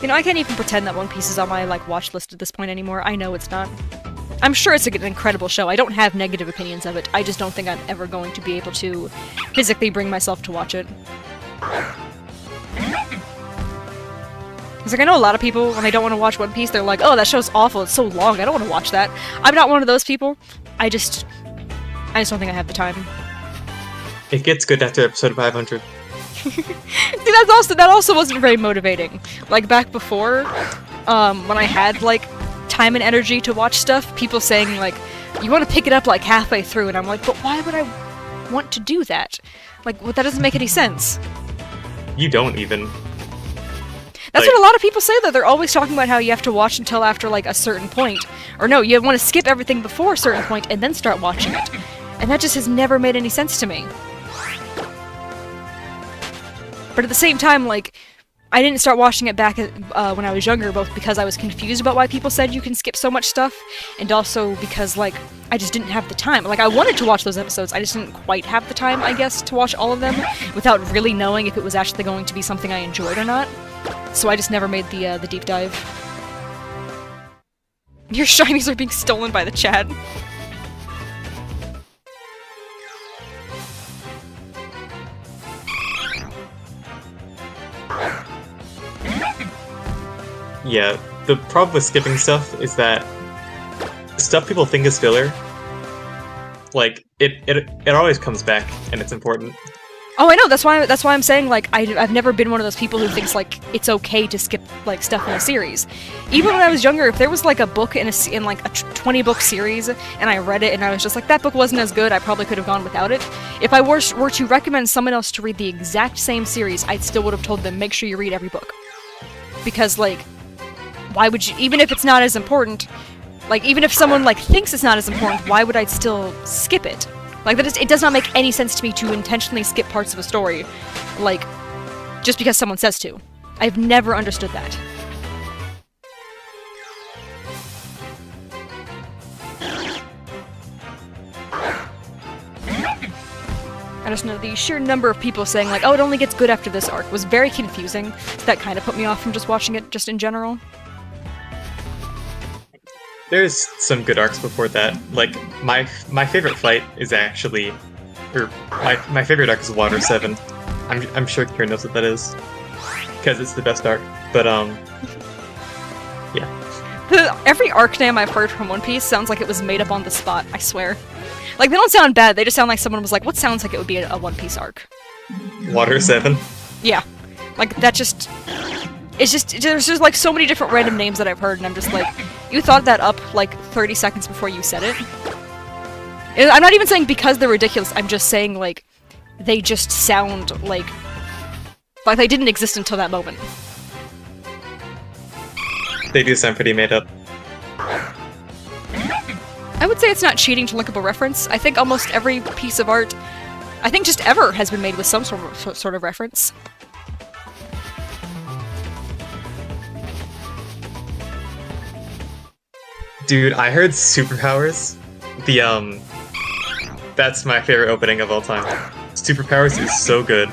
You know, I can't even pretend that One Piece is on my, like, watch list at this point anymore. I know it's not. I'm sure it's an incredible show. I don't have negative opinions of it. I just don't think I'm ever going to be able to physically bring myself to watch it. It's like, I know a lot of people, when they don't want to watch One Piece, they're like, oh, that show's awful, it's so long, I don't want to watch that. I'm not one of those people. I just don't think I have the time.
It gets good after episode 500.
See, that also wasn't very motivating. Like, back before, when I had, like, time and energy to watch stuff, people saying, like, you want to pick it up, like, halfway through, and I'm like, but why would I want to do that? Like, well, that doesn't make any sense.
You don't even.
That's what a lot of people say, though. They're always talking about how you have to watch until after, like, a certain point. Or no, you want to skip everything before a certain point and then start watching it. And that just has never made any sense to me. But at the same time, like, I didn't start watching it back when I was younger, both because I was confused about why people said you can skip so much stuff, and also because, like, I just didn't have the time. Like, I wanted to watch those episodes, I just didn't quite have the time, I guess, to watch all of them, without really knowing if it was actually going to be something I enjoyed or not. So I just never made the deep dive. Your shinies are being stolen by the chat.
Yeah, the problem with skipping stuff is that stuff people think is filler, like, it always comes back, and it's important.
Oh, I know. That's why I'm saying, like, I've never been one of those people who thinks, like, it's okay to skip, like, stuff in a series. Even when I was younger, if there was, like, a book in like a 20-book series, and I read it and I was just like, that book wasn't as good, I probably could have gone without it. If I were to recommend someone else to read the exact same series, I still would have told them, make sure you read every book. Because, like, why would you, even if it's not as important, like, even if someone, like, thinks it's not as important, why would I still skip it? Like, it does not make any sense to me to intentionally skip parts of a story, like, just because someone says to. I've never understood that. I just know the sheer number of people saying, like, oh, it only gets good after this arc was very confusing. So that kind of put me off from just watching it just in general.
There's some good arcs before that. Like, my favorite fight is actually, or my favorite arc is Water 7. I'm sure Kira knows what that is, because it's the best arc. But yeah.
Every arc name I've heard from One Piece sounds like it was made up on the spot. I swear. Like, they don't sound bad. They just sound like someone was like, "What sounds like it would be a One Piece arc?"
Water 7.
Yeah, like that just. It's just, there's just like so many different random names that I've heard, and I'm just like, you thought that up like 30 seconds before you said it? And I'm not even saying because they're ridiculous, I'm just saying, like, they just sound like they didn't exist until that moment.
They do sound pretty made up.
I would say it's not cheating to look up a reference. I think almost every piece of art, I think just ever, has been made with some sort of reference.
Dude, I heard Superpowers. That's my favorite opening of all time. Superpowers is so good.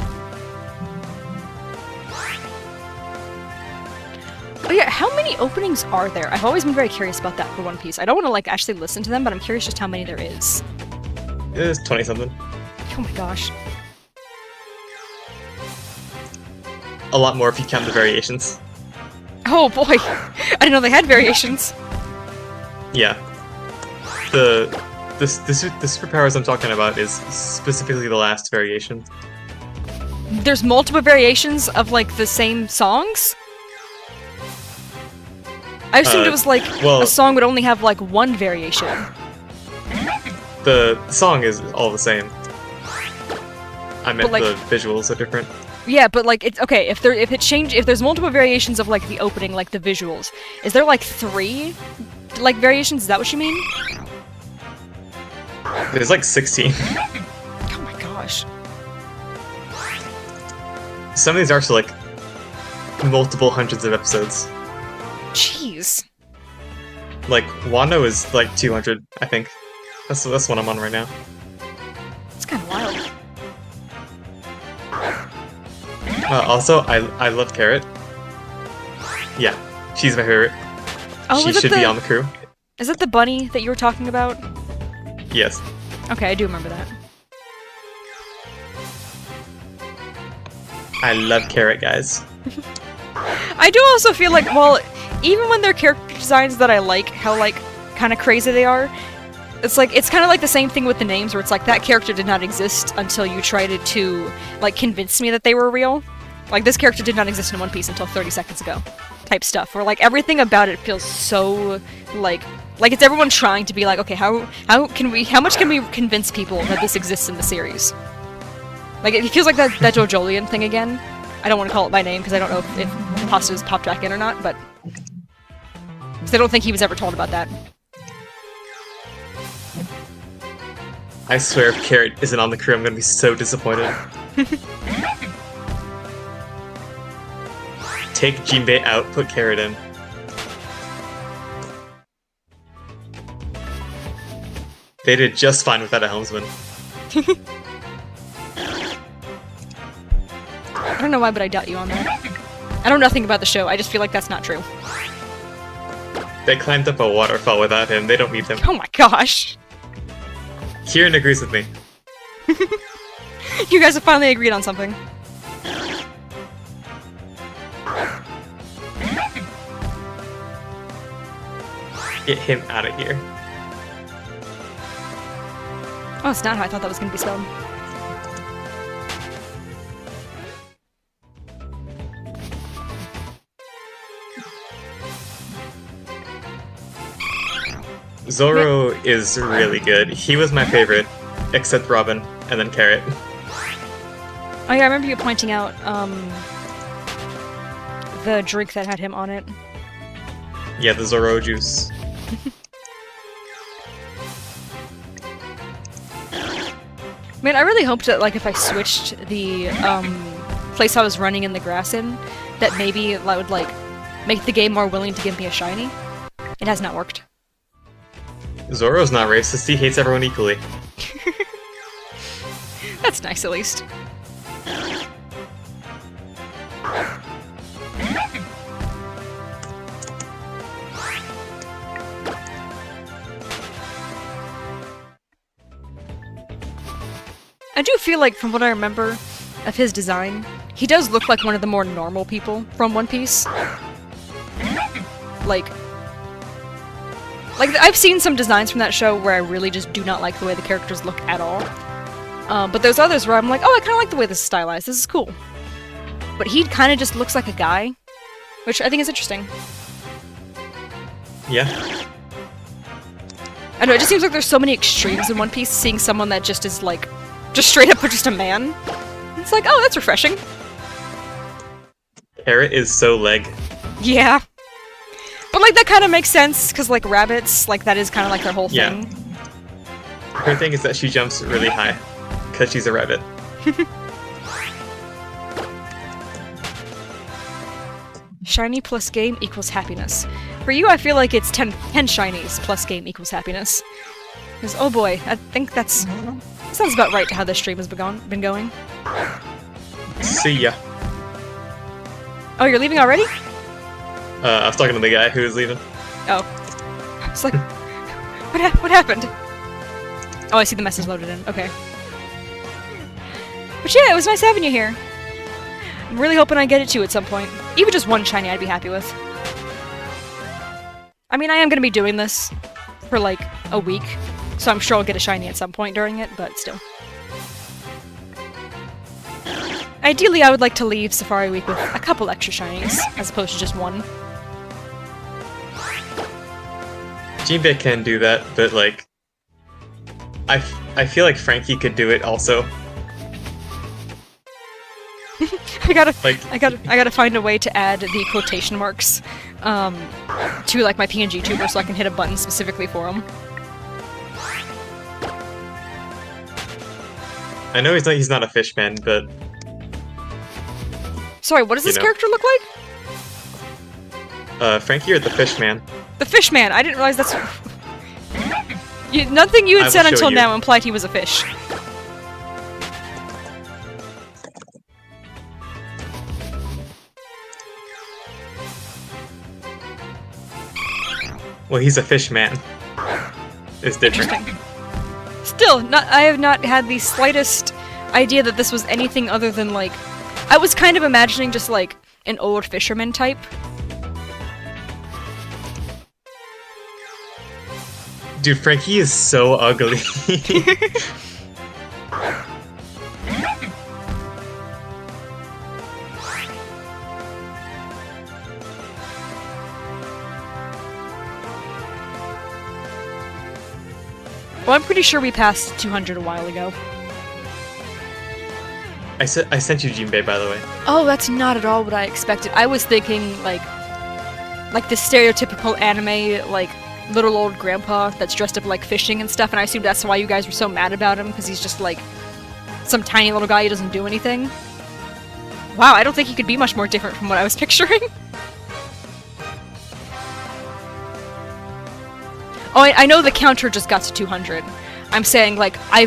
Oh yeah, how many openings are there? I've always been very curious about that for One Piece. I don't want to, like, actually listen to them, but I'm curious just how many there is.
It's 20-something.
Oh my gosh.
A lot more if you count the variations.
Oh boy! I didn't know they had variations.
Yeah. The superpowers I'm talking about is specifically the last variation.
There's multiple variations of, like, the same songs? I assumed it was, like, a song would only have, like, one variation.
The song is all the same. I meant,
like,
the visuals are different.
Yeah, but, like, it's okay, if there's multiple variations of, like, the opening, like, the visuals, is there, like, 3, like, variations? Is that what you mean?
There's, like, 16.
Oh my gosh.
Some of these arcs are, like, multiple hundreds of episodes.
Jeez.
Like, Wano is, like, 200, I think. That's what I'm on right now.
It's kind of wild.
Also, I love Carrot. Yeah, she's my favorite.
Oh,
she should be on the crew.
Is that the bunny that you were talking about?
Yes.
Okay, I do remember that.
I love Carrot, guys.
I do also feel like, well, even when they're character designs that I like, how, like, kind of crazy they are, it's like, it's kind of like the same thing with the names, where it's like, that character did not exist until you tried to, like, convince me that they were real. Like, this character did not exist in One Piece until 30 seconds ago. Type stuff, where, like, everything about it feels so, like it's everyone trying to be like, okay, how much can we convince people that this exists in the series? Like, it feels like that Jojolian thing again. I don't want to call it by name, because I don't know if Pasta's popped back in or not, but... because I don't think he was ever told about that.
I swear if Carrot isn't on the crew, I'm gonna be so disappointed. Take Jinbei out, put Carrot in. They did just fine without a helmsman.
I don't know why, but I doubt you on that. I know nothing about the show, I just feel like that's not true.
They climbed up a waterfall without him, they don't need him.
Oh my gosh!
Kieran agrees with me.
You guys have finally agreed on something.
Get him out of here.
Oh, it's not how I thought that was gonna be spelled.
Zoro is really good. He was my favorite, except Robin, and then Carrot.
Oh yeah, I remember you pointing out, the drink that had him on it.
Yeah, the Zoro juice.
Man, I really hoped that, like, if I switched the, place I was running in the grass in, that maybe that would, like, make the game more willing to give me a shiny. It has not worked.
Zoro's not racist, he hates everyone equally.
That's nice, at least. I do feel like, from what I remember of his design, he does look like one of the more normal people from One Piece. Like, I've seen some designs from that show where I really just do not like the way the characters look at all. But there's others where I'm like, oh, I kind of like the way this is stylized, this is cool. But he kind of just looks like a guy, which I think is interesting.
Yeah.
I know, it just seems like there's so many extremes in One Piece, seeing someone that just is like, just straight up just a man. It's like, oh, that's refreshing.
Carrot is so leg.
Yeah. But, like, that kind of makes sense, because, like, rabbits, like, that is kind of like their whole thing.
Her thing is that she jumps really high, because she's a rabbit.
Shiny plus game equals happiness. For you, I feel like it's 10 shinies plus game equals happiness. Because, oh boy, I think that's... sounds about right to how this stream has been going.
See ya.
Oh, you're leaving already?
I was talking to the guy who was leaving.
Oh. It's like... what happened? Oh, I see the message loaded in. Okay. But yeah, it was nice having you here. I'm really hoping I get it too at some point. Even just one shiny I'd be happy with. I mean, I am gonna be doing this for like a week, so I'm sure I'll get a shiny at some point during it, but still. Ideally, I would like to leave Safari Week with a couple extra shinies, as opposed to just one.
Jinbei can do that, but like... I feel like Frankie could do it also.
I gotta find a way to add the quotation marks to like my PNG tuber so I can hit a button specifically for him.
I know he's not a fishman, but...
Sorry, what does this character look like?
Frankie or the fishman?
The fishman! I didn't realize that's... nothing you had said until now implied he was a fish.
Well, he's a fishman. It's different.
Interesting. Still, I have not had the slightest idea that this was anything other than, like... I was kind of imagining just, like, an old fisherman type.
Dude, Frankie is so ugly.
Well, I'm pretty sure we passed 200 a while ago.
I sent you Jinbei, by the way.
Oh, that's not at all what I expected. I was thinking, like the stereotypical anime, like, little old grandpa that's dressed up like fishing and stuff, and I assumed that's why you guys were so mad about him, because he's just, like, some tiny little guy who doesn't do anything. Wow, I don't think he could be much more different from what I was picturing. Oh, I know the counter just got to 200. I'm saying, like, I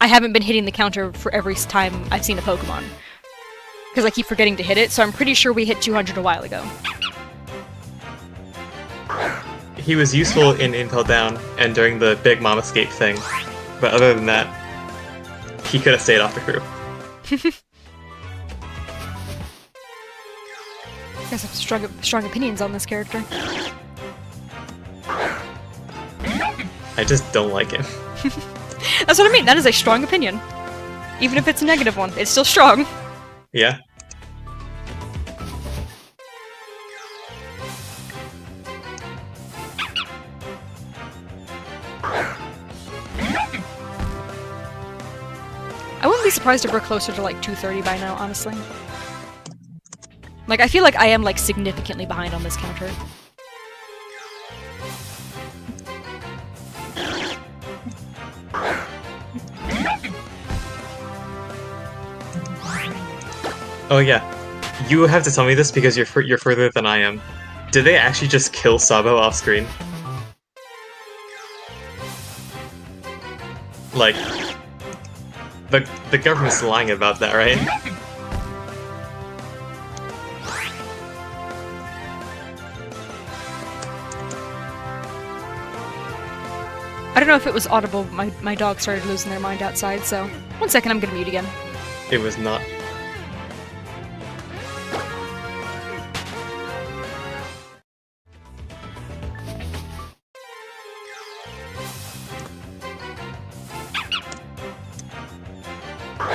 haven't been hitting the counter for every time I've seen a Pokemon. Because I keep forgetting to hit it, so I'm pretty sure we hit 200 a while ago.
He was useful in Impel Down and during the Big Mom escape thing, but other than that, he could have stayed off the crew.
I guess I have strong opinions on this character.
I just don't like him.
That's what I mean, that is a strong opinion. Even if it's a negative one, it's still strong.
Yeah.
I wouldn't be surprised if we're closer to like 230 by now, honestly. Like, I feel like I am like significantly behind on this counter.
Oh yeah, you have to tell me this because you're further than I am. Did they actually just kill Sabo off screen? Like, the government's lying about that, right?
I don't know if it was audible, but my dog started losing their mind outside, so... One second, I'm gonna mute again.
It was not.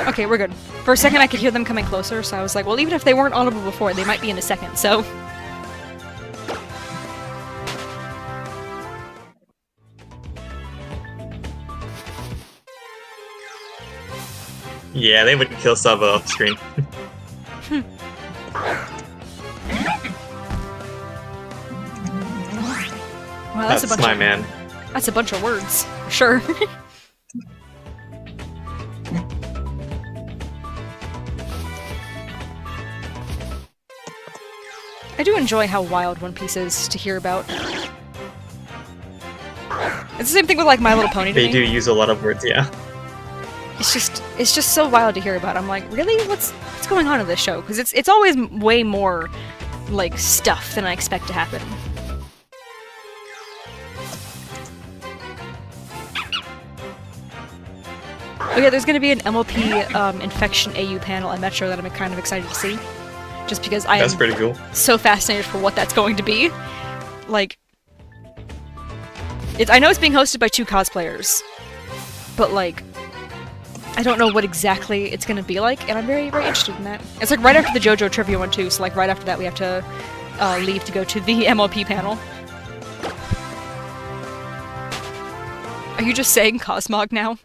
Okay, we're good. For a second I could hear them coming closer, so I was like, well, even if they weren't audible before, they might be in a second, so...
Yeah, they wouldn't kill Sabo off screen.
Wow, that's a bunch
my
of,
man.
That's a bunch of words, for sure. I do enjoy how wild One Piece is to hear about. It's the same thing with like My Little Pony to me.
They do use a lot of words, yeah.
It's just so wild to hear about. I'm like, really? What's going on in this show? Because it's always way more like stuff than I expect to happen. Oh yeah, there's gonna be an MLP Infection AU panel at Metro that I'm kind of excited to see. Just because
That's pretty cool.
So fascinated for what that's going to be. Like, I know it's being hosted by 2 cosplayers, but like, I don't know what exactly it's gonna be like, and I'm very, very interested in that. It's like right after the JoJo trivia one too, so like right after that we have to leave to go to the MLP panel. Are you just saying Cosmog now?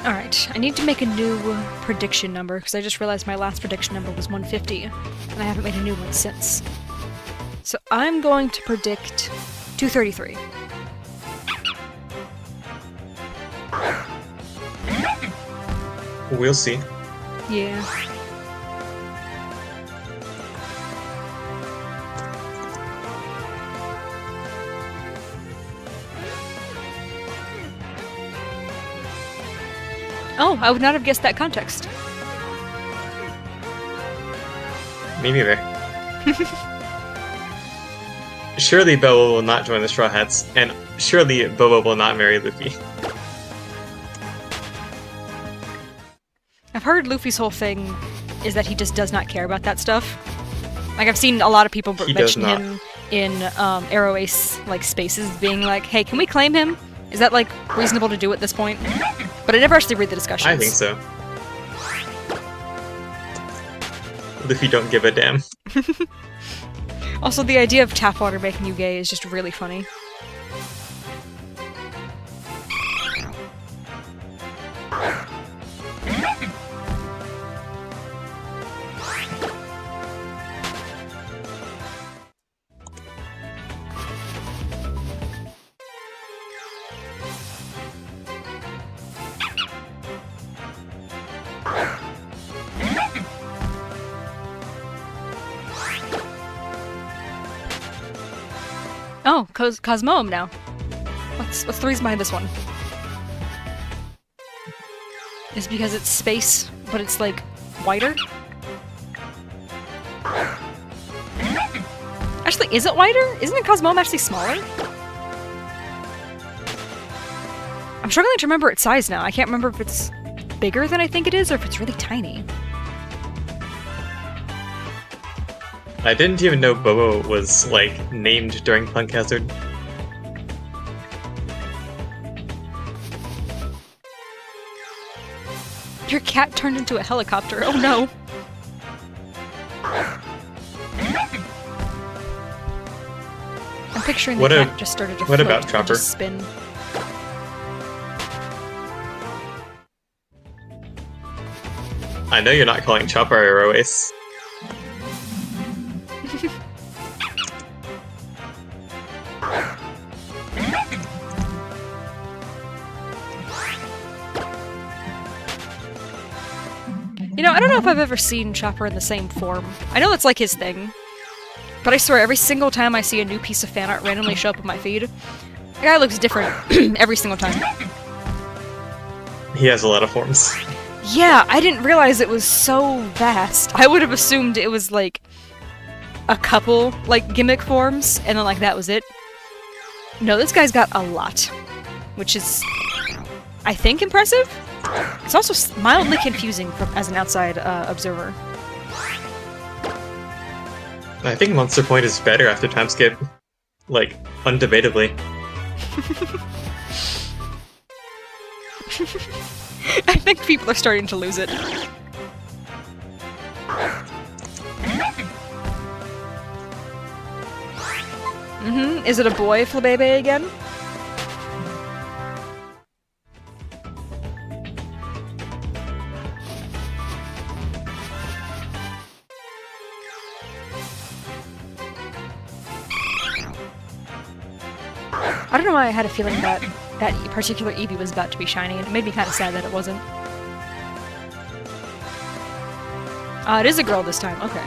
Alright, I need to make a new prediction number, because I just realized my last prediction number was 150, and I haven't made a new one since. So I'm going to predict 233.
We'll see.
Yeah. Oh, I would not have guessed that context.
Me neither. Surely Boa will not join the Straw Hats, and surely Boa will not marry Luffy.
I've heard Luffy's whole thing is that he just does not care about that stuff. Like, I've seen a lot of people mention him in Arrow Ace, like, spaces, being like, hey, can we claim him? Is that, like, reasonable to do at this point? But I never actually read the discussions.
I think so. Luffy don't give a damn.
Also, the idea of tap water making you gay is just really funny. Oh, Cosmoem now. What's the reason behind this one? Is it because it's space, but it's like wider? Actually, is it wider? Isn't it Cosmoem actually smaller? I'm struggling to remember its size now. I can't remember if it's bigger than I think it is or if it's really tiny.
I didn't even know Boa was, like, named during Punk Hazard.
Your cat turned into a helicopter. Oh no! I'm picturing the cat just started to float
about
and
Chopper?
just spin.
I know you're not calling Chopper Arrow Ace.
You know, I don't know if I've ever seen Chopper in the same form. I know that's like his thing. But I swear, every single time I see a new piece of fan art randomly show up in my feed, the guy looks different every single time.
He has a lot of forms.
Yeah, I didn't realize it was so vast. I would have assumed it was, like, a couple, like, gimmick forms, and then, like, that was it. No, this guy's got a lot. Which is, I think, impressive? It's also mildly confusing as an outside observer.
I think Monster Point is better after time skip. Like, undebatably.
I think people are starting to lose it. Is it a boy, Flabebe, again? I don't know why I had a feeling that that particular Eevee was about to be shiny, and it made me kind of sad that it wasn't. It is a girl this time, okay.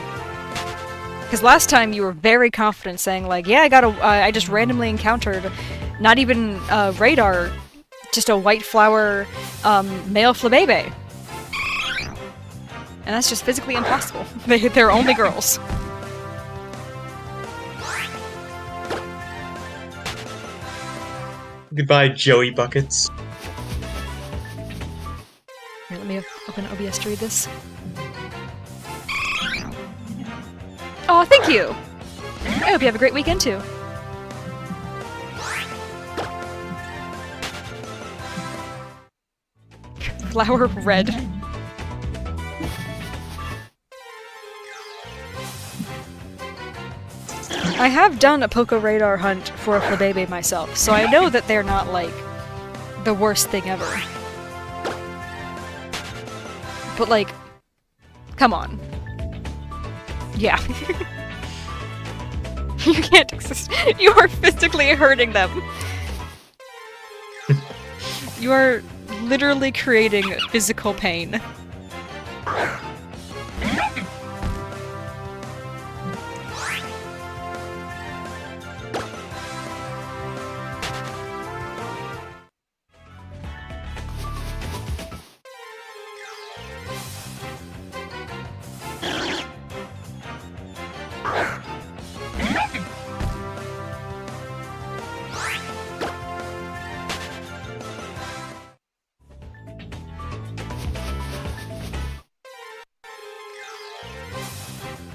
Because last time you were very confident saying, like, yeah, I just randomly encountered, not even radar, just a white flower male Flabebe. And that's just physically impossible. They're only girls.
Goodbye, Joey Buckets.
Here, let me open OBS to read this. Oh, thank you! I hope you have a great weekend, too. Flower red. I have done a Poco Radar hunt for a Flabebe myself, so I know that they're not, like, the worst thing ever. But, like, come on. Yeah. You can't exist. You are physically hurting them. You are literally creating physical pain.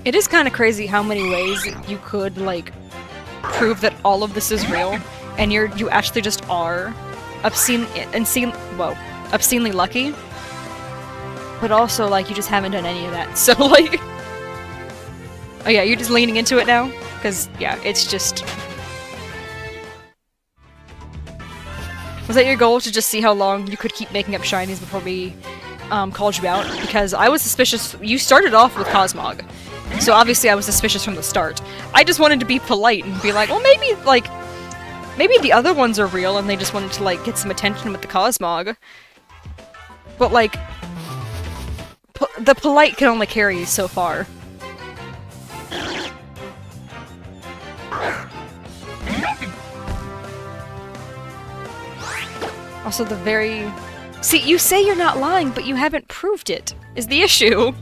It is kind of crazy how many ways you could, like, prove that all of this is real, and you actually just are obscenely lucky, but also, like, you just haven't done any of that, so, like... Oh yeah, you're just leaning into it now? Because, yeah, it's just... Was that your goal, to just see how long you could keep making up shinies before we called you out? Because I was suspicious. You started off with Cosmog, so obviously I was suspicious from the start. I just wanted to be polite and be like, well, maybe, like, maybe the other ones are real and they just wanted to, like, get some attention with the Cosmog. But, like, the polite can only carry you so far. Also, the very... See, you say you're not lying, but you haven't proved it, is the issue.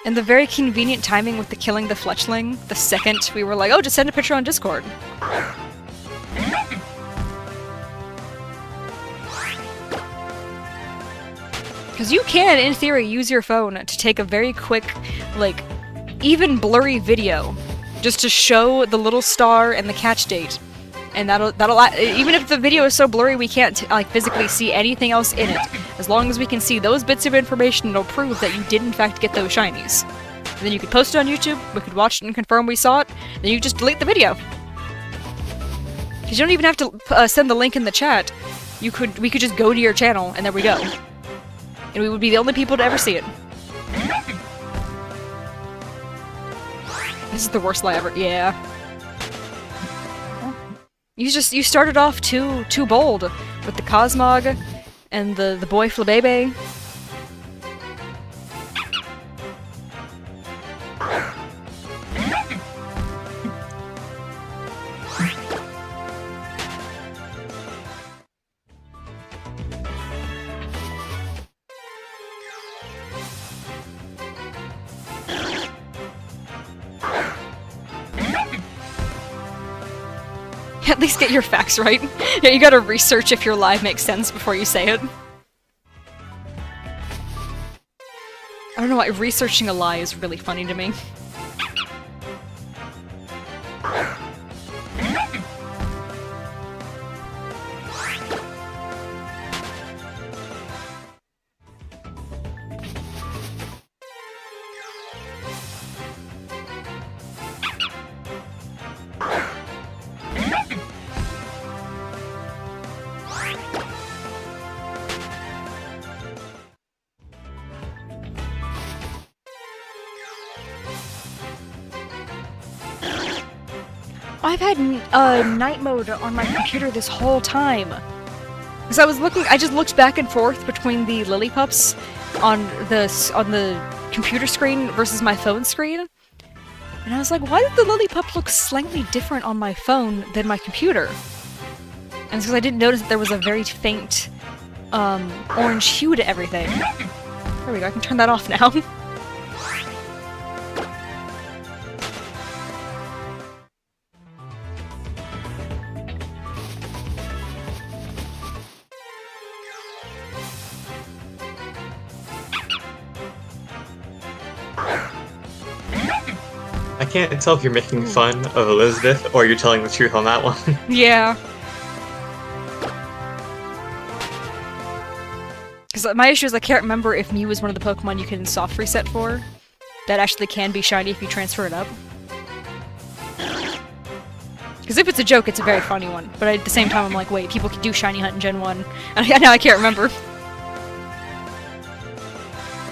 And the very convenient timing with the killing the Fletchling, the second we were like, oh, just send a picture on Discord. Because you can, in theory, use your phone to take a very quick, like, even blurry video, just to show the little star and the catch date. And that'll even if the video is so blurry we can't like physically see anything else in it, as long as we can see those bits of information, it'll prove that you did in fact get those shinies. And then you could post it on YouTube, we could watch it and confirm we saw it, then you just delete the video. Because you don't even have to send the link in the chat. We could just go to your channel, and there we go. And we would be the only people to ever see it. This is the worst lie ever. Yeah. You started off too bold with the Cosmog and the boy Flabebe. At least get your facts right. Yeah, you gotta research if your lie makes sense before you say it. I don't know why researching a lie is really funny to me. I've had night mode on my computer this whole time. Because I just looked back and forth between the Lillipups on the computer screen versus my phone screen. And I was like, why did the Lillipup look slightly different on my phone than my computer? And it's because I didn't notice that there was a very faint orange hue to everything. There we go, I can turn that off now.
I can't tell if you're making fun of Elizabeth or you're telling the truth on that one.
Yeah. Because my issue is I can't remember if Mew is one of the Pokemon you can soft reset for. That actually can be shiny if you transfer it up. Because if it's a joke, it's a very funny one. But at the same time, I'm like, wait, people can do shiny hunt in Gen 1. And now I can't remember.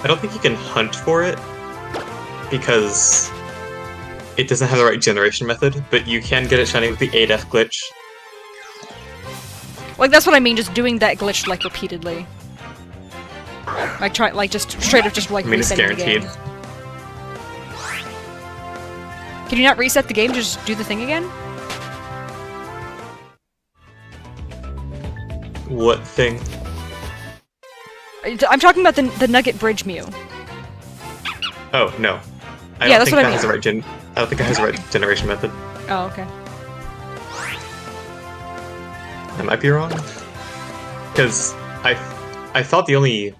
I don't think you can hunt for it, because it doesn't have the right generation method, but you can get it shiny with the 8F glitch.
Like, that's what I mean, just doing that glitch, like, repeatedly. Like try, like just straight up just like
I mean, it's
resetting the game.
guaranteed.
Can you not reset the game to just do the thing again?
What thing?
I'm talking about the Nugget Bridge Mew.
Oh no. I
Yeah,
don't
that's
think
what I
that
mean.
has the right I don't think it has the right generation method.
Oh, okay.
I might be wrong. Because I thought the only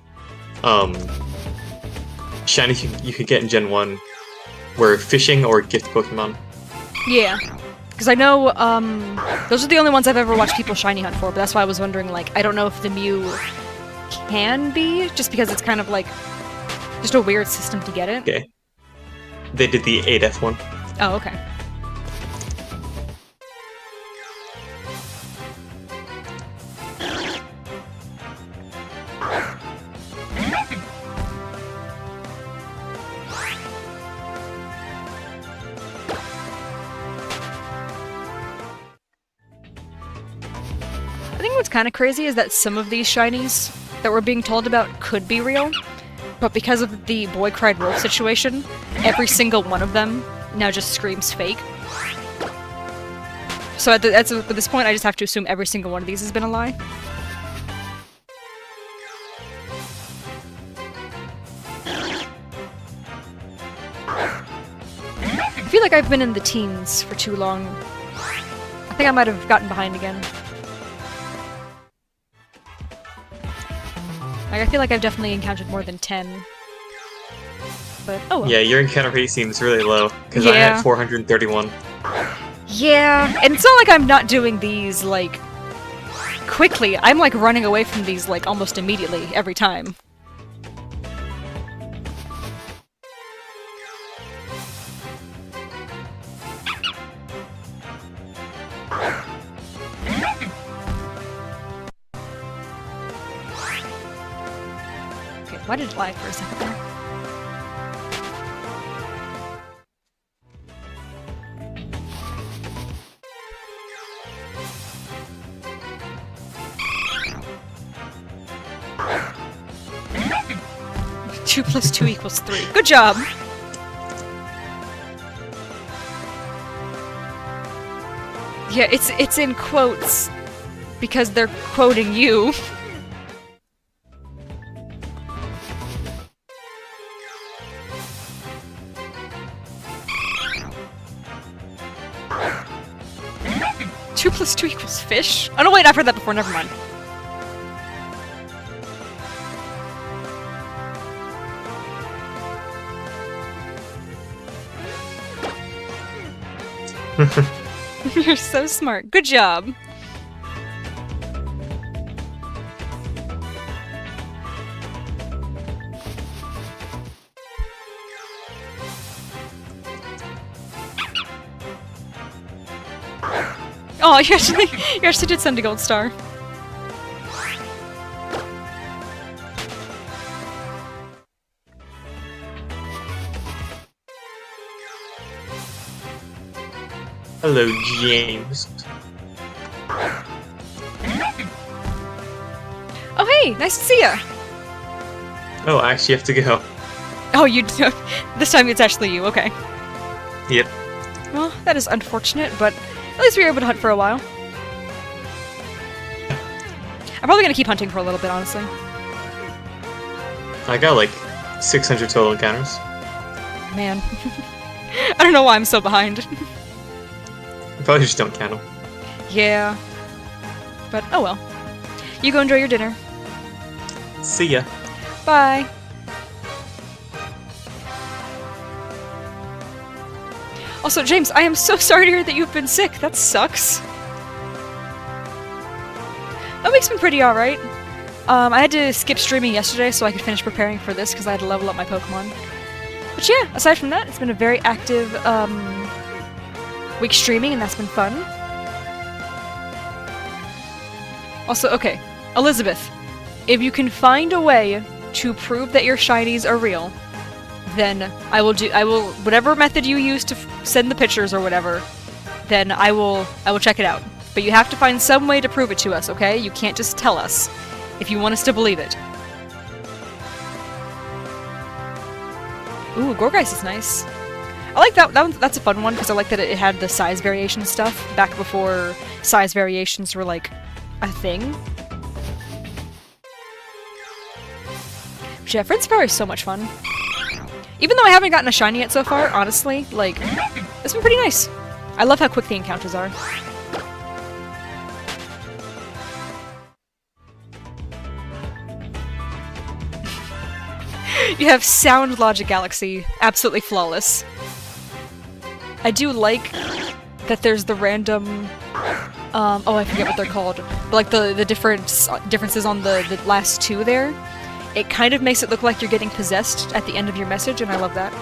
shinies you could get in Gen 1 were fishing or gift Pokemon.
Yeah. Because I know, those are the only ones I've ever watched people shiny hunt for, but that's why I was wondering, like, I don't know if the Mew can be, just because it's kind of like, just a weird system to get it.
Okay. They did the 8F one.
Oh, okay. I think what's kind of crazy is that some of these shinies that we're being told about could be real, but because of the boy cried wolf situation, every single one of them now just screams fake. So at this point, I just have to assume every single one of these has been a lie. I feel like I've been in the teens for too long. I think I might have gotten behind again. Like, I feel like I've definitely encountered more than 10. But, oh well.
Yeah, your encounter rate seems really low, because I
Yeah.
had 431.
Yeah, and it's not like I'm not doing these, like, quickly. I'm, like, running away from these, like, almost immediately, every time. Okay, why did it lag for a second there? Two plus 2 equals 3. Good job! Yeah, it's in quotes because they're quoting you. Two plus 2 equals fish? Oh no, wait, I've heard that before, never mind. You're so smart. Good job. Oh, you actually did send a gold star.
Hello, James.
Oh hey, nice to see ya.
Oh, I actually have to go.
Oh, you do. This time it's actually you. Okay.
Yep.
Well, that is unfortunate, but at least we were able to hunt for a while. I'm probably gonna keep hunting for a little bit, honestly.
I got like 600 total encounters.
Man. I don't know why I'm so behind.
I probably just don't count them.
Yeah. But, oh well. You go enjoy your dinner.
See ya.
Bye. Also, James, I am so sorry to hear that you've been sick. That sucks. That week's been pretty alright. I had to skip streaming yesterday so I could finish preparing for this because I had to level up my Pokemon. But yeah, aside from that, it's been a very active week streaming, and that's been fun. Also, okay, Elizabeth, if you can find a way to prove that your shinies are real, then I will whatever method you use to send the pictures or whatever, then I will check it out. But you have to find some way to prove it to us, okay? You can't just tell us if you want us to believe it. Ooh, Gorgeist is nice. I like that. That's a fun one because I like that it had the size variation stuff back before size variations were like a thing. But yeah, Friends Fire is so much fun. Even though I haven't gotten a shiny yet so far, honestly, like, it's been pretty nice. I love how quick the encounters are. You have Sound Logic Galaxy, absolutely flawless. I do like that there's the random, oh, I forget what they're called, but like the differences on the last two there. It kind of makes it look like you're getting possessed at the end of your message, and I love that.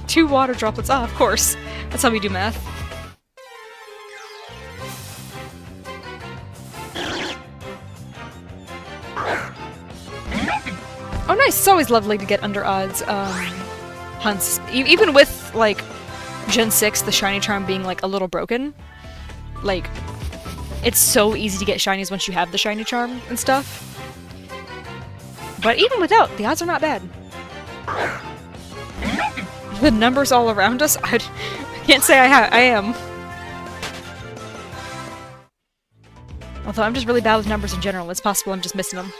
Two water droplets. Ah, of course. That's how we do math. Oh, nice. It's always lovely to get under odds hunts. Even with, like, Gen 6, the shiny charm being, like, a little broken. Like, it's so easy to get shinies once you have the shiny charm and stuff. But even without, the odds are not bad. The numbers all around us? I can't say I am. Although I'm just really bad with numbers in general. It's possible I'm just missing them.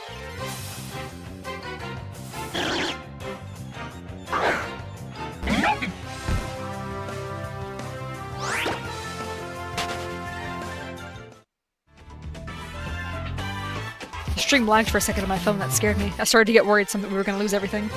The stream lagged for a second on my phone. That scared me. I started to get worried we were going to lose everything.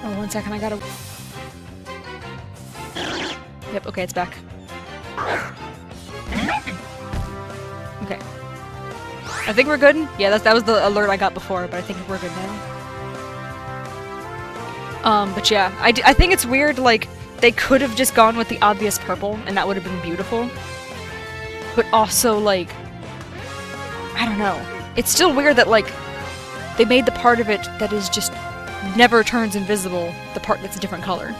Oh, 1 second, I gotta... Yep, okay, it's back. Okay. I think we're good? Yeah, that was the alert I got before, but I think we're good now. But yeah, I think it's weird, like, they could have just gone with the obvious purple, and that would have been beautiful. But also, like... I don't know. It's still weird that, like, they made the part of it that is just... never turns invisible, the part that's a different color.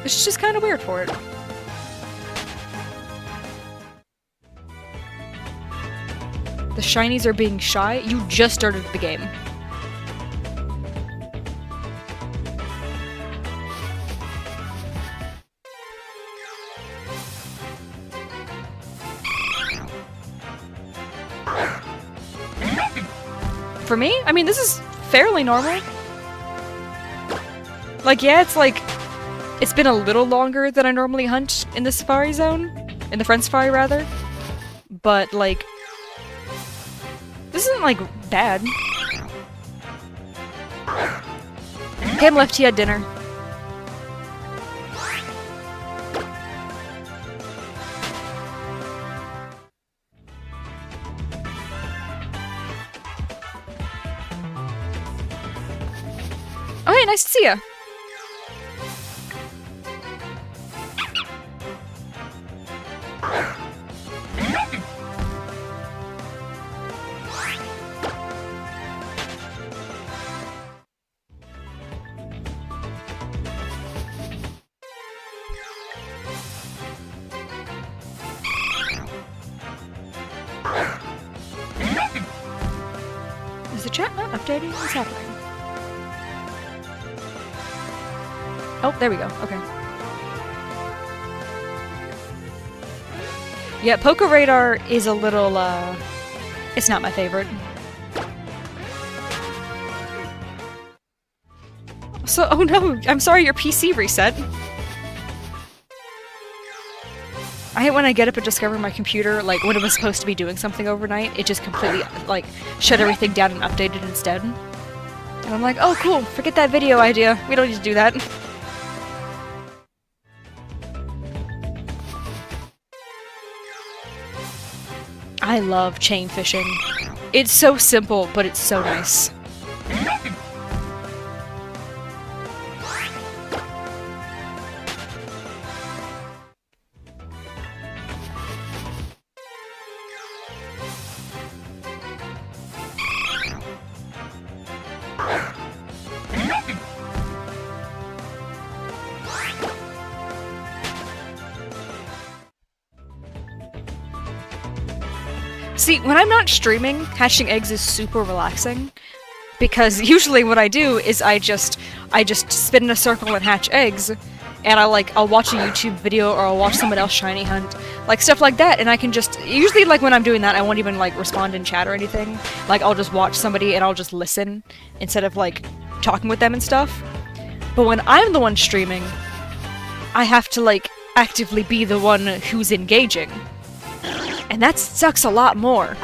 It's just kind of weird for it. The shinies are being shy? You just started the game. For me? I mean, this is fairly normal. Like, yeah, it's like... It's been a little longer than I normally hunt in the Safari Zone. In the Friend Safari, rather. But, like... This isn't, like, bad. Cam left, he had dinner. Oh, hey, nice to see ya! Is the chat not updating? What's happening? Oh, there we go. Okay. Yeah, Poke Radar is a little, it's not my favorite. So, oh no, I'm sorry, your PC reset. I hate when I get up and discover my computer, like, when it was supposed to be doing something overnight, it just completely, like, shut everything down and updated instead. And I'm like, oh cool, forget that video idea, we don't need to do that. I love chain fishing. It's so simple, but it's so nice. See, when I'm not streaming, hatching eggs is super relaxing, because usually what I do is I just spin in a circle and hatch eggs, and I'll watch a YouTube video or I'll watch someone else shiny hunt, like stuff like that, and I can just, usually like when I'm doing that I won't even like respond in chat or anything, like I'll just watch somebody and I'll just listen instead of like talking with them and stuff. But when I'm the one streaming, I have to like actively be the one who's engaging. And that sucks a lot more.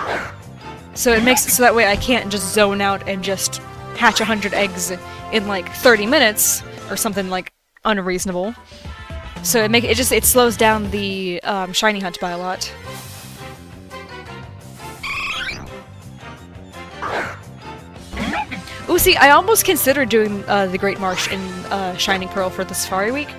So it makes it so that way I can't just zone out and just hatch 100 eggs in like 30 minutes or something like unreasonable. So it slows down the shiny hunt by a lot. Ooh, see, I almost considered doing the Great Marsh in Shining Pearl for the Safari Week,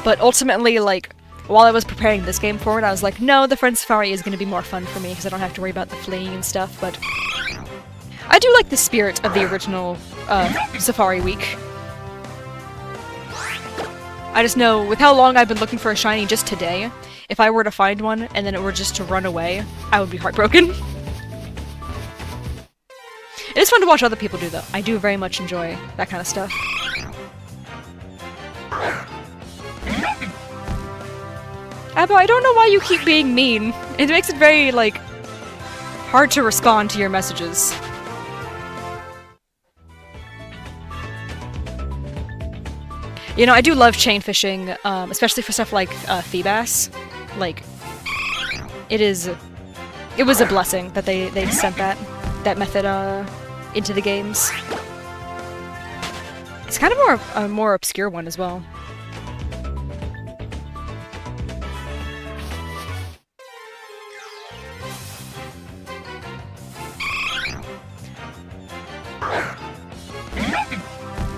but ultimately, like, while I was preparing this game for it, I was like, no, the Friend Safari is going to be more fun for me, because I don't have to worry about the fleeing and stuff, but I do like the spirit of the original Safari Week. I just know, with how long I've been looking for a shiny just today, if I were to find one, and then it were just to run away, I would be heartbroken. It is fun to watch other people do, though. I do very much enjoy that kind of stuff. Abba, I don't know why you keep being mean. It makes it very, like, hard to respond to your messages. You know, I do love chain fishing, especially for stuff like Feebas. Like, it was a blessing that they sent that method into the games. It's kind of a more obscure one as well.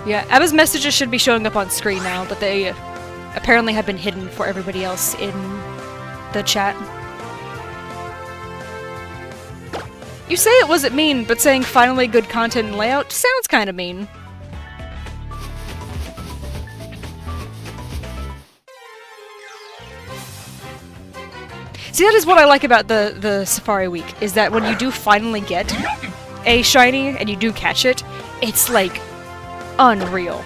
Yeah, Abba's messages should be showing up on screen now, but they apparently have been hidden for everybody else in the chat. You say it wasn't mean, but saying finally good content and layout sounds kinda mean. See, that is what I like about the Safari Week, is that when you do finally get a shiny and you do catch it, it's like unreal.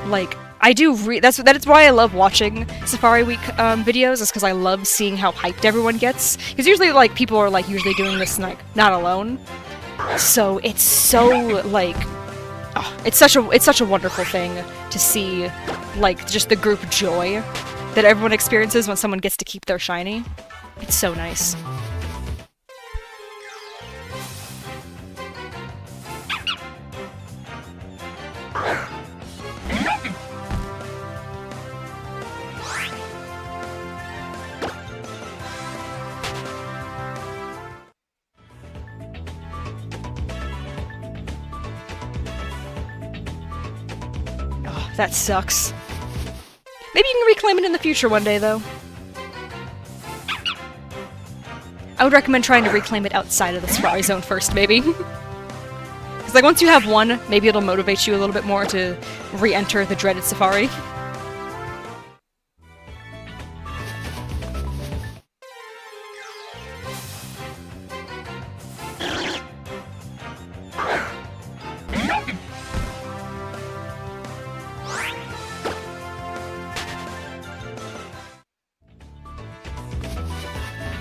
Like, that is why I love watching Safari Week videos, is because I love seeing how hyped everyone gets. Because usually, like, people are like usually doing this like not alone. So it's so like, oh, it's such a wonderful thing to see, like, just the group joy that everyone experiences when someone gets to keep their shiny. It's so nice. Oh, that sucks. Maybe you can reclaim it in the future one day, though. I would recommend trying to reclaim it outside of the Safari Zone first, maybe. Because, like, once you have one, maybe it'll motivate you a little bit more to re-enter the dreaded Safari.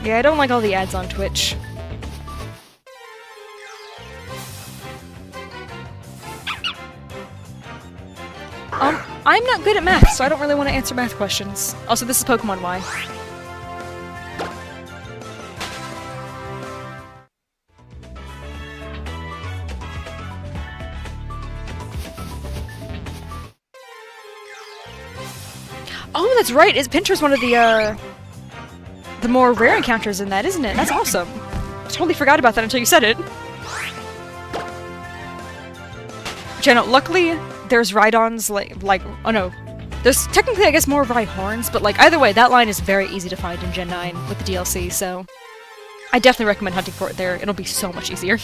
Yeah, I don't like all the ads on Twitch. I'm not good at math, so I don't really want to answer math questions. Also, this is Pokemon Y. Oh, that's right! Pinscher's one of the more rare encounters in that, isn't it? That's awesome! I totally forgot about that until you said it. Jenna, luckily, there's Rhydons, like, oh no. There's technically, I guess, more Rhyhorns, but like, either way, that line is very easy to find in Gen 9 with the DLC, so I definitely recommend hunting for it there. It'll be so much easier.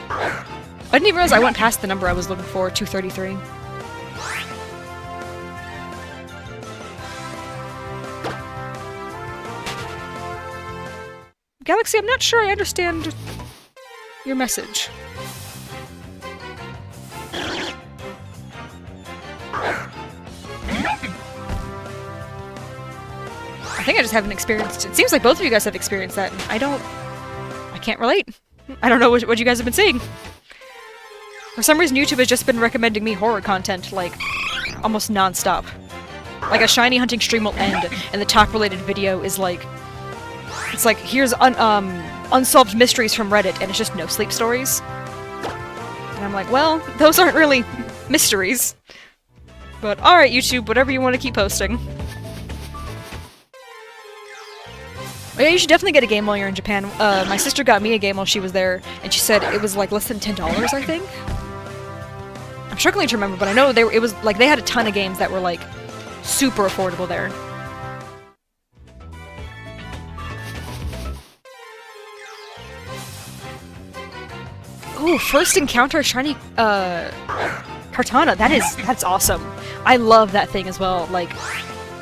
I didn't even realize I went past the number I was looking for, 233. Galaxy, I'm not sure I understand your message. I think I just haven't experienced it. It seems like both of you guys have experienced that, and I can't relate. I don't know what you guys have been seeing. For some reason, YouTube has just been recommending me horror content, like, almost non-stop. Like, a shiny hunting stream will end, and the top-related video is like... It's like, here's unsolved mysteries from Reddit, and it's just no-sleep stories. And I'm like, well, those aren't really mysteries. But alright, YouTube, whatever you want to keep posting. Oh, yeah, you should definitely get a game while you're in Japan. My sister got me a game while she was there, and she said it was like less than $10, I think? I'm struggling to remember, but I know it was like they had a ton of games that were like super affordable there. Ooh, first encounter shiny Kartana. That's awesome. I love that thing as well. Like,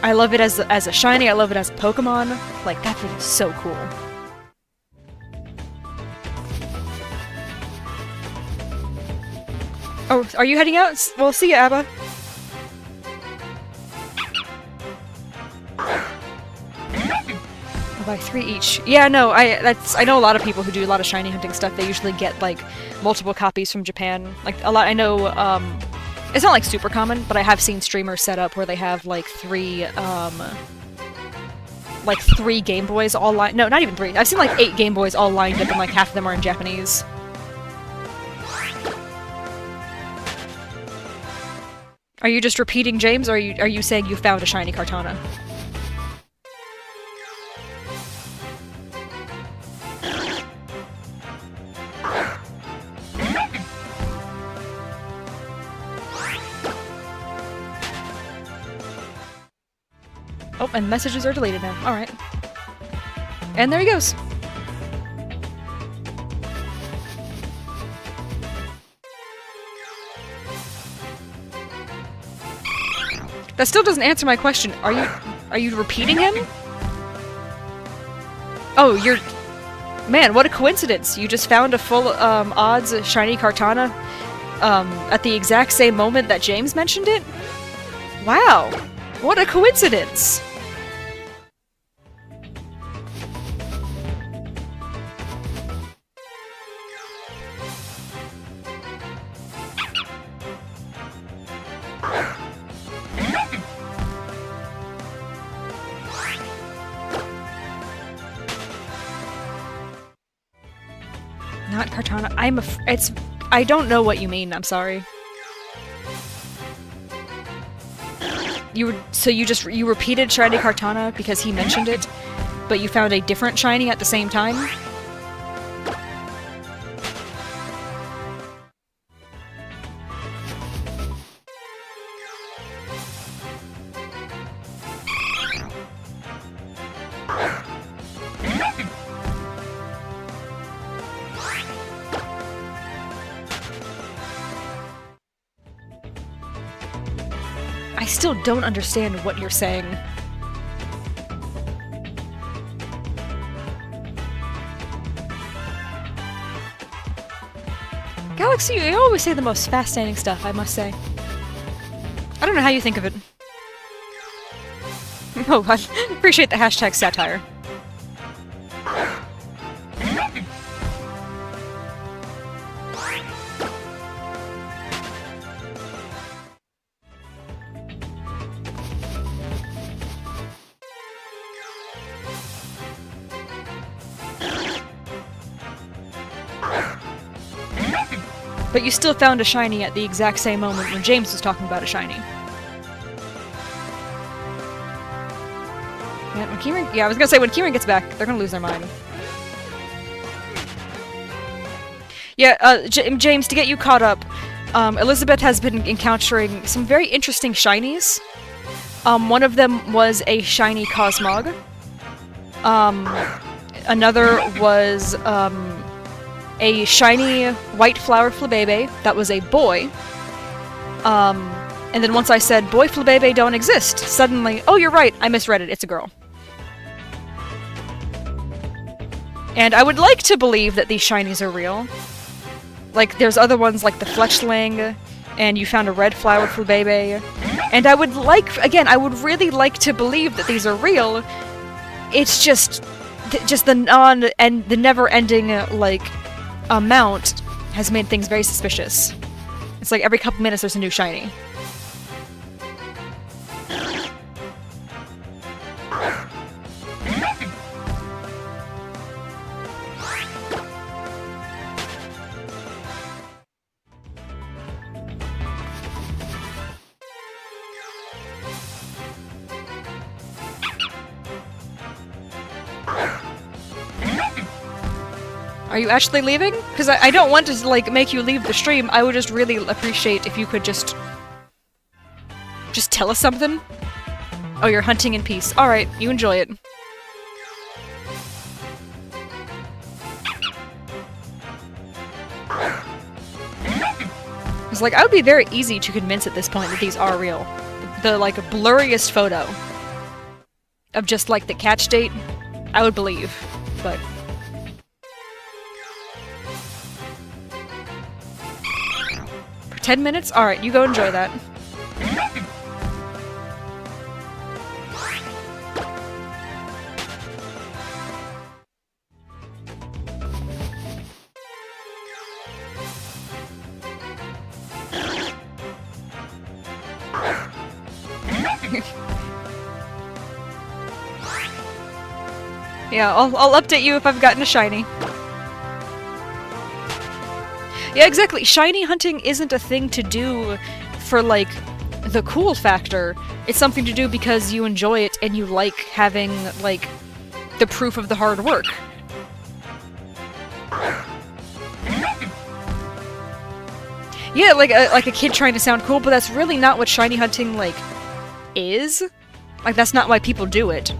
I love it as a shiny, I love it as a Pokemon. Like, that thing is so cool. Oh, are you heading out? Well, see ya, Abba. I'll buy 3 each. Yeah, no, I know a lot of people who do a lot of shiny hunting stuff. They usually get, like, multiple copies from Japan. Like, a lot, I know, it's not, like, super common, but I have seen streamers set up where they have, like, 3 Game Boys all lined- no, not even 3. I've seen, like, 8 Game Boys all lined up and, like, half of them are in Japanese. Are you just repeating, James, or are you saying you found a shiny Kartana? Oh, and messages are deleted now. Alright. And there he goes. That still doesn't answer my question. Are you repeating him? Oh, you're... Man, what a coincidence. You just found a full, odds shiny Kartana, at the exact same moment that James mentioned it? Wow. What a coincidence. Not Kartana. I don't know what you mean, I'm sorry. You repeated shiny Kartana because he mentioned it, but you found a different shiny at the same time? I still don't understand what you're saying. Galaxy, you always say the most fascinating stuff, I must say. I don't know how you think of it. Oh, I appreciate the hashtag satire. But you still found a shiny at the exact same moment when James was talking about a shiny. Yeah, I was gonna say, when Kieran gets back, they're gonna lose their mind. Yeah, James, to get you caught up, Elizabeth has been encountering some very interesting shinies. One of them was a shiny Cosmog. Another was, a shiny white flower Flabebe that was a boy. And then once I said, boy Flabebe don't exist, suddenly, oh, you're right, I misread it, it's a girl. And I would like to believe that these shinies are real. Like, there's other ones like the Fletchling, and you found a red flower Flabebe. And I would like, again, I would really like to believe that these are real. It's just the never-ending, like, amount has made things very suspicious. It's like every couple minutes there's a new shiny. Are you actually leaving? Because I don't want to, like, make you leave the stream. I would just really appreciate if you could just tell us something. Oh, you're hunting in peace. Alright, you enjoy it. It's like, I would be very easy to convince at this point that these are real. The, like, blurriest photo of just, like, the catch date, I would believe, but... For 10 minutes? Alright, you go enjoy that. Yeah, I'll update you if I've gotten a shiny. Yeah, exactly. Shiny hunting isn't a thing to do for, like, the cool factor. It's something to do because you enjoy it and you like having, like, the proof of the hard work. Yeah, like a kid trying to sound cool, but that's really not what shiny hunting, like, is. Like, that's not why people do it.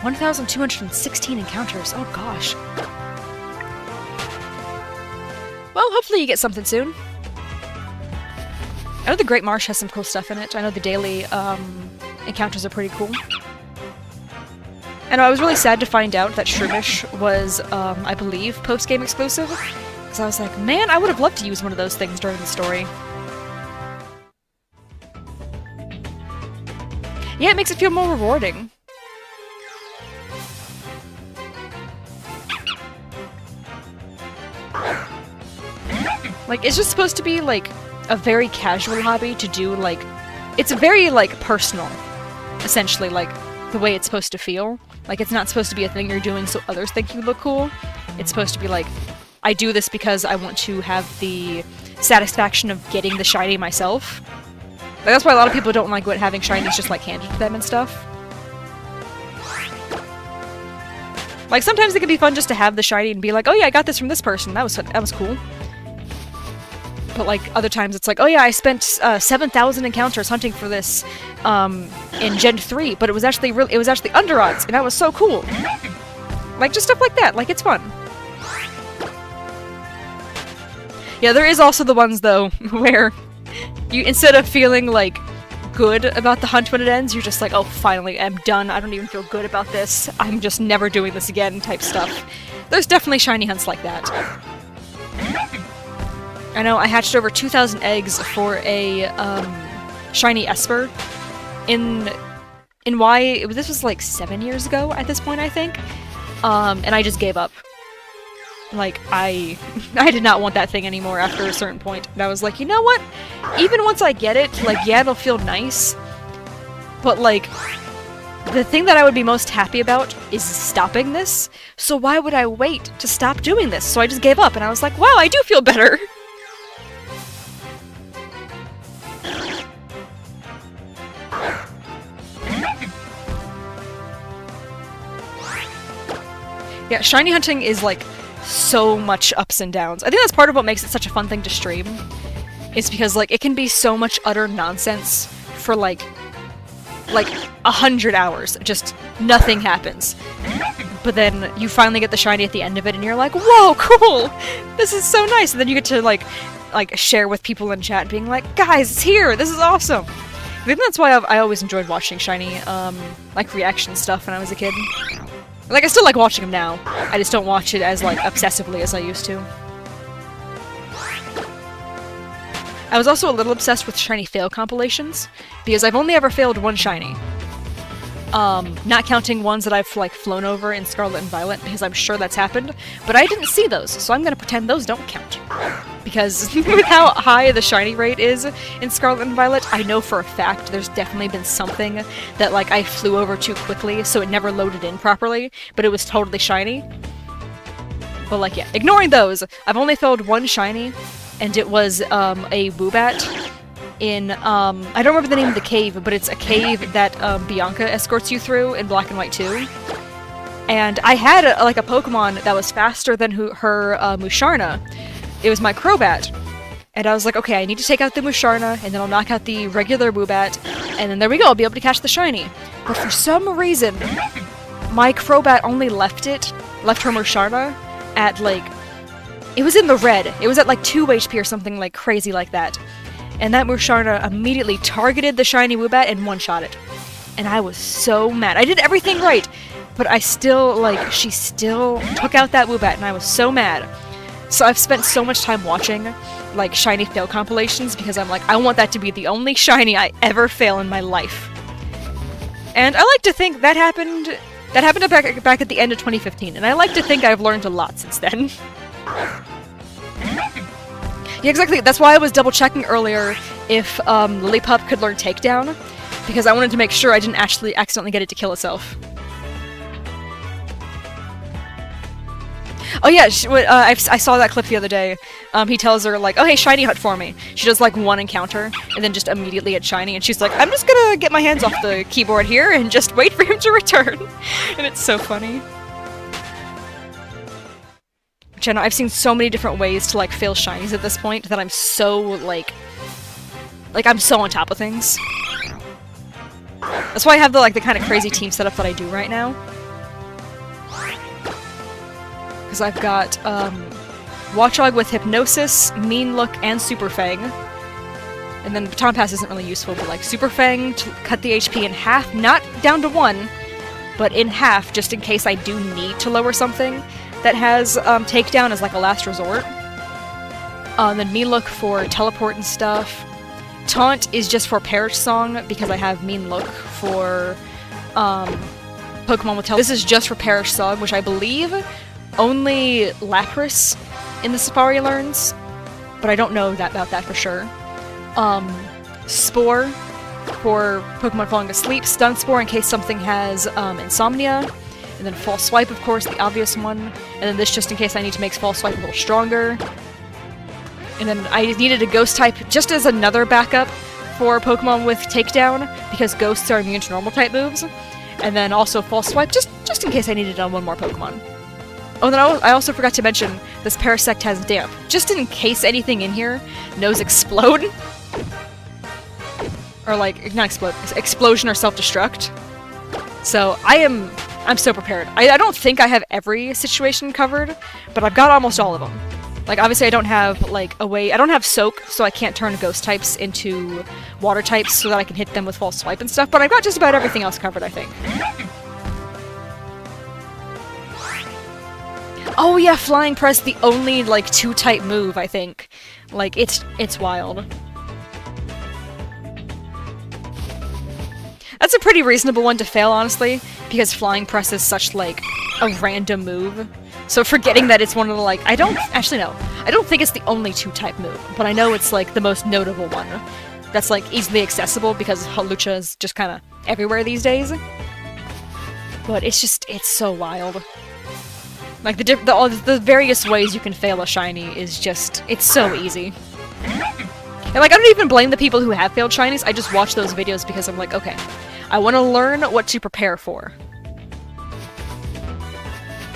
$1,216 encounters. Oh gosh. Well, hopefully you get something soon. I know the Great Marsh has some cool stuff in it. I know the daily encounters are pretty cool. And I was really sad to find out that Shroomish was, I believe, post-game exclusive. Because I was like, man, I would have loved to use one of those things during the story. Yeah, it makes it feel more rewarding. Like, it's just supposed to be, like, a very casual hobby to do, like... It's very, like, personal, essentially, like, the way it's supposed to feel. Like, it's not supposed to be a thing you're doing so others think you look cool. It's supposed to be, like, I do this because I want to have the satisfaction of getting the shiny myself. Like, that's why a lot of people don't like having shinies just, like, handed to them and stuff. Like, sometimes it can be fun just to have the shiny and be like, oh yeah, I got this from this person, that was cool. But, like, other times it's like, oh yeah, I spent 7,000 encounters hunting for this in Gen 3, but it was actually under odds, and that was so cool. Like, just stuff like that. Like, it's fun. Yeah, there is also the ones, though, where you, instead of feeling, like, good about the hunt when it ends. You're just like, oh, finally, I'm done. I don't even feel good about this. I'm just never doing this again type stuff. There's definitely shiny hunts like that. I know I hatched over 2,000 eggs for a shiny Esper in this was like 7 years ago at this point, I think. And I just gave up. Like, I did not want that thing anymore after a certain point. And I was like, you know what? Even once I get it, like, yeah, it'll feel nice. But, like, the thing that I would be most happy about is stopping this. So why would I wait to stop doing this? So I just gave up, and I was like, wow, I do feel better! Yeah, shiny hunting is, like, so much ups and downs. I think that's part of what makes it such a fun thing to stream. Is because, like, it can be so much utter nonsense for, like 100 hours. Just nothing happens. But then you finally get the shiny at the end of it and you're like, whoa, cool! This is so nice! And then you get to, like share with people in chat being like, guys, it's here! This is awesome! I think that's why I always enjoyed watching shiny, like, reaction stuff when I was a kid. Like, I still like watching them now. I just don't watch it as, like, obsessively as I used to. I was also a little obsessed with shiny fail compilations, because I've only ever failed one shiny. Not counting ones that I've, like, flown over in Scarlet and Violet, because I'm sure that's happened, but I didn't see those, so I'm gonna pretend those don't count. Because with how high the shiny rate is in Scarlet and Violet, I know for a fact there's definitely been something that, like, I flew over too quickly, so it never loaded in properly, but it was totally shiny. But, like, yeah, ignoring those, I've only failed one shiny, and it was, a Woobat in, I don't remember the name of the cave, but it's a cave that, Bianca escorts you through in Black and White 2. And I had, a Pokemon that was faster than her Musharna. It was my Crobat. And I was like, okay, I need to take out the Musharna, and then I'll knock out the regular Woobat, and then there we go, I'll be able to catch the shiny. But for some reason, my Crobat only left her Musharna at, like, it was in the red. It was at, like, 2 HP or something, like, crazy like that. And that Musharna immediately targeted the shiny Woobat and one-shot it. And I was so mad. I did everything right, but I still, like, she still took out that Woobat, and I was so mad. So I've spent so much time watching, like, shiny fail compilations because I'm like, I want that to be the only shiny I ever fail in my life. And I like to think that happened back at the end of 2015, and I like to think I've learned a lot since then. Yeah, exactly. That's why I was double-checking earlier if Lillipup could learn Takedown, because I wanted to make sure I didn't actually accidentally get it to kill itself. Oh yeah, I saw that clip the other day. He tells her, like, oh hey, shiny hunt for me. She does, like, one encounter, and then just immediately hits shiny, and she's like, I'm just gonna get my hands off the keyboard here and just wait for him to return. And it's so funny. Jenna, I've seen so many different ways to, like, fail shinies at this point that I'm so, like, I'm so on top of things. That's why I have the, like, the kind of crazy team setup that I do right now. Because I've got, Watchog with Hypnosis, Mean Look, and Super Fang. And then Baton Pass isn't really useful, but, like, Super Fang to cut the HP in half, not down to 1, but in half, just in case I do need to lower something that has, Takedown as, like, a last resort. Then Mean Look for teleport and stuff. Taunt is just for Perish Song, because I have Mean Look for, Pokemon with teleport. This is just for Perish Song, which I believe only Lapras in the Safari learns, but I don't know about that for sure. Spore for Pokemon falling asleep, Stun Spore in case something has Insomnia, and then False Swipe, of course, the obvious one, and then this just in case I need to make False Swipe a little stronger. And then I needed a Ghost type just as another backup for Pokemon with Takedown, because Ghosts are immune to normal type moves, and then also False Swipe just in case I needed on one more Pokemon. Oh, and then I also forgot to mention, this Parasect has Damp, just in case anything in here knows Explode. Or, like, not Explode, Explosion or Self-Destruct. So, I'm so prepared. I don't think I have every situation covered, but I've got almost all of them. Like, obviously I don't have, like, a way... I don't have Soak, so I can't turn ghost types into water types so that I can hit them with False Swipe and stuff, but I've got just about everything else covered, I think. Oh yeah, Flying Press, the only, like, 2-type move, I think. Like, it's wild. That's a pretty reasonable one to fail, honestly, because Flying Press is such, like, a random move. So forgetting that it's one of the, like, I don't think it's the only 2-type move, but I know it's, like, the most notable one. That's, like, easily accessible because Hawlucha is just kind of everywhere these days. But it's so wild. Like, the various ways you can fail a shiny is just, it's so easy. And, like, I don't even blame the people who have failed shinies, I just watch those videos because I'm like, okay, I want to learn what to prepare for.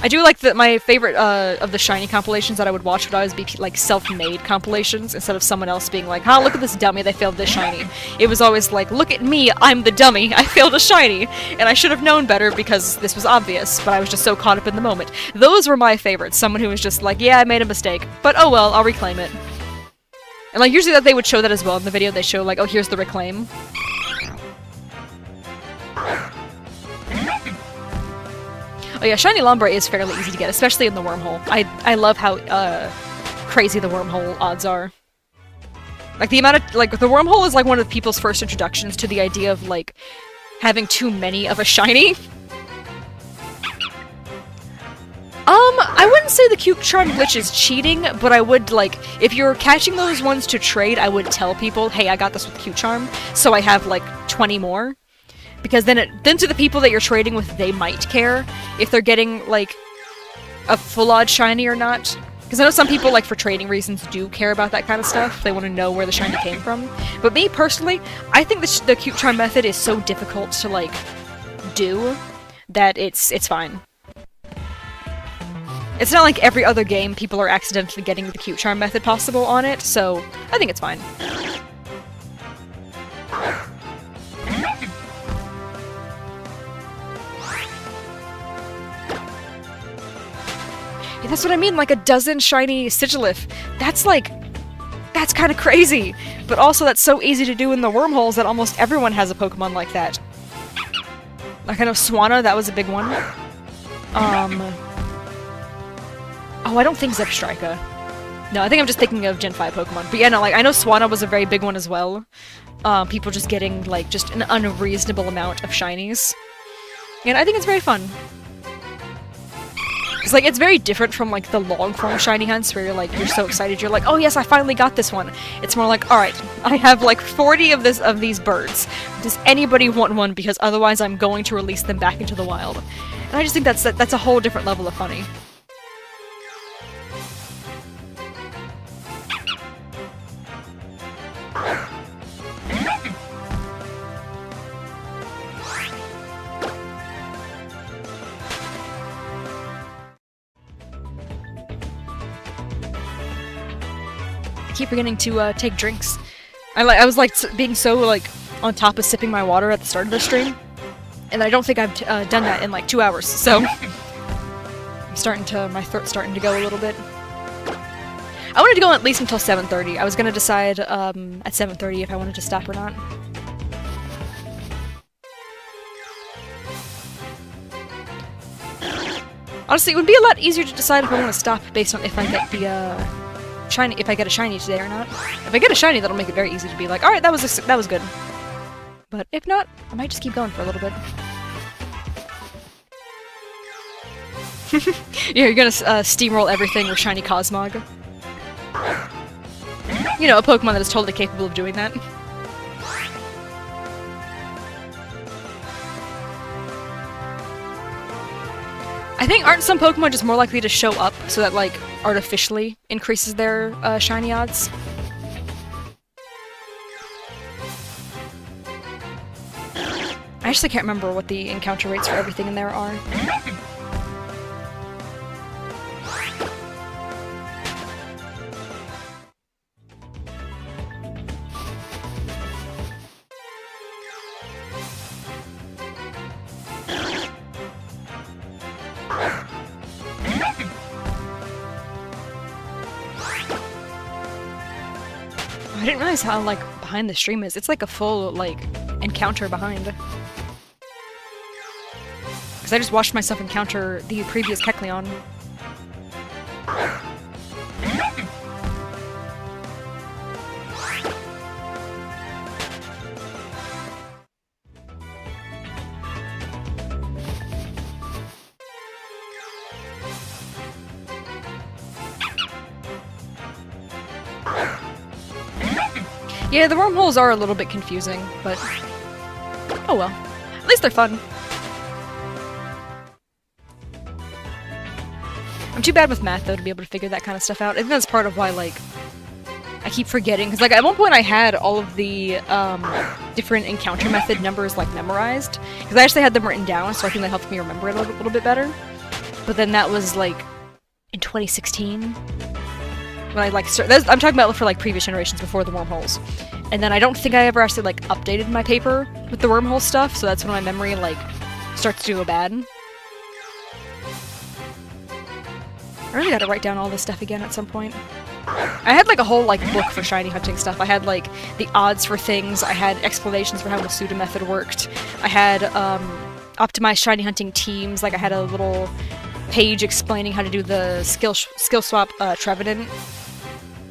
I do like that my favorite of the shiny compilations that I would watch would always be, like, self-made compilations, instead of someone else being like, huh, look at this dummy, they failed this shiny. It was always like, look at me, I'm the dummy, I failed a shiny, and I should have known better because this was obvious, but I was just so caught up in the moment. Those were my favorites, someone who was just like, yeah, I made a mistake, but oh well, I'll reclaim it. And, like, usually that they would show that as well in the video, they show, like, oh, here's the reclaim. Oh yeah, Shiny Lombre is fairly easy to get, especially in the wormhole. I love how crazy the wormhole odds are. Like, the amount of, like, the wormhole is like one of people's first introductions to the idea of, like, having too many of a shiny. I wouldn't say the Cube Charm glitch is cheating, but I would, like, if you're catching those ones to trade, I would tell people, hey, I got this with Cube Charm, so I have, like, 20 more. Because then to the people that you're trading with, they might care if they're getting, like, a full-odd shiny or not. Because I know some people, like, for trading reasons, do care about that kind of stuff. They want to know where the shiny came from. But me, personally, I think the Cube Charm method is so difficult to, like, do that it's fine. It's not like every other game people are accidentally getting the Cube Charm method possible on it, so I think it's fine. Yeah, that's what I mean, like a dozen shiny Sigilif. That's like... that's kind of crazy! But also that's so easy to do in the wormholes that almost everyone has a Pokemon like that. Like, I know Swanna, that was a big one. Oh, I don't think Zepstrika. No, I think I'm just thinking of Gen 5 Pokemon. But yeah, no, like, I know Swanna was a very big one as well. People just getting, like, just an unreasonable amount of shinies. And I think it's very fun. Because, like, it's very different from, like, the long-form shiny hunts where you're, like, you're so excited, you're like, oh yes, I finally got this one. It's more like, alright, I have, like, 40 of these birds. Does anybody want one? Because otherwise I'm going to release them back into the wild. And I just think that's a whole different level of funny. I keep forgetting to take drinks. I was like being so like on top of sipping my water at the start of the stream, and I don't think I've done that in like 2 hours. So my throat's starting to go a little bit. I wanted to go at least until 7:30. I was gonna decide at 7:30 if I wanted to stop or not. Honestly, it would be a lot easier to decide if I want to stop based on if I get the shiny, if I get a shiny today or not. If I get a shiny, that'll make it very easy to be like, alright, that was good. But if not, I might just keep going for a little bit. Yeah, you're gonna steamroll everything with shiny Cosmog. You know, a Pokemon that is totally capable of doing that. I think aren't some Pokemon just more likely to show up so that, like, artificially increases their shiny odds? I actually can't remember what the encounter rates for everything in there are. I didn't realize how, like, behind the stream is. It's like a full, like, encounter behind. Because I just watched myself encounter the previous Kecleon. Yeah, the wormholes are a little bit confusing, but oh well. At least they're fun. I'm too bad with math, though, to be able to figure that kind of stuff out. I think that's part of why, like, I keep forgetting. Because, like, at one point I had all of the different encounter method numbers, like, memorized. Because I actually had them written down, so I think that helped me remember it a little bit better. But then that was, like, in 2016. When I, like, I'm talking about for, like, previous generations before the wormholes. And then I don't think I ever actually, like, updated my paper with the wormhole stuff, so that's when my memory, like, starts to go bad. I really gotta write down all this stuff again at some point. I had, like, a whole, like, book for shiny hunting stuff. I had, like, the odds for things, I had explanations for how the pseudo method worked, I had, optimized shiny hunting teams, like, I had a little page explaining how to do the skill swap, Trevenant.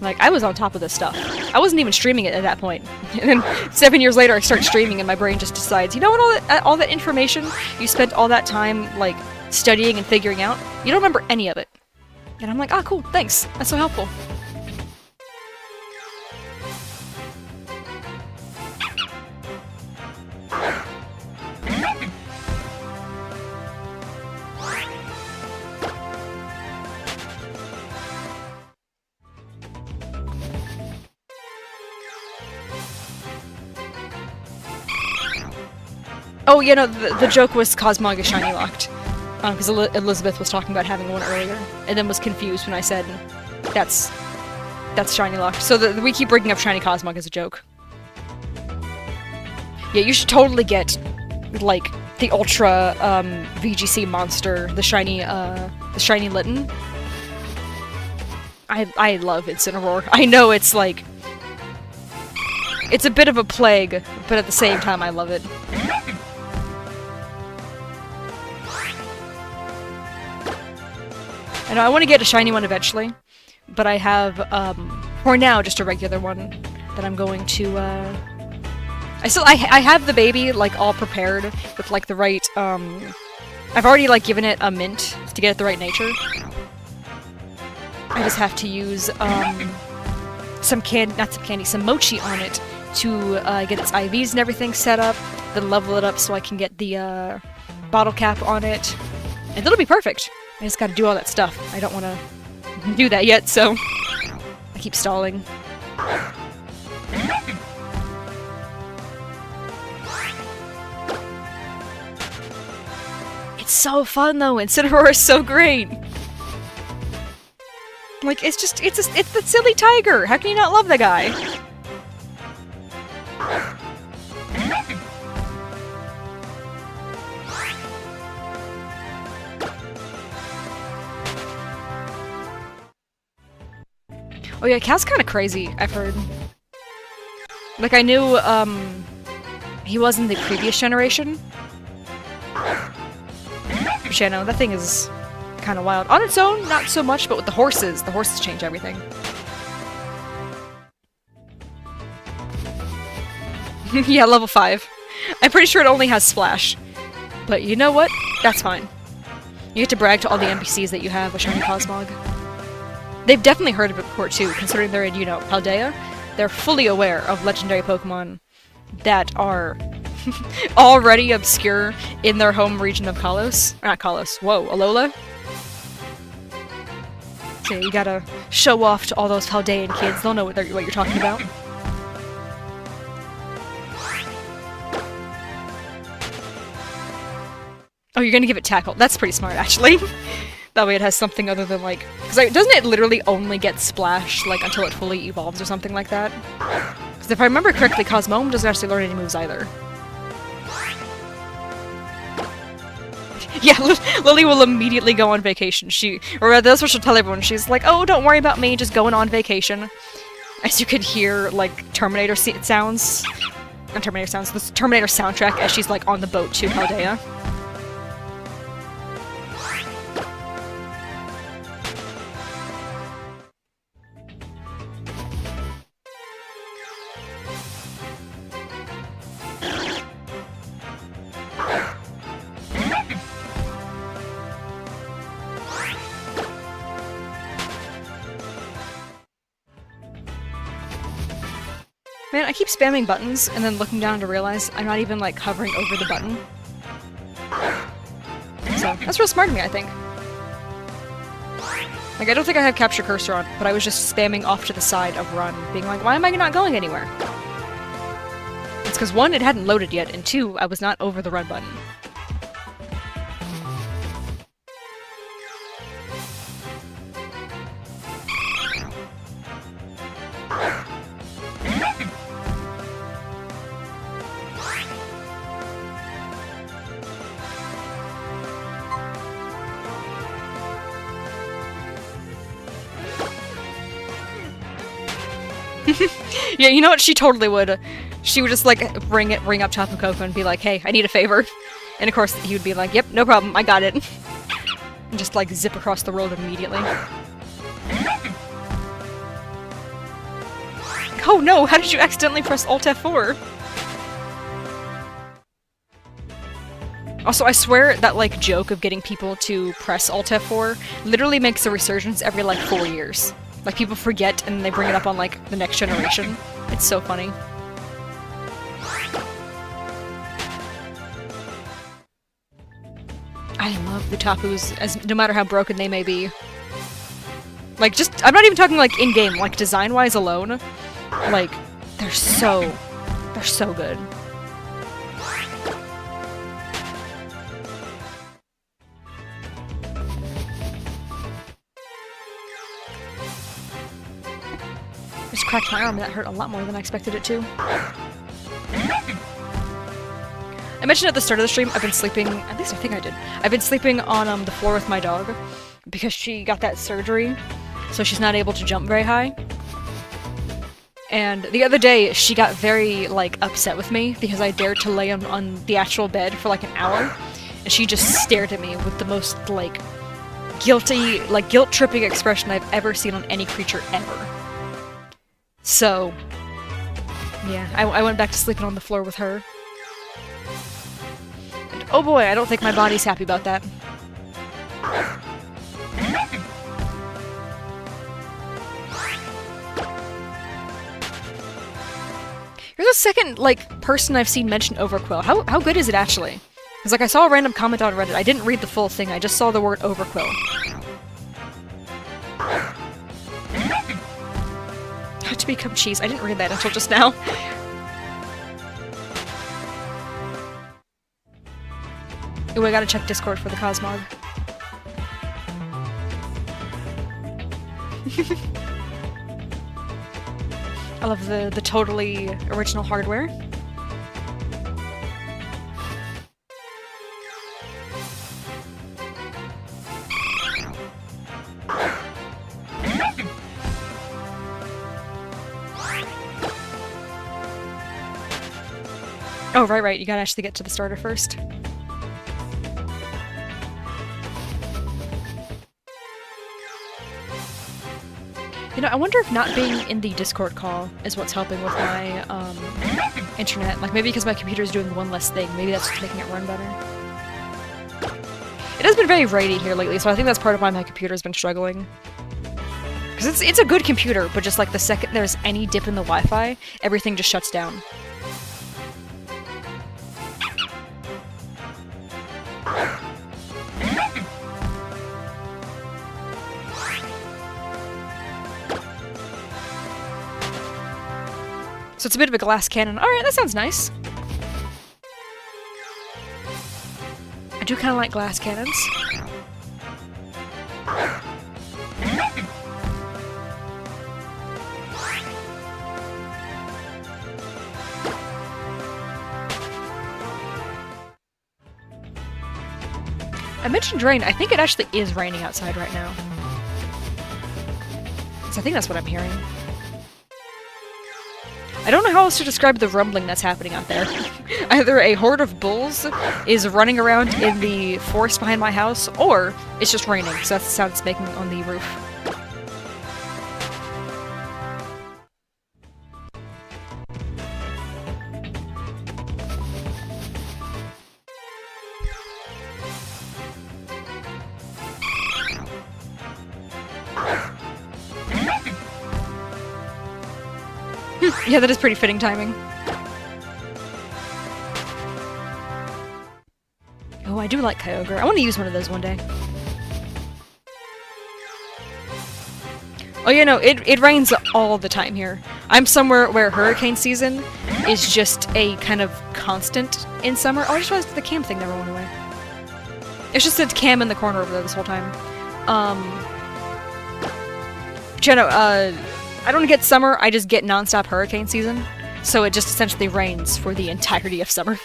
Like, I was on top of this stuff. I wasn't even streaming it at that point. And then 7 years later I start streaming and my brain just decides, you know what, all that information you spent all that time, like, studying and figuring out, you don't remember any of it. And I'm like, ah, cool, thanks. That's so helpful. Oh, yeah, no, the joke was Cosmog is shiny locked. Because Elizabeth was talking about having one earlier, and then was confused when I said, that's shiny locked. So we keep bringing up shiny Cosmog as a joke. Yeah, you should totally get, like, the Ultra, VGC monster, the shiny Litten. I love Incineroar. I know it's, like, it's a bit of a plague, but at the same time I love it. I know I want to get a shiny one eventually, but I have, for now, just a regular one that I'm going to, I have the baby, like, all prepared with, like, the right, I've already, like, given it a mint to get it the right nature. I just have to use, some mochi on it to, get its IVs and everything set up, then level it up so I can get the, bottle cap on it, and it'll be perfect. I just gotta do all that stuff. I don't want to do that yet, so I keep stalling. It's so fun though, Incineroar is so great! Like, it's the silly tiger! How can you not love the guy? Oh yeah, Cal's kinda crazy, I've heard. Like, I knew, he was in the previous generation. But yeah, no, that thing is kinda wild. On its own, not so much, but with the horses change everything. Yeah, level 5. I'm pretty sure it only has Splash. But you know what? That's fine. You get to brag to all the NPCs that you have a shiny Cosmog. They've definitely heard of it before too, considering they're in, you know, Paldea. They're fully aware of legendary Pokemon that are already obscure in their home region of Kalos. Or not Kalos, whoa, Alola. So you gotta show off to all those Paldean kids, they'll know what you're talking about. Oh, you're gonna give it Tackle. That's pretty smart, actually. That way it has something other than, like... Because, like, doesn't it literally only get Splash, like, until it fully evolves or something like that? Because if I remember correctly, Cosmome doesn't actually learn any moves either. Yeah, Lily will immediately go on vacation. Or that's what she'll tell everyone. She's like, oh, don't worry about me, just going on vacation. as you could hear, like, Terminator sounds. Not Terminator sounds, the Terminator soundtrack as she's, like, on the boat to Paldea. Man, I keep spamming buttons and then looking down to realize I'm not even, like, hovering over the button. So, that's real smart of me, I think. Like, I don't think I have capture cursor on, but I was just spamming off to the side of run, being like, why am I not going anywhere? It's because 1, it hadn't loaded yet, and 2, I was not over the run button. Yeah, you know what? She totally would. She would just, like, ring up Tapu Koko and be like, hey, I need a favor. And of course, he would be like, yep, no problem, I got it. And just, like, zip across the road immediately. Oh no, how did you accidentally press Alt F4? Also, I swear that, like, joke of getting people to press Alt F4 literally makes a resurgence every, like, 4 years. Like, people forget, and they bring it up on, like, the next generation. It's so funny. I love the Tapus, no matter how broken they may be. Like, just, I'm not even talking, like, in-game, like, design-wise alone. Like, they're so good. Just cracked my arm, and that hurt a lot more than I expected it to. I mentioned at the start of the stream, I've been sleeping, at least I think I did, I've been sleeping on the floor with my dog, because she got that surgery, so she's not able to jump very high. And the other day, she got very, like, upset with me, because I dared to lay on the actual bed for, like, an hour, and she just stared at me with the most, like, guilt-tripping expression I've ever seen on any creature ever. So, yeah, I went back to sleeping on the floor with her. And oh boy, I don't think my body's happy about that. You're the second, like, person I've seen mention Overquill. How good is it actually? Because, like, I saw a random comment on Reddit. I didn't read the full thing, I just saw the word Overquill. How to become cheese. I didn't read that until just now. Ooh, I gotta check Discord for the Cosmog. I love the totally original hardware. Oh, right, you gotta actually get to the starter first. You know, I wonder if not being in the Discord call is what's helping with my, internet. Like, maybe because my computer's doing one less thing. Maybe that's just making it run better. It has been very rainy here lately, so I think that's part of why my computer's been struggling. Because it's a good computer, but just, like, the second there's any dip in the Wi-Fi, everything just shuts down. So it's a bit of a glass cannon. Alright, that sounds nice. I do kind of like glass cannons. I mentioned rain. I think it actually is raining outside right now. So I think that's what I'm hearing. I don't know how else to describe the rumbling that's happening out there. Either a horde of bulls is running around in the forest behind my house, or it's just raining, so that's the sound it's making on the roof. Yeah, that is pretty fitting timing. Oh, I do like Kyogre. I want to use one of those one day. Oh yeah, no, it rains all the time here. I'm somewhere where hurricane season is just a kind of constant in summer. Oh, I just realized the cam thing never went away. It's just a cam in the corner over there this whole time. But yeah, no, I don't get summer, I just get non-stop hurricane season. So it just essentially rains for the entirety of summer.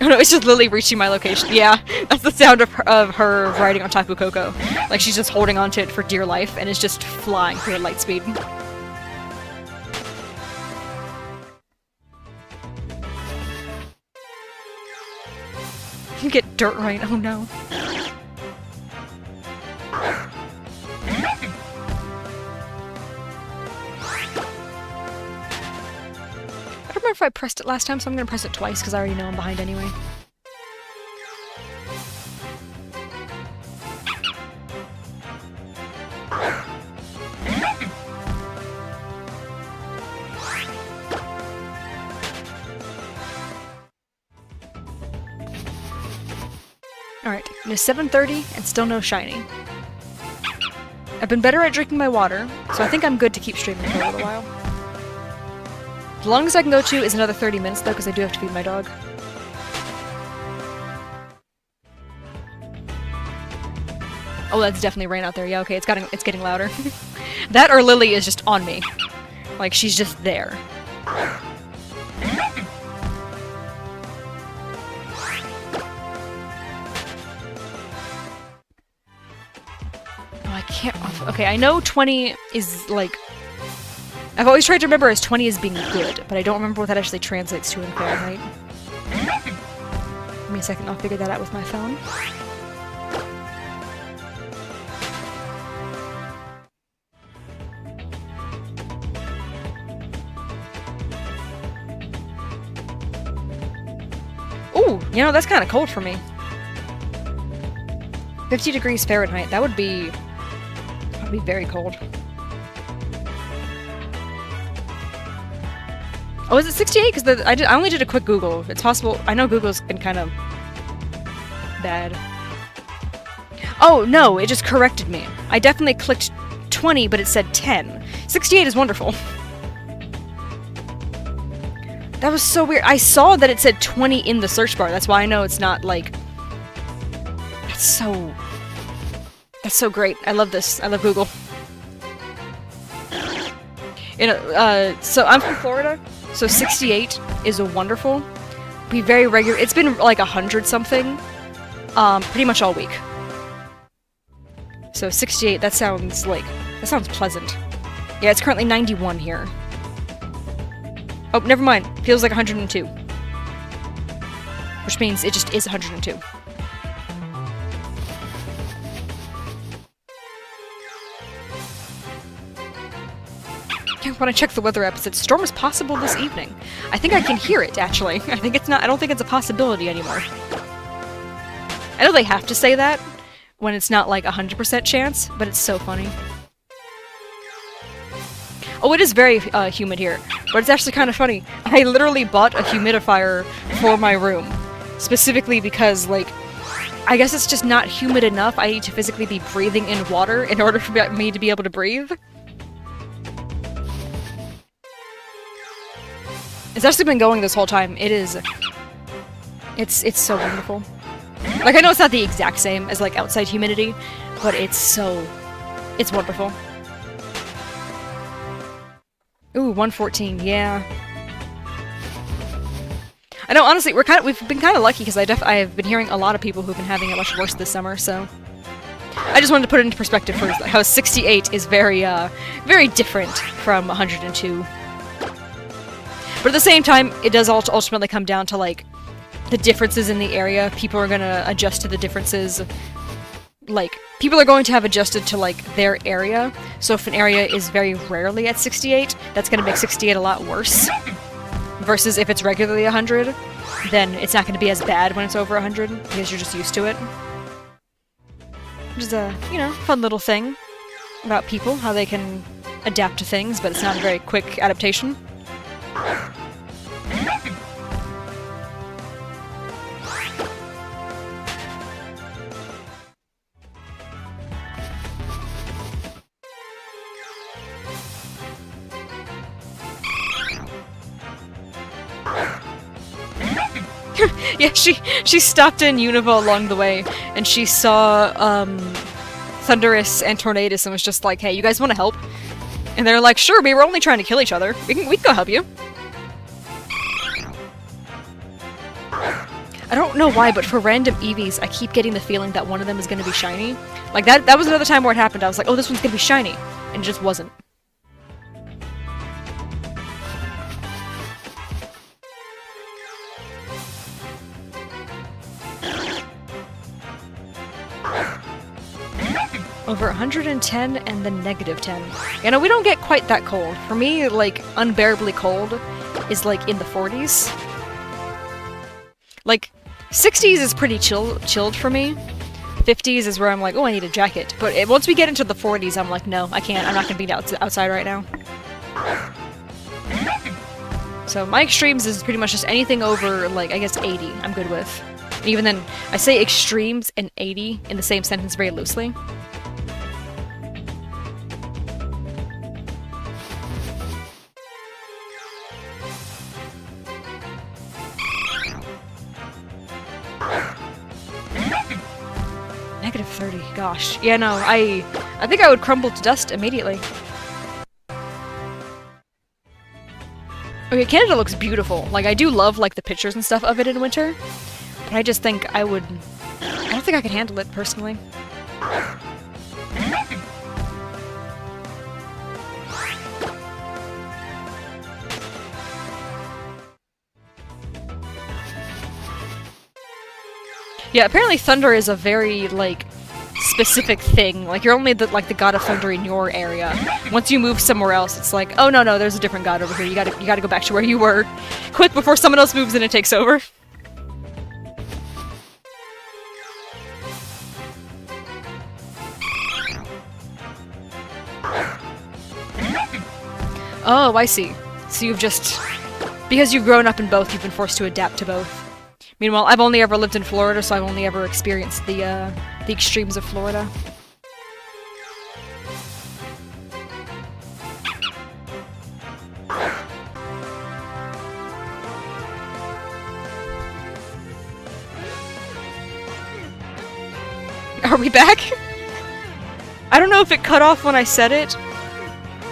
Oh no, it's just Lily reaching my location. Yeah, that's the sound of her riding on Tapu Koko. Like she's just holding onto it for dear life and is just flying through at light speed. You get dirt rain, oh no. I don't remember if I pressed it last time, so I'm gonna press it twice because I already know I'm behind anyway. Alright, it's 7:30 and still no shiny. I've been better at drinking my water, so I think I'm good to keep streaming for a little while. The longest I can go to is another 30 minutes though, because I do have to feed my dog. Oh, that's definitely rain out there. Yeah, okay, it's getting louder. That or Lily is just on me. Like, she's just there. I can't... Okay, I know 20 is, like... I've always tried to remember as 20 as being good, but I don't remember what that actually translates to in Fahrenheit. Give me a second, I'll figure that out with my phone. Ooh, you know, that's kind of cold for me. 50 degrees Fahrenheit, that would be very cold. Oh, is it 68? Because I only did a quick Google. It's possible. I know Google's been kind of bad. Oh, no, it just corrected me. I definitely clicked 20, but it said 10. 68 is wonderful. That was so weird. I saw that it said 20 in the search bar. That's why I know it's not, like... That's so great. I love this. I love Google. You know, so I'm from Florida, so 68 is a wonderful. Be very regular. It's been like 100-something, pretty much all week. So 68, that sounds pleasant. Yeah, it's currently 91 here. Oh, never mind. Feels like 102. Which means it just is 102. When I checked the weather app, it said storm is possible this evening. I think I can hear it, actually. I don't think it's a possibility anymore. I know they have to say that when it's not like 100% chance, but it's so funny. Oh, it is very humid here, but it's actually kind of funny. I literally bought a humidifier for my room, specifically because, like, I guess it's just not humid enough. I need to physically be breathing in water in order for me to be able to breathe. It's actually been going this whole time. It's so wonderful. Like, I know it's not the exact same as, like, outside humidity, but it's wonderful. Ooh, 114, yeah. I know, honestly, we've been kind of lucky, because I have been hearing a lot of people who've been having it much worse this summer, so... I just wanted to put it into perspective for how 68 is very, very different from 102. But at the same time, it does ultimately come down to, like, the differences in the area. People are gonna adjust to the differences. Like, people are going to have adjusted to, like, their area. So if an area is very rarely at 68, that's gonna make 68 a lot worse. Versus if it's regularly 100, then it's not gonna be as bad when it's over 100, because you're just used to it. Which is a, you know, fun little thing about people, how they can adapt to things, but it's not a very quick adaptation. Yeah, she stopped in Unova along the way, and she saw Thunderous and Tornadus and was just like, hey, you guys want to help? And they're like, sure, we were only trying to kill each other. We can go help you. I don't know why, but for random Eevees, I keep getting the feeling that one of them is going to be shiny. Like, that was another time where it happened. I was like, oh, this one's going to be shiny. And it just wasn't. Over 110 and then -10. You know, we don't get quite that cold. For me, like, unbearably cold is, like, in the 40s. Like, 60s is pretty chilled for me. 50s is where I'm like, oh, I need a jacket. But once we get into the 40s, I'm like, no, I can't. I'm not gonna be outside right now. So my extremes is pretty much just anything over, like, I guess 80 I'm good with. And even then, I say extremes and 80 in the same sentence very loosely. -30, gosh. Yeah, no, I think I would crumble to dust immediately. Okay, Canada looks beautiful. Like, I do love, like, the pictures and stuff of it in winter. But I just think I don't think I could handle it, personally. Yeah, apparently thunder is a very, like, specific thing. Like, you're only the god of thunder in your area. Once you move somewhere else, it's like, oh no, there's a different god over here. You gotta go back to where you were. Quick, before someone else moves in and takes over. Oh, I see. So you've just... Because you've grown up in both, you've been forced to adapt to both. Meanwhile, I've only ever lived in Florida, so I've only ever experienced the extremes of Florida. Are we back? I don't know if it cut off when I said it,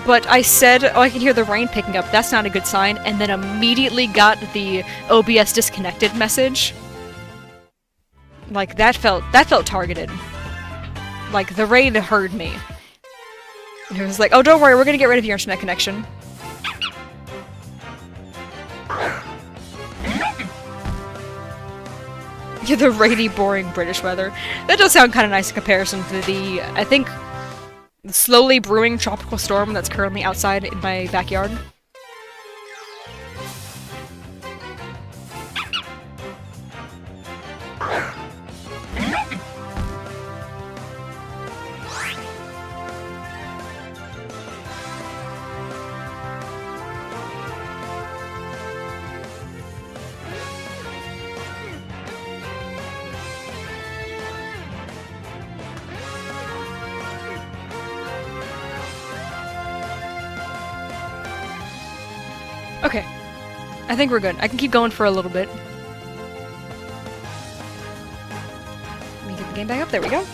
but I said, oh, I can hear the rain picking up, that's not a good sign, and then immediately got the OBS disconnected message. Like, that felt targeted. Like, the rain heard me. And it was like, oh, don't worry, we're gonna get rid of your internet connection. Yeah, the rainy, boring British weather. That does sound kind of nice in comparison to the, I think, slowly brewing tropical storm that's currently outside in my backyard. Okay. I think we're good. I can keep going for a little bit. Let me get the game back up. There we go.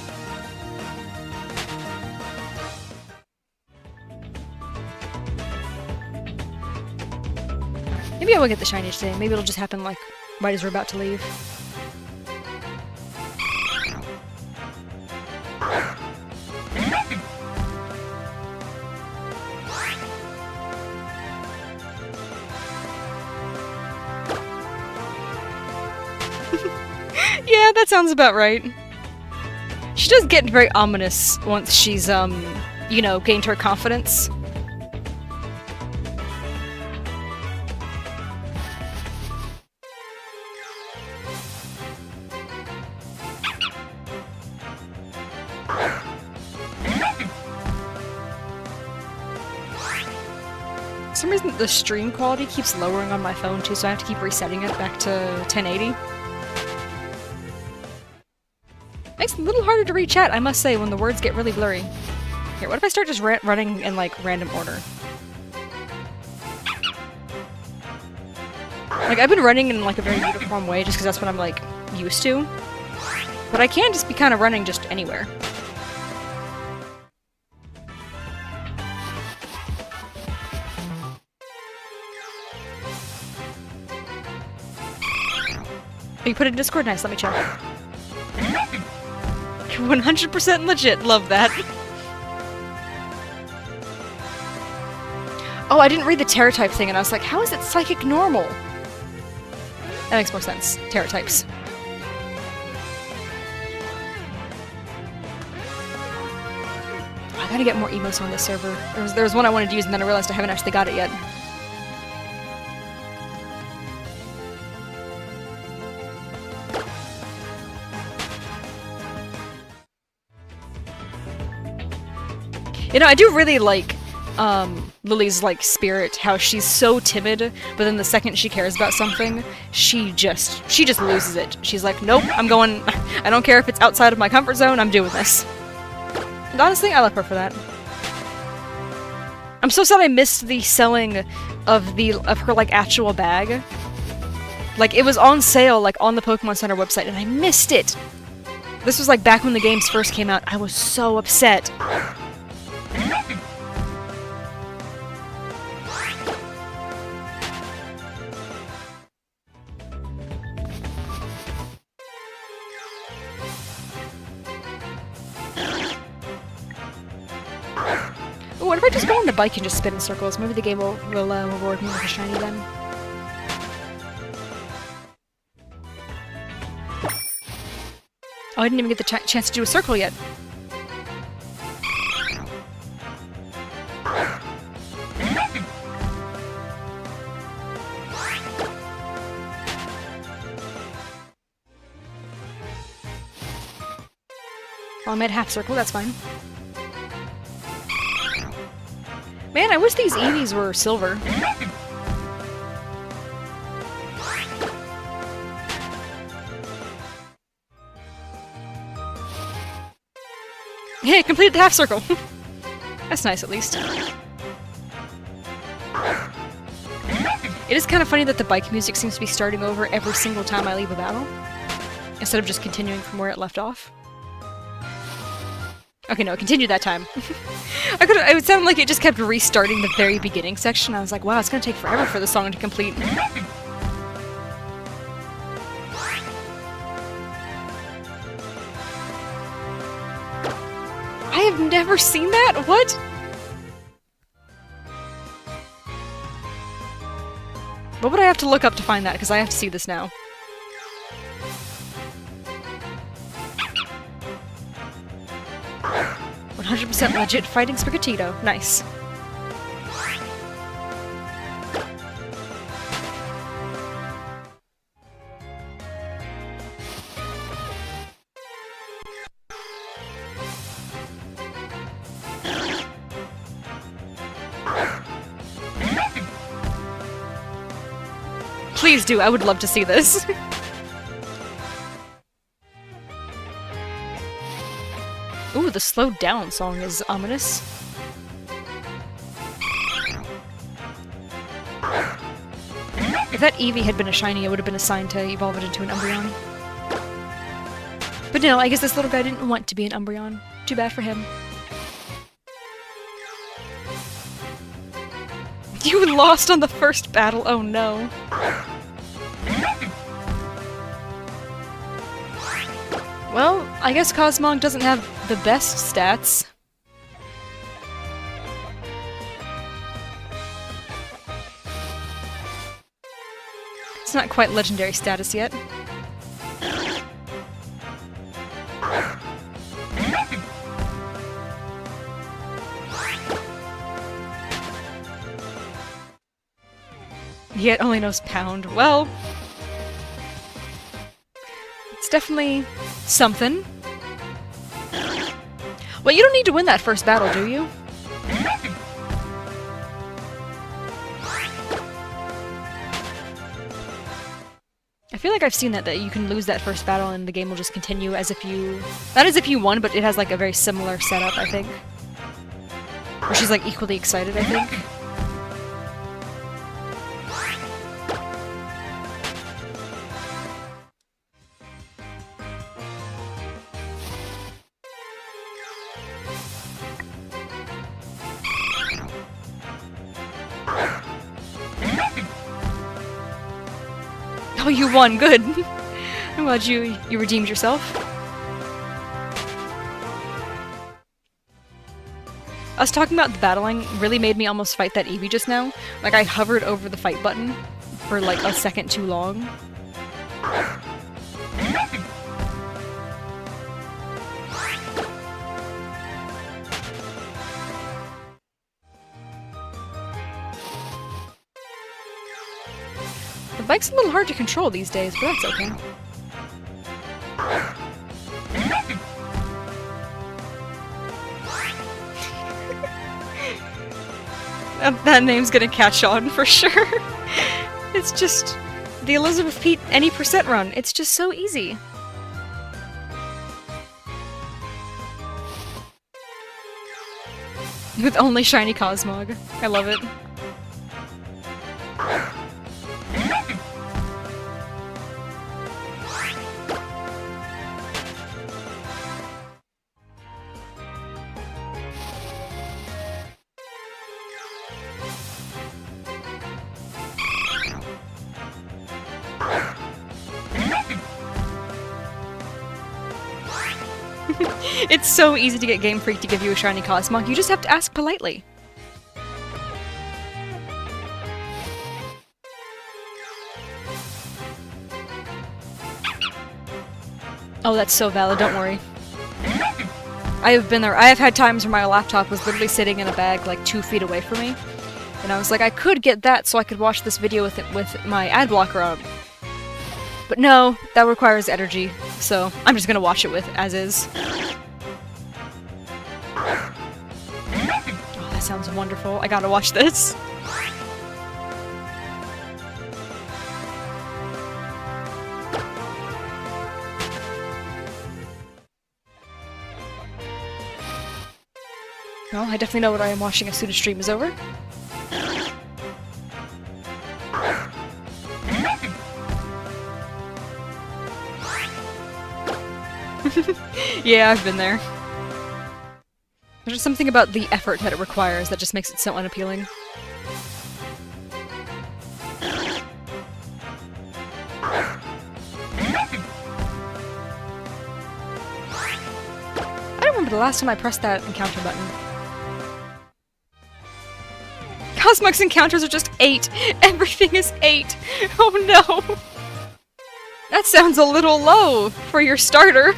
Maybe I will get the shiny today. Maybe it'll just happen, like, right as we're about to leave. Yeah, that sounds about right. She does get very ominous once she's, you know, gained her confidence. For some reason, the stream quality keeps lowering on my phone too, so I have to keep resetting it back to 1080. Makes it a little harder to read chat, I must say, when the words get really blurry. Here, what if I start just running in, like, random order? Like, I've been running in, like, a very uniform way just because that's what I'm, like, used to. But I can just be kind of running just anywhere. Oh, you put it in Discord? Nice, let me check. 100% legit, love that. Oh, I didn't read the Terratype thing and I was like, how is it psychic normal? That makes more sense. Terratypes. I gotta get more emotes on this server. There was one I wanted to use and then I realized I haven't actually got it yet. You know, I do really like Lily's like spirit, how she's so timid, but then the second she cares about something, she just loses it. She's like, nope, I'm going, I don't care if it's outside of my comfort zone, I'm doing this. And honestly, I love her for that. I'm so sad I missed the selling of her like actual bag. Like it was on sale like on the Pokemon Center website and I missed it. This was like back when the games first came out. I was so upset. Ooh, what if I just go on the bike and just spin in circles? Maybe the game will reward me with a shiny then. Oh, I didn't even get the chance to do a circle yet. Well, I made a half circle, that's fine. Man, I wish these Eevees were silver. Hey, completed the half circle! That's nice, at least. It is kind of funny that the bike music seems to be starting over every single time I leave a battle, instead of just continuing from where it left off. Okay, no, it continued that time. It would sound like it just kept restarting the very beginning section. I was like, wow, it's gonna take forever for the song to complete. I have never seen that? What? What would I have to look up to find that? Because I have to see this now. "100% legit fighting Sprigatito." Nice. Please do, I would love to see this. Ooh, the slowed down song is ominous. If that Eevee had been a shiny, it would have been assigned to evolve it into an Umbreon. But no, I guess this little guy didn't want to be an Umbreon. Too bad for him. You lost on the first battle, oh no. Well, I guess Cosmog doesn't have the best stats. It's not quite legendary status yet. yet only knows pound. Well, it's definitely something. Well, you don't need to win that first battle, do you? I feel like I've seen that you can lose that first battle and the game will just continue as if you... Not as if you won, but it has like a very similar setup, I think. Where she's like equally excited, I think. Oh, you won, good! I'm glad you redeemed yourself. Us talking about the battling really made me almost fight that Eevee just now. Like, I hovered over the fight button for like a second too long. The bike's a little hard to control these days, but that's okay. That name's gonna catch on for sure. It's just the Elizabeth Pete any percent run. It's just so easy. With only shiny Cosmog. I love it. It's so easy to get Game Freak to give you a shiny Cosmog, you just have to ask politely. Oh, that's so valid, don't worry. I have been there. I have had times where my laptop was literally sitting in a bag like 2 feet away from me. And I was like, I could get that so I could watch this video with my ad blocker on. But no, that requires energy, so I'm just gonna watch it with as is. Oh, that sounds wonderful. I gotta watch this. Well, I definitely know what I am watching as soon as stream is over. Yeah, I've been there. There's just something about the effort that it requires that just makes it so unappealing. I don't remember the last time I pressed that encounter button. Cosmog's encounters are just 8! Everything is 8! Oh no! That sounds a little low for your starter.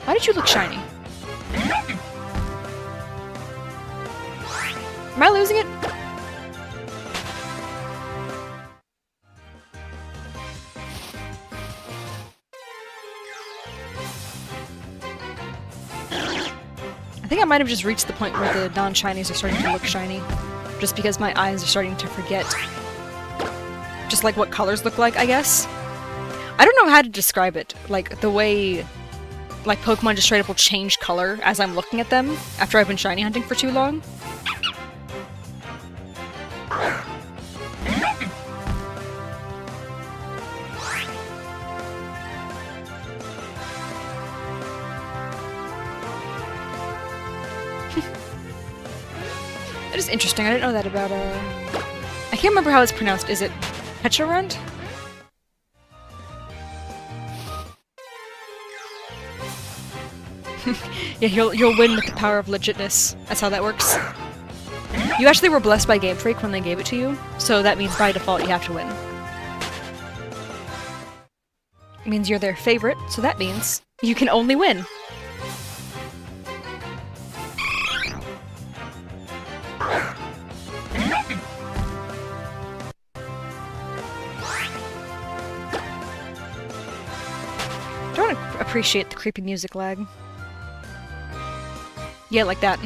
Why did you look shiny? Am I losing it? I think I might have just reached the point where the non-shinies are starting to look shiny. Just because my eyes are starting to forget. Just like what colors look like, I guess. I don't know how to describe it. Like, the way... like, Pokemon just straight up will change color as I'm looking at them after I've been shiny hunting for too long. That is interesting. I didn't know that about, I can't remember how it's pronounced. Is it Petrarund? Yeah, you'll win with the power of legitness. That's how that works. You actually were blessed by Game Freak when they gave it to you, so that means by default you have to win. It means you're their favorite, so that means you can only win. appreciate the creepy music lag. Yeah, like that.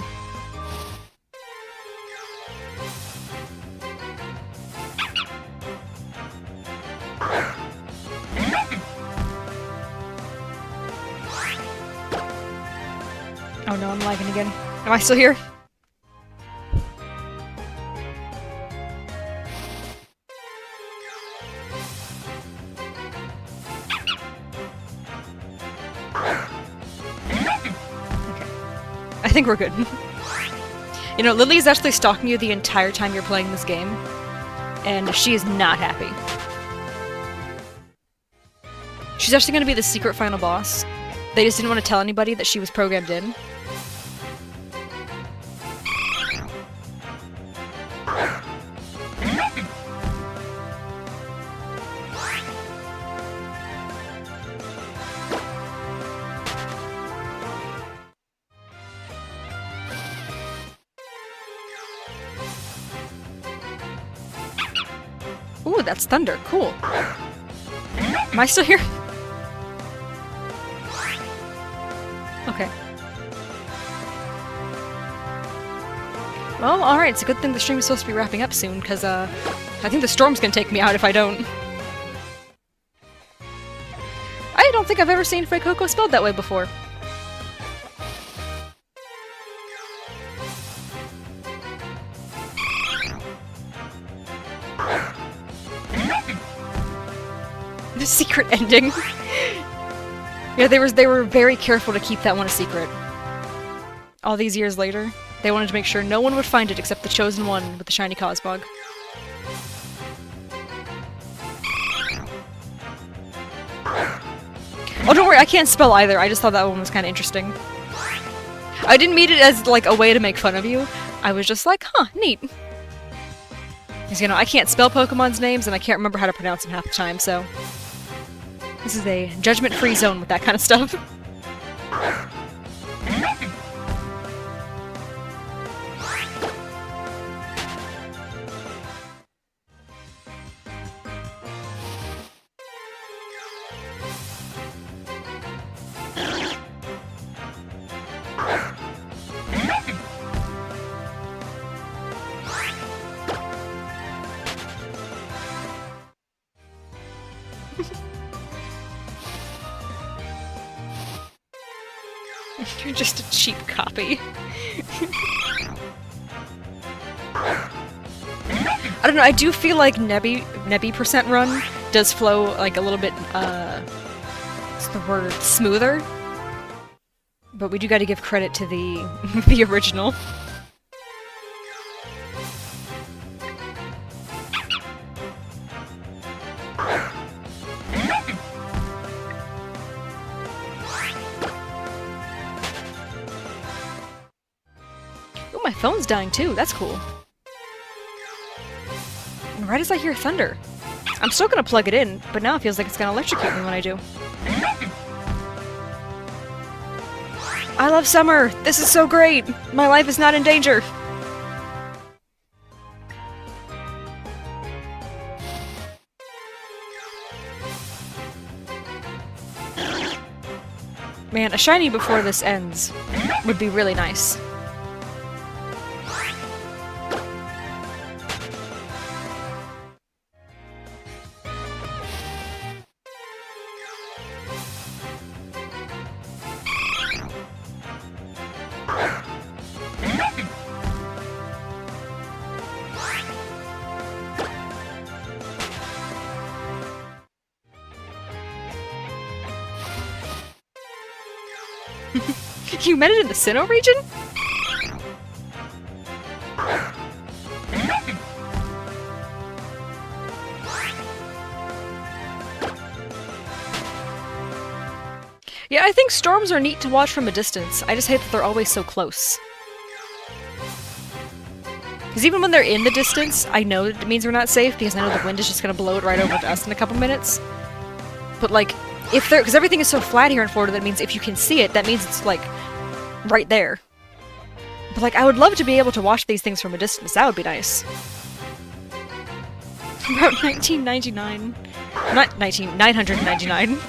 Oh no, I'm lagging again. Am I still here? I think we're good. You know, Lily's actually stalking you the entire time you're playing this game, and she is not happy. She's actually going to be the secret final boss. They just didn't want to tell anybody that she was programmed in. Ooh, that's thunder. Cool. Am I still here? Okay. Well, alright, it's a good thing the stream is supposed to be wrapping up soon, because, I think the storm's gonna take me out if I don't. I don't think I've ever seen Fuecoco spelled that way before. The secret ending. Yeah, they were very careful to keep that one a secret. All these years later, they wanted to make sure no one would find it except the chosen one with the shiny Cosmog. Oh, don't worry, I can't spell either. I just thought that one was kind of interesting. I didn't mean it as, like, a way to make fun of you. I was just like, huh, neat. Because, you know, I can't spell Pokemon's names, and I can't remember how to pronounce them half the time, so... This is a judgment-free zone with that kind of stuff. You're just a cheap copy. I don't know, I do feel like Nebby percent run does flow like a little bit, what's the word, smoother? But we do gotta give credit to the, the original. My phone's dying too, that's cool. And right as I hear thunder. I'm still gonna plug it in, but now it feels like it's gonna electrocute me when I do. I love summer! This is so great! My life is not in danger! Man, a shiny before this ends would be really nice. You met it in the Sinnoh region? Yeah, I think storms are neat to watch from a distance. I just hate that they're always so close. Because even when they're in the distance, I know it means we're not safe, because I know the wind is just gonna blow it right over to us in a couple minutes. But like, if they're- because everything is so flat here in Florida, that means if you can see it, that means it's like, right there. But like, I would love to be able to watch these things from a distance, that would be nice. About 1999. Not 999.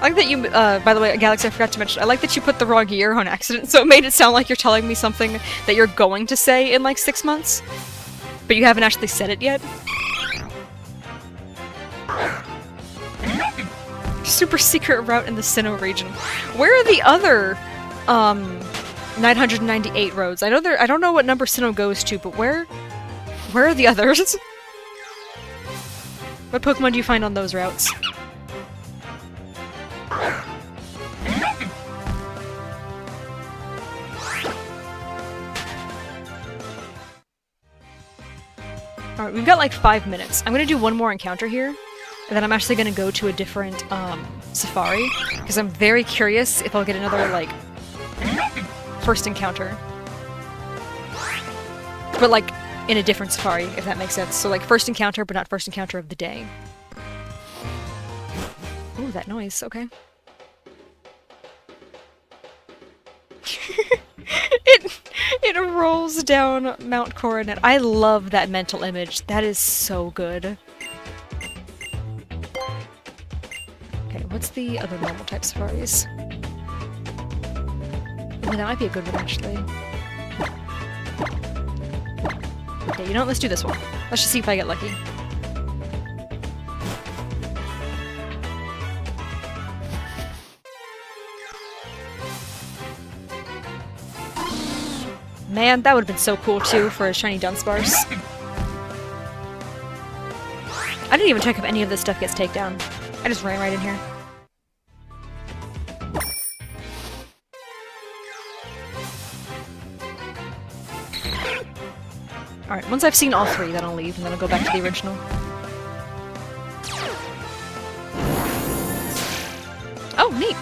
I like that you, by the way, Galaxy, I forgot to mention, I like that you put the wrong year on accident, so it made it sound like you're telling me something that you're going to say in like 6 months, but you haven't actually said it yet. Super secret route in the Sinnoh region. Where are the other, 998 roads? I don't know what number Sinnoh goes to, but where are the others? What Pokemon do you find on those routes? Alright, we've got like 5 minutes. I'm gonna do one more encounter here, and then I'm actually gonna go to a different, safari, because I'm very curious if I'll get another, like, first encounter. But, like, in a different safari, if that makes sense. So, like, first encounter, but not first encounter of the day. Ooh, that noise, okay. It rolls down Mount Coronet. I love that mental image. That is so good. Okay, what's the other normal type safaris? Ooh, that might be a good one, actually. Okay, you know what? Let's do this one. Let's just see if I get lucky. Man, that would have been so cool too for a shiny Dunsparce. I didn't even check if any of this stuff gets takedown. I just ran right in here. Alright, once I've seen all 3, then I'll leave, and then I'll go back to the original. Oh, neat!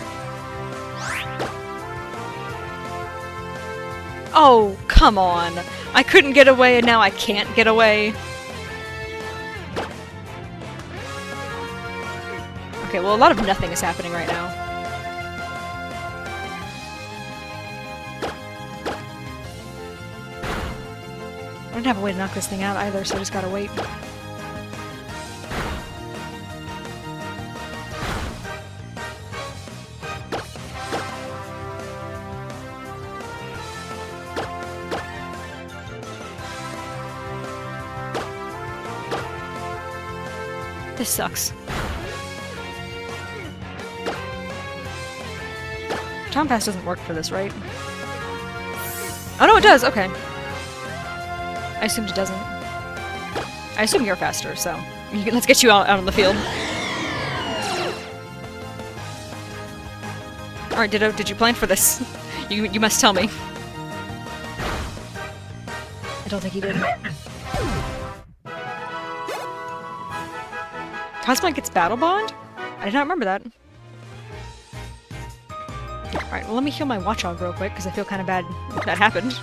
Oh, come on! I couldn't get away, and now I can't get away. Okay, well, a lot of nothing is happening right now. I don't have a way to knock this thing out either, so I just gotta wait. This sucks. Tom Pass doesn't work for this, right? Oh no, it does! Okay. I assumed it doesn't. I assume you're faster, so let's get you out on the field. Alright, Ditto, did you plan for this? You must tell me. I don't think he did. Cosmog gets Battle Bond? I did not remember that. Alright, well let me heal my Watchog real quick, because I feel kind of bad that happened.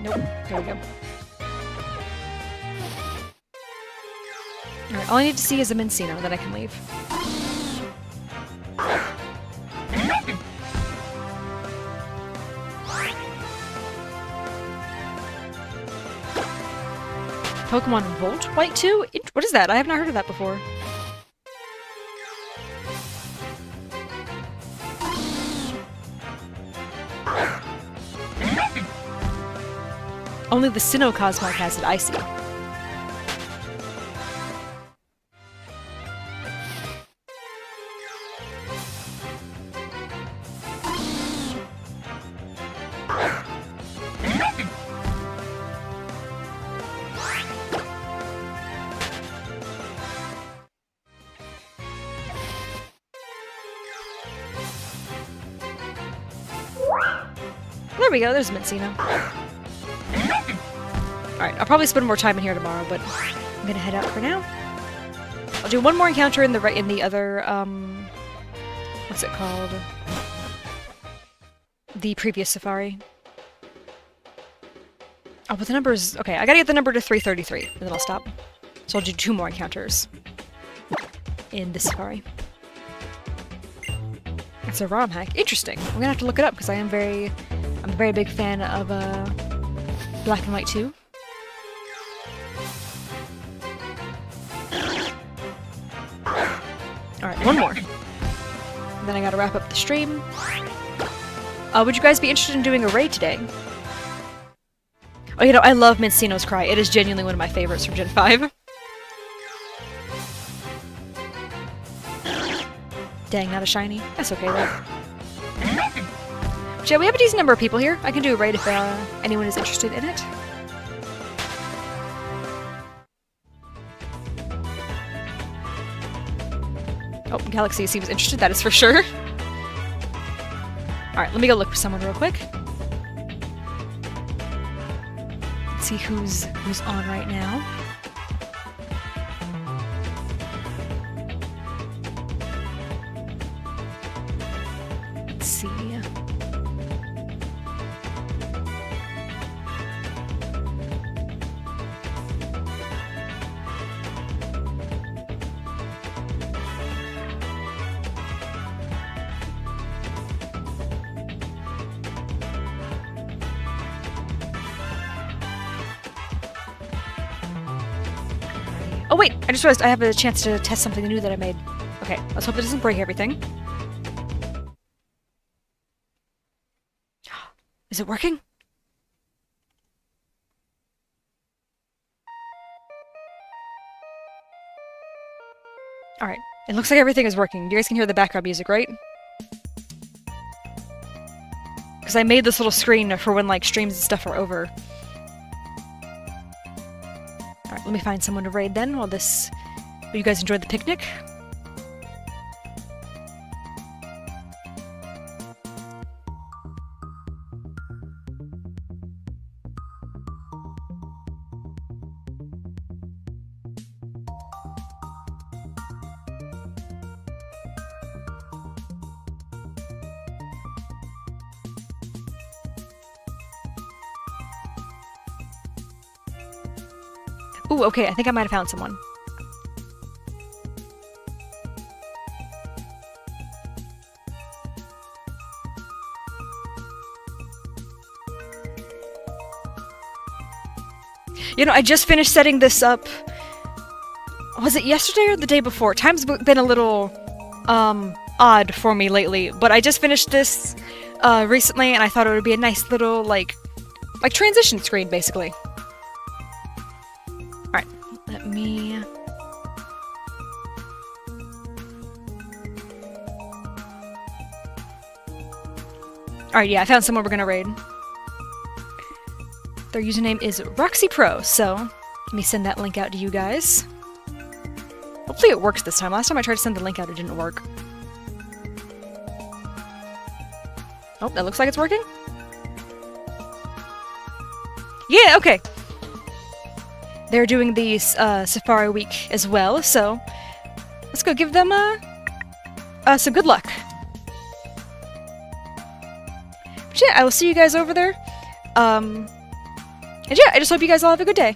Nope, there we go. Alright, all I need to see is a Mincino, then I can leave. Pokemon Volt White 2? What is that? I have not heard of that before. Only the Sinnoh Cosmog has it, I see. There we go, there's Mincino. Alright, I'll probably spend more time in here tomorrow, but I'm gonna head out for now. I'll do one more encounter in the other, what's it called? The previous safari. Oh, but the number is... Okay, I gotta get the number to 333, and then I'll stop. So I'll do 2 more encounters in this safari. It's a ROM hack. Interesting. I'm gonna have to look it up, because I'm a very big fan of, Black and White 2. one more. And then I gotta wrap up the stream. Would you guys be interested in doing a raid today? Oh, you know, I love Mincino's Cry. It is genuinely one of my favorites from Gen 5. Dang, not a shiny. That's okay, though. But yeah, we have a decent number of people here. I can do a raid if anyone is interested in it. Oh, Galaxy seems interested, that is for sure. Alright, let me go look for someone real quick. Let's see who's on right now. Let's see. Oh wait, I just realized I have a chance to test something new that I made. Okay, let's hope it doesn't break everything. Is it working? Alright, it looks like everything is working. You guys can hear the background music, right? Because I made this little screen for when, like, streams and stuff are over. Alright, let me find someone to raid then while you guys enjoyed the picnic. Ooh, okay, I think I might have found someone. You know, I just finished setting this up. Was it yesterday or the day before? Time's been a little, odd for me lately, but I just finished this, recently, and I thought it would be a nice little, like transition screen, basically. Alright, let me... Alright, yeah, I found someone we're gonna raid. Their username is RoxyPro, so let me send that link out to you guys. Hopefully it works this time. Last time I tried to send the link out, it didn't work. Oh, that looks like it's working. Yeah, okay. They're doing the Safari Week as well, so let's go give them some good luck. But yeah, I will see you guys over there. And yeah, I just hope you guys all have a good day.